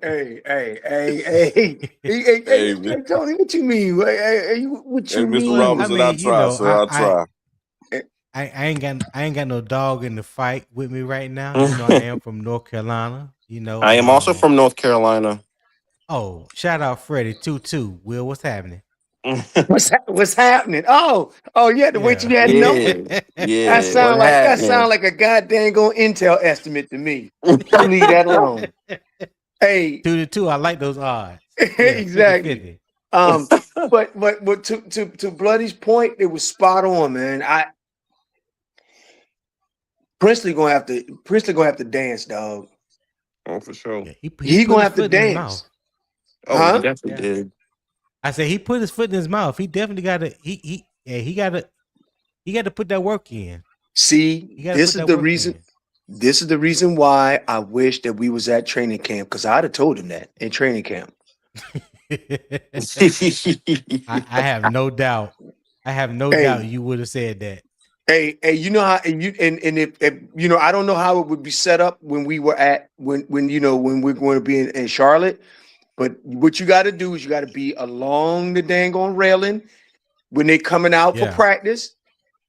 Tony, what you mean? What you mean?
Mr. Robinson,
I mean,
I'll try.
I ain't got no dog in the fight with me right now. I am from North Carolina.
I am also from North Carolina.
Oh, shout out Freddie too. Will, what's happening?
What's happening? Oh, yeah. The way you had the number.
Yeah.
That sound like a goddamn Intel estimate to me. Leave that alone. Hey,
2-2. I like those odds.
Exactly. 50-50. But to Bloody's point, it was spot on, man. Princely gonna have to dance, dog.
Oh, for sure.
Yeah,
he gonna have to dance.
Oh, he definitely did.
I said he put his foot in his mouth. He definitely got to. He got to put that work in.
See, this is the reason. This is the reason why I wish that we was at training camp, because I'd have told him that in training camp.
I have no doubt. I have no doubt you would have said that.
Hey, you know how if I don't know how it would be set up when we were when we're going to be in Charlotte, but what you got to do is you got to be along the dang on railing when they're coming out for practice.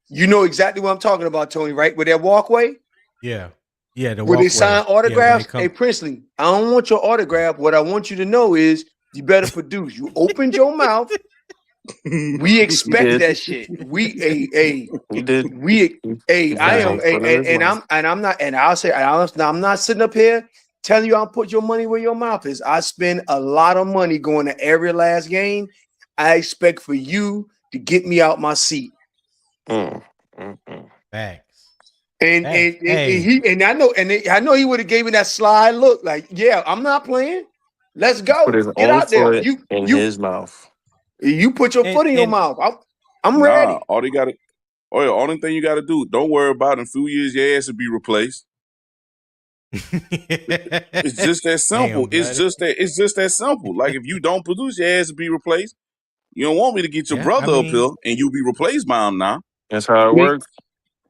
You know exactly what I'm talking about, Tony, right? With that walkway.
Yeah.
Where they sign autographs. Hey, Princely, I don't want your autograph. What I want you to know is you better produce. You opened your mouth. We expect that shit. I'm not sitting up here telling you I'll put your money where your mouth is. I spend a lot of money going to every last game. I expect for you to get me out my seat.
Facts.
And I know he would have gave me that sly look, like, yeah, I'm not playing. Let's go. Get out there.
His mouth.
You put your foot in your mouth. I'm ready.
Only thing you got to do, don't worry about it. In a few years, your ass will be replaced. It's just that simple.
Damn,
it's just that simple. Like, if you don't produce, your ass will be replaced. You don't want me to get your brother up here and you'll be replaced by him now.
That's how it works.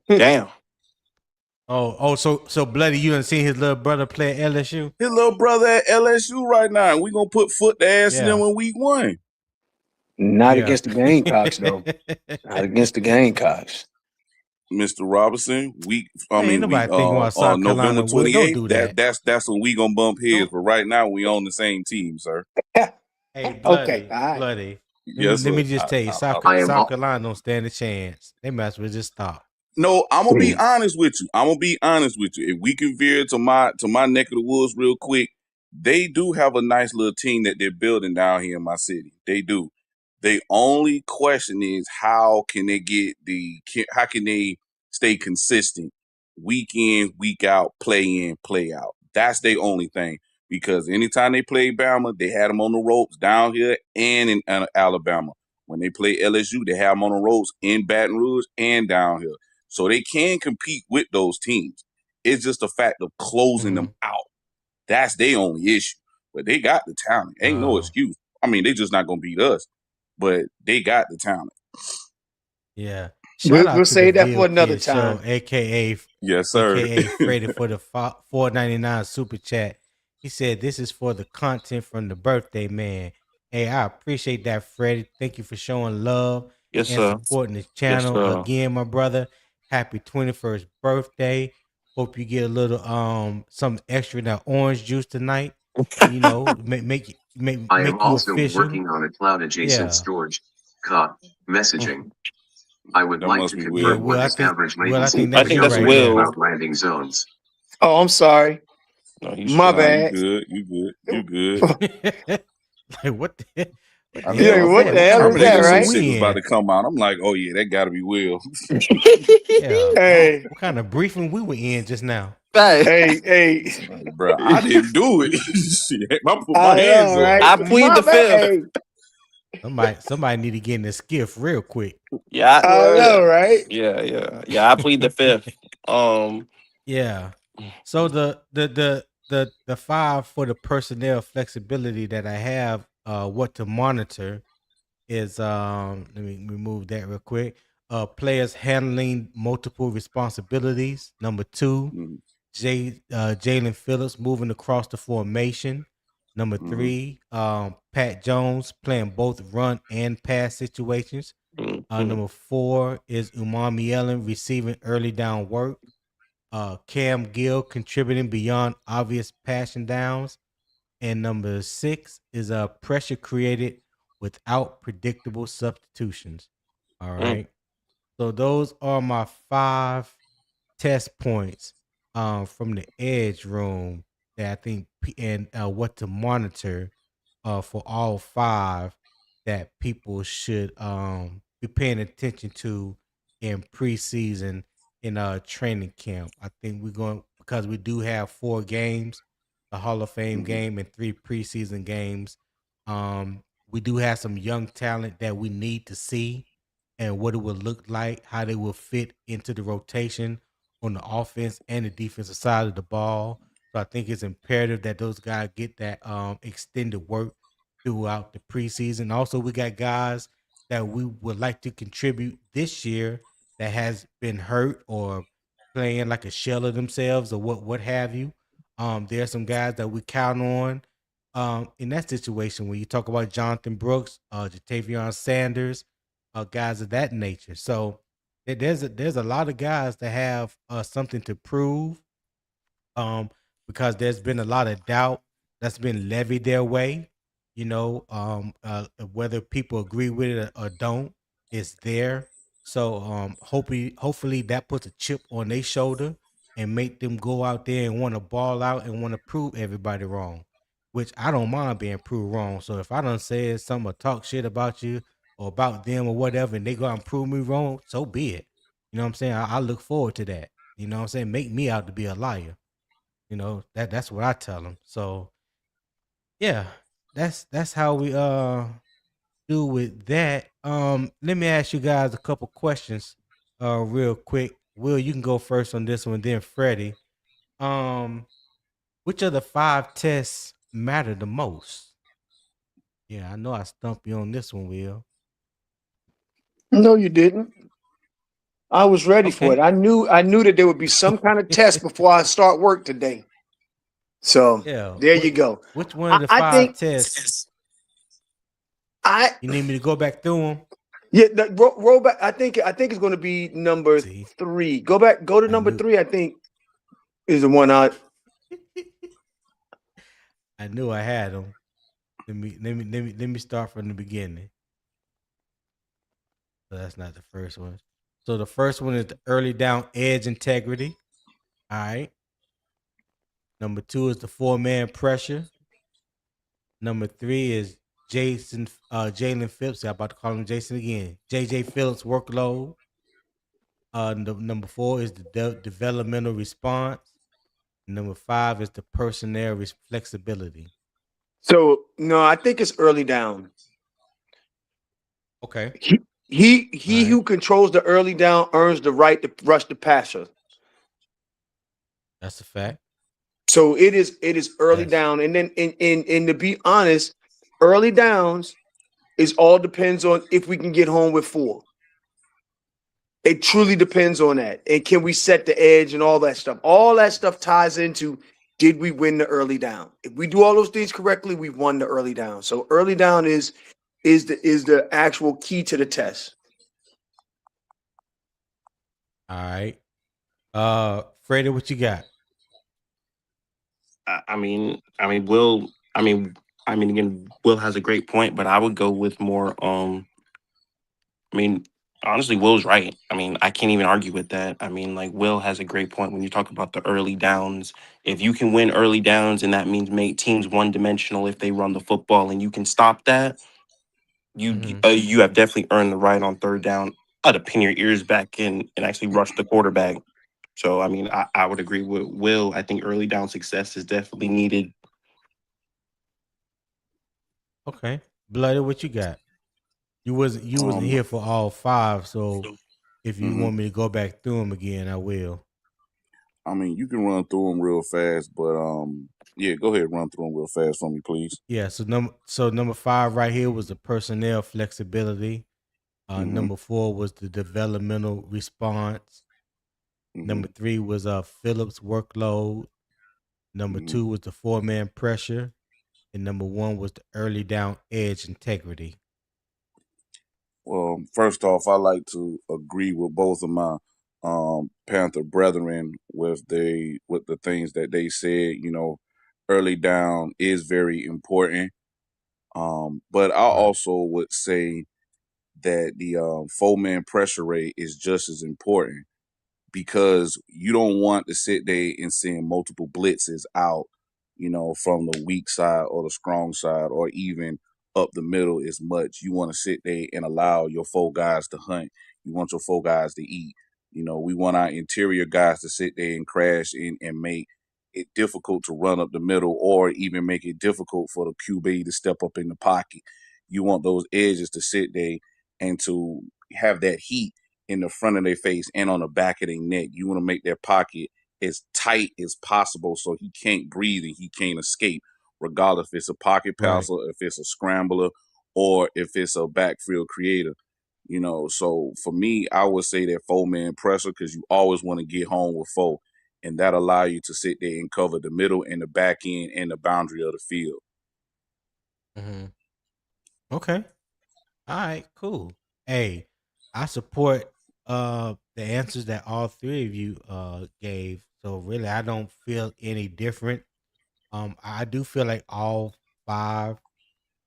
Damn.
So Bloody, you done seen his little brother play at LSU?
His little brother at LSU right now. And we gonna put foot to ass in them in week 1.
Not against the Gamecocks, though. Not against the Gamecocks.
Mr. Robinson.
Ain't nobody thinking about South
November
Carolina. Will, don't
28th.
do that.
That's when we gonna bump heads.
Don't.
But right now, we on the same team, sir.
Hey,
Okay, all right.
bloody.
Yes,
Let
sir.
me just tell you, South Carolina don't stand a chance. They might as well just stop.
No, I'm gonna be honest with you. If we can veer to my neck of the woods real quick, they do have a nice little team that they're building down here in my city. They do. The only question is how can they stay consistent week in, week out, play in, play out. That's their only thing. Because anytime they play Bama, they had them on the ropes down here and in Alabama. When they play LSU, they have them on the ropes in Baton Rouge and down here. So they can compete with those teams. It's just a fact of closing them out. That's their only issue. But they got the talent. Ain't no excuse. I mean, they just not gonna beat us, but they got the talent.
Yeah.
We'll say that for another time.
Show, aka
yes, sir.
AKA Freddie for the $4.99 super chat. He said this is for the content from the birthday man. Hey, I appreciate that, Freddie. Thank you for showing love and supporting the channel. Again, my brother. Happy 21st birthday. Hope you get a little some extra that orange juice tonight. You know, make
I am
you
also
official.
working on a cloud adjacent storage messaging. I would like to confirm what is average latency for cloud landing zones.
Oh, I'm sorry.
No,
my bad.
You good.
Like what the
what the hell is that, right?
Shit was about to come out. I'm like, oh yeah, that gotta be Will.
Yeah.
Hey.
What kind of briefing we were in just now?
Hey.
Bro, I didn't do it. Shit, I put my hands up.
Right?
I plead the fifth.
Hey. Somebody need to get in the skiff real quick.
Yeah,
I know, right?
Yeah. I plead the fifth.
Yeah. So the 5 for the personnel flexibility that I have, what to monitor is let me remove that real quick. Players handling multiple responsibilities. Number 2, Jalen Phillips moving across the formation. Number 3, Pat Jones playing both run and pass situations. Number 4 is Umami Ellen receiving early down work. Cam Gill contributing beyond obvious passing downs. And number 6 is pressure created without predictable substitutions. All right. So those are my 5 test points from the edge room that I think and what to monitor for all 5 that people should be paying attention to in preseason in training camp. I think we're going because we do have 4 games, the Hall of Fame game and 3 preseason games. We do have some young talent that we need to see and what it would look like, how they will fit into the rotation on the offense and the defensive side of the ball. So I think it's imperative that those guys get that extended work throughout the preseason. Also, we got guys that we would like to contribute this year that has been hurt or playing like a shell of themselves or what have you. There are some guys that we count on in that situation when you talk about Jonathan Brooks, Jatavion Sanders, guys of that nature. So there's a lot of guys that have something to prove because there's been a lot of doubt that's been levied their way. You know, whether people agree with it or don't, it's there. So hopefully that puts a chip on their shoulder and make them go out there and want to ball out and want to prove everybody wrong, which I don't mind being proved wrong. So if I done said something or talk shit about you or about them or whatever, and they go out and prove me wrong, so be it. You know what I'm saying? I look forward to that. You know what I'm saying? Make me out to be a liar. You know, that's what I tell them. So yeah, that's how we do with that. Let me ask you guys a couple questions real quick. Will, you can go first on this one, then Freddie. Which of the 5 tests matter the most? Yeah, I know I stumped you on this one, Will.
No, you didn't. I was ready for it. I knew that there would be some kind of test before I start work today. So there you go.
Which one of the 5 tests? You need me to go back through them?
Yeah, roll back. I think it's going to be number 3. Go to number 3. I think is the one I
knew I had them. Let me start from the beginning. So that's not the first one. So the first one is the early down edge integrity. All right. Number 2 is the 4-man pressure. Number 3 is Jalen Phillips. I'm about to call him Jason again. JJ Phillips workload. Number 4 is the developmental response. Number 5 is the personnel flexibility.
So no, I think it's early down.
Okay.
He who controls the early down earns the right to rush the passer.
That's a fact.
So it is early down, and then and to be honest, early downs is all depends on if we can get home with 4. It truly depends on that, and can we set the edge and all that stuff. All that stuff ties into did we win the early down? If we do all those things correctly, we've won the early down. So early down is the actual key to the test.
All right. Freddie, what you got?
Will again, Will has a great point, but I would go with more honestly, Will's right. I can't even argue with that. Will has a great point when you talk about the early downs. If you can win early downs, and that means make teams one-dimensional if they run the football, and you can stop that, you have definitely earned the right on third down to pin your ears back and actually rush the quarterback. So, I would agree with Will. I think early down success is definitely needed.
Okay. Bloody, what you got? You wasn't here for all 5, so if you want me to go back through them again, I will.
You can run through them real fast, but yeah, go ahead, run through them real fast for me, please.
Yeah, so number 5 right here was the personnel flexibility. Number 4 was the developmental response. Number 3 was Phillips workload. Number 2 was the 4-man pressure, and number 1 was the early down edge integrity.
Well, first off, I like to agree with both of my Panther brethren with the things that they said. Early down is very important. But I also would say that the 4-man pressure rate is just as important, because you don't want to sit there and send multiple blitzes out, from the weak side or the strong side or even up the middle as much. You want to sit there and allow your 4 guys to hunt. You want your 4 guys to eat. We want our interior guys to sit there and crash and make it difficult to run up the middle, or even make it difficult for the QB to step up in the pocket. You want those edges to sit there and to have that heat in the front of their face and on the back of their neck. You want to make their pocket as tight as possible so he can't breathe and he can't escape, regardless if it's a pocket passer, if it's a scrambler, or if it's a backfield creator. So for me, I would say that 4-man pressure, because you always want to get home with 4, and that allow you to sit there and cover the middle and the back end and the boundary of the field.
Okay. All right, cool. Hey, I support the answers that all 3 of you gave. So really, I don't feel any different. I do feel like all 5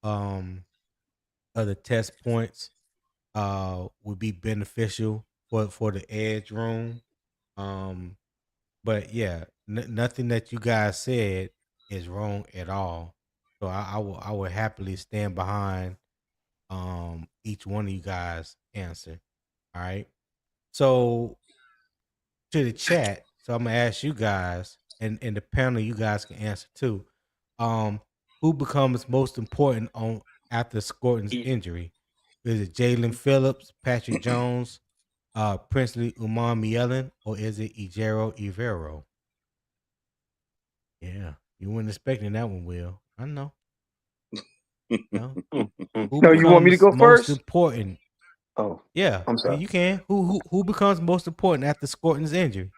of the test points would be beneficial for the edge room. But yeah, nothing that you guys said is wrong at all. So I will happily stand behind each one of you guys' answer. All right. So to the chat, so I'm gonna ask you guys, and the panel, you guys can answer too. Who becomes most important after Scourton's injury? Is it Jalen Phillips, Patrick Jones, Princely Umar-Mielen, or is it Ejiro Evero? Yeah, you weren't expecting that one, Will. I know. No.
No, you want me to go
most
first?
Important?
Oh,
yeah.
I'm sorry.
You can. Who becomes most important after Scourton's injury?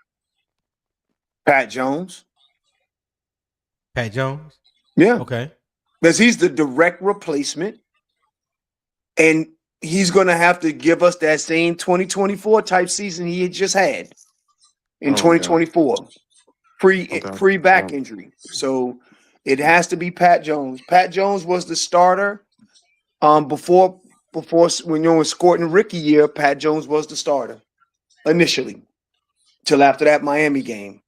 Pat Jones.
Pat Jones?
Yeah.
Okay.
Because he's the direct replacement. And he's going to have to give us that same 2024 type season he had just had in 2024. Free back injury. So it has to be Pat Jones. Pat Jones was the starter before when you were Scourton rookie year. Pat Jones was the starter initially till after that Miami game.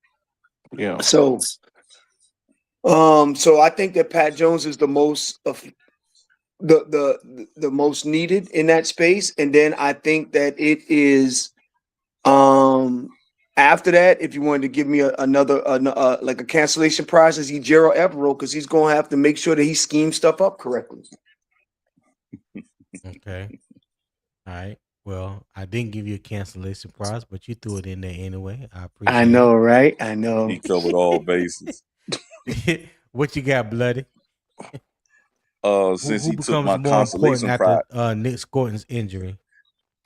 Yeah.
So I think that Pat Jones is the most the most needed in that space, and then I think that it is after that, if you wanted to give me another like a cancellation prize, is Gerald Evero, because he's going to have to make sure that he schemes stuff up correctly.
Okay. All right. Well, I didn't give you a cancellation prize, but you threw it in there anyway. I appreciate it.
I know, right? I know.
He covered all bases.
What you got, Bloody?
Since
who
he took my
becomes more
consolation
important
prize,
after Nic Scourton's injury?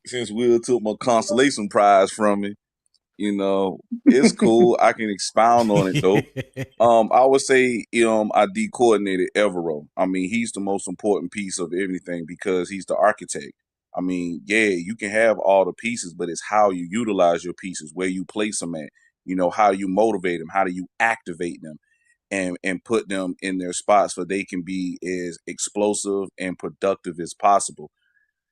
Since Will took my consolation prize from me, it's cool. I can expound on it though. I would say, I de-coordinated Evero. I mean, he's the most important piece of everything because he's the architect. I mean, yeah, you can have all the pieces, but it's how you utilize your pieces, where you place them at, how you motivate them, how do you activate them and put them in their spots so they can be as explosive and productive as possible.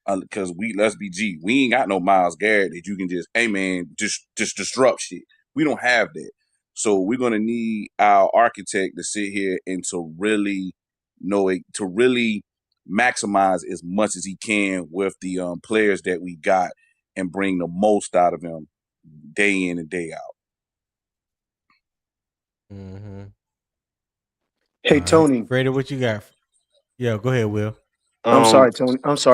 Because let's be G, we ain't got no Myles Garrett that you can just, hey man, just disrupt shit. We don't have that. So we're gonna need our architect to sit here and to really know it, to really maximize as much as he can with the players that we got and bring the most out of them day in and day out.
Mm-hmm.
Hey, Tony.
Freddie, what you got? Yeah, go ahead, Will.
I'm sorry,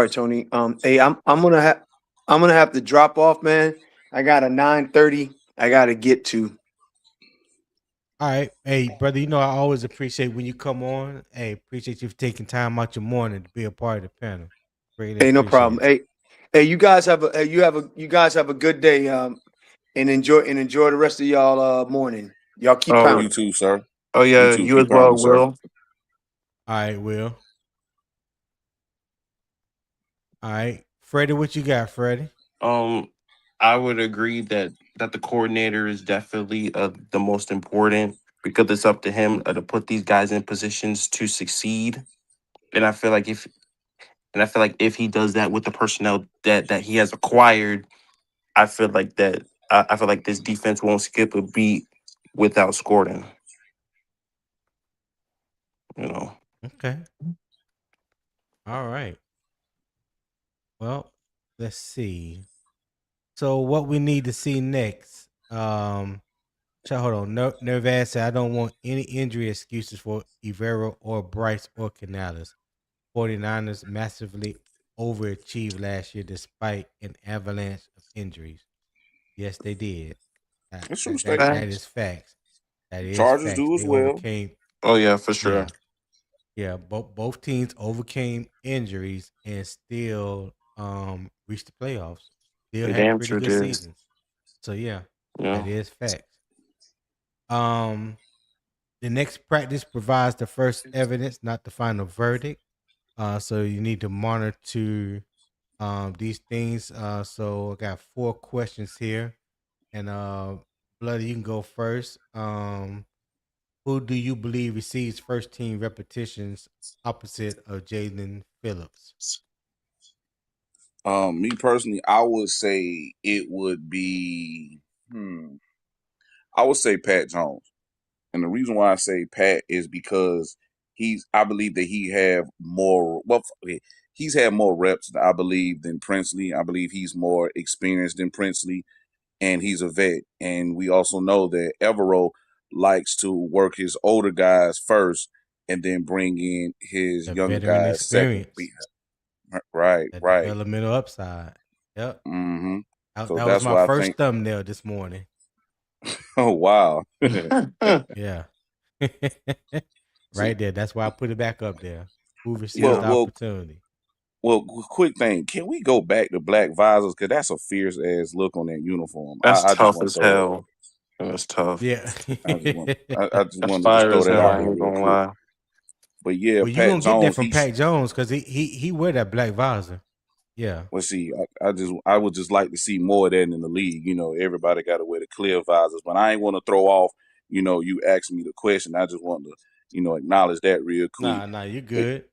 Tony. Hey, I'm gonna have to drop off, man. I got a 9:30. I gotta get to.
All right, hey brother. I always appreciate when you come on. Hey, appreciate you for taking time out your morning to be a part of the panel. Greatly
Hey, no problem. Hey, you guys have a good day. And enjoy the rest of y'all morning. Y'all keep pounding.
You too, sir.
Oh yeah, you as well, Will.
All right, Will. All right, Freddie, what you got, Freddie?
I would agree that the coordinator is definitely the most important because it's up to him to put these guys in positions to succeed. And I feel like if he does that with the personnel that he has acquired, I feel like this defense won't skip a beat without Scourton.
Okay. All right. Well, let's see. So what we need to see next. Hold on. Nervaz said, I don't want any injury excuses for Evero or Bryce or Canales. 49ers massively overachieved last year despite an avalanche of injuries. Yes, they did. That is facts. That is
Chargers
facts.
do as well.
Oh yeah, for sure.
Yeah, both teams overcame injuries and still reached the playoffs. Still had pretty good seasons. So yeah, that is facts. The next practice provides the first evidence, not the final verdict. So you need to monitor these things. So I got 4 questions here, and Bloody, you can go first. Who do you believe receives first team repetitions opposite of Jaden Phillips?
Me personally, I would say it would be. I would say Pat Jones, and the reason why I say Pat is because I believe that he have more. Well, he's had more reps, I believe, than Princely. I believe he's more experienced than Princely, and he's a vet. And we also know that Evero likes to work his older guys first, and then bring in his younger guys second. Right.
Developmental upside. Yep.
Mm-hmm.
That was my first thumbnail this morning.
Oh wow.
Yeah. Right there. That's why I put it back up there. Who receives the opportunity?
Well, quick thing. Can we go back to black visors? Because that's a fierce ass look on that uniform.
That's tough as hell. That's tough.
Yeah.
I just wanted to throw that out there real quick. But yeah,
well, you're gonna get that from Pat Jones because he wear that black visor. Yeah.
Well, see, I would just like to see more of that in the league. You know, everybody got to wear the clear visors, but I ain't want to throw off. You know, you asked me the question. I just want to, acknowledge that real quick.
Nah, you're
But
good.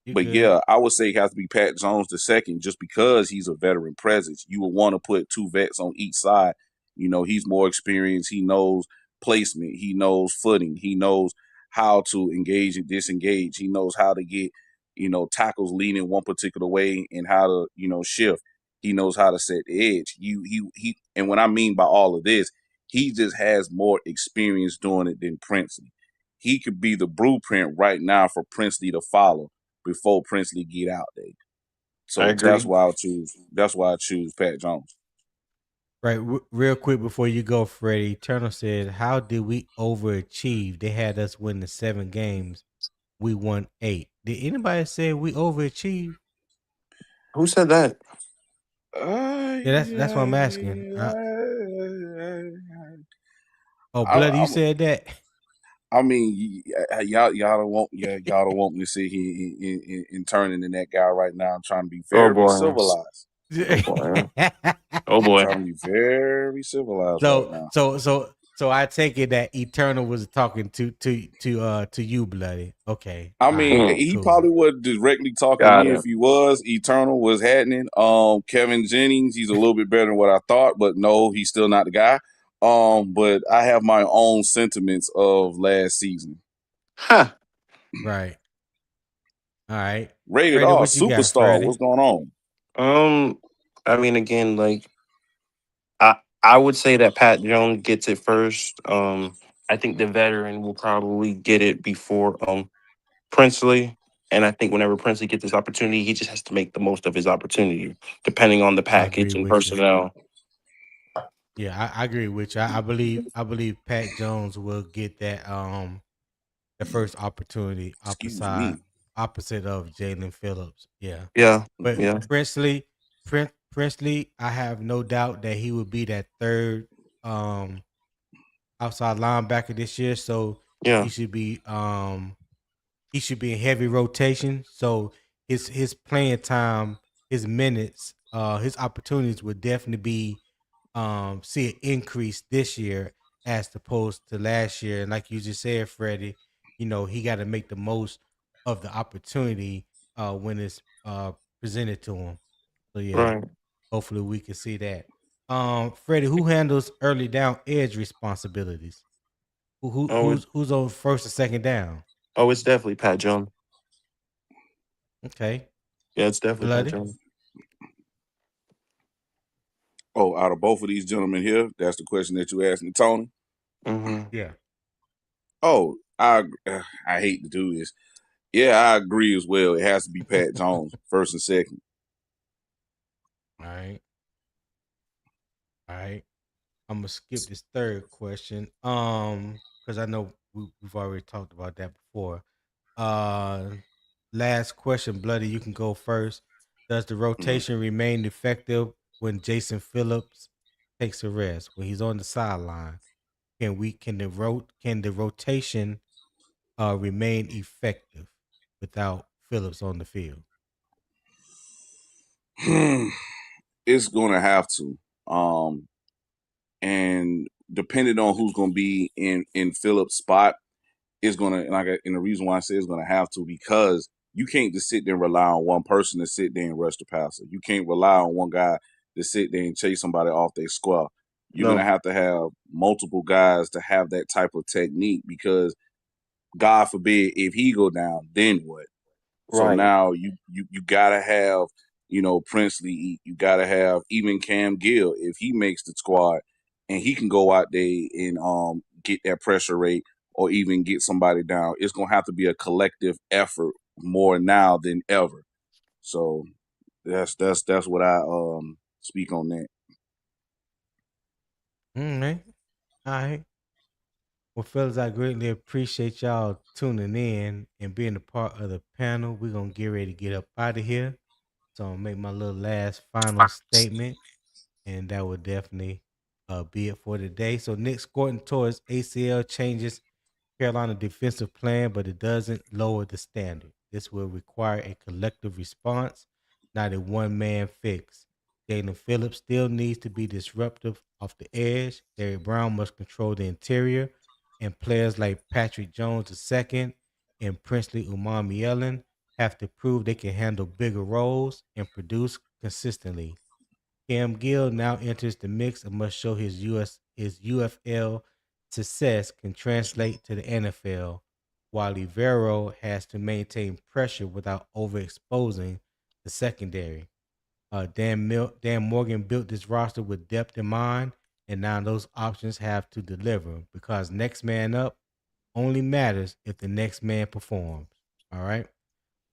You're
but
good.
yeah, I would say it has to be Pat Jones the second, just because he's a veteran presence. You would want to put two vets on each side. You know, he's more experienced. He knows placement. He knows footing. He knows how to engage and disengage. He knows how to get, tackles leaning one particular way and how to, shift. He knows how to set the edge. And what I mean by all of this, he just has more experience doing it than Princely. He could be the blueprint right now for Princely to follow before Princely get out there.
I
So
agree.
that's why I choose. That's why I choose Pat Jones.
Right. Real quick before you go, Freddie, Turner said, "How did we overachieve? They had us win the 7 games. We won 8. Did anybody say we overachieved?"
Who said that?
Yeah, that's what I'm asking. Bloody, you
I'm,
said that.
I mean, y'all don't want me to sit here and turn into that guy right now. I'm trying to be
Oh
very
boy.
civilized.
Oh boy. Oh boy.
Trying to be very civilized right now.
So I take it that Eternal was talking to you, Bloody. Okay.
I
All
mean,
right.
he
Cool.
probably would directly talk to
Got
me
it.
if he was. Eternal was happening. Kevin Jennings, he's a little bit better than what I thought, but no, he's still not the guy. But I have my own sentiments of last season.
Huh.
Right. All right.
Rated
Freddie,
R,
what you got,
superstar.
Freddie?
What's going on?
I mean, again, like I would say that Pat Jones gets it first. I think the veteran will probably get it before Princely. And I think whenever Princely gets this opportunity, he just has to make the most of his opportunity, depending on the
I agree
package and
with you.
personnel.
Yeah, I agree with you. I believe Pat Jones will get that the first opportunity
Excuse me.
opposite of Jalen Phillips. Yeah.
Yeah,
But
yeah,
Princely, I have no doubt that he would be that third outside linebacker this year. So
yeah.
he should be in heavy rotation. So his playing time, his minutes, his opportunities would definitely be see an increase this year as opposed to last year. And like you just said, Freddie, he got to make the most of the opportunity when it's presented to him. So yeah,
Right.
hopefully we can see that. Freddie, who handles early down edge responsibilities?
Oh,
Who's on first and second down?
it's definitely Pat Jones.
Okay,
Yeah, it's definitely Pat
Bloody.
Jones.
Oh, out of both of these gentlemen here, that's the question that you asked me, Tony.
Mm-hmm.
Yeah.
Oh, I hate to do this. Yeah, I agree as well. It has to be Pat Jones, first and second.
All right. All right. I'm gonna skip this third question. Because I know we've already talked about that before. Uh, last question, Bloody. You can go first. Does the rotation remain effective when Jason Phillips takes a rest when he's on the sideline? Can the rotation remain effective without Phillips on the field?
It's gonna have to. And depending on who's gonna be in Phillips' spot, is gonna and the reason why I say it's gonna have to, because you can't just sit there and rely on one person to sit there and rush the passer. You can't rely on one guy to sit there and chase somebody off their square. You're gonna
No.
have to have multiple guys to have that type of technique, because God forbid if he go down, then what? So
Right.
now you gotta have, Princely. You gotta have even Cam Gill if he makes the squad, and he can go out there and get that pressure rate or even get somebody down. It's gonna have to be a collective effort more now than ever. So that's what I speak on that.
All right. All right. Well, fellas, I greatly appreciate y'all tuning in and being a part of the panel. We're going to get ready to get up out of here. So I'm going to make my little last final statement, and that will definitely be it for today. So Nic Scourton towards ACL changes Carolina defensive plan, but it doesn't lower the standard. This will require a collective response, not a one-man fix. Jalen Phillips still needs to be disruptive off the edge. Derrick Brown must control the interior. And players like Patrick Jones II and Princely Umamielen have to prove they can handle bigger roles and produce consistently. Cam Gill now enters the mix and must show his UFL success can translate to the NFL, while Rivero has to maintain pressure without overexposing the secondary. Dan Morgan built this roster with depth in mind, and now those options have to deliver because next man up only matters if the next man performs. All right.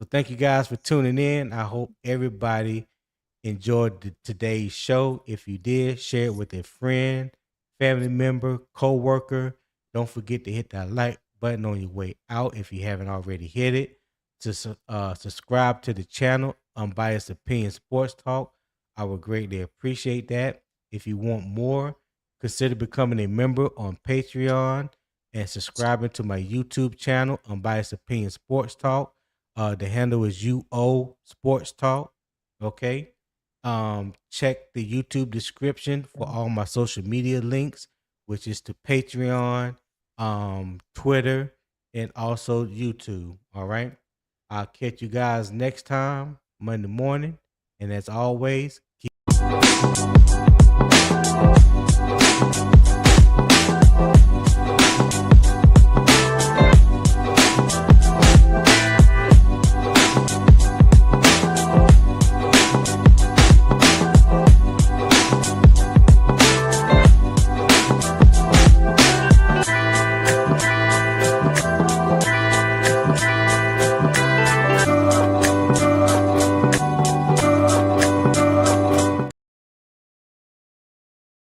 So thank you guys for tuning in. I hope everybody enjoyed today's show. If you did, share it with a friend, family member, co-worker. Don't forget to hit that like button on your way out if you haven't already hit it. To subscribe to the channel, Unbiased Opinion Sports Talk. I would greatly appreciate that. If you want more, consider becoming a member on Patreon and subscribing to my YouTube channel, Unbiased Opinion Sports Talk. The handle is UO Sports Talk. Okay. Check the YouTube description for all my social media links, which is to Patreon, Twitter, and also YouTube. All right. I'll catch you guys next time, Monday morning. And as always, keep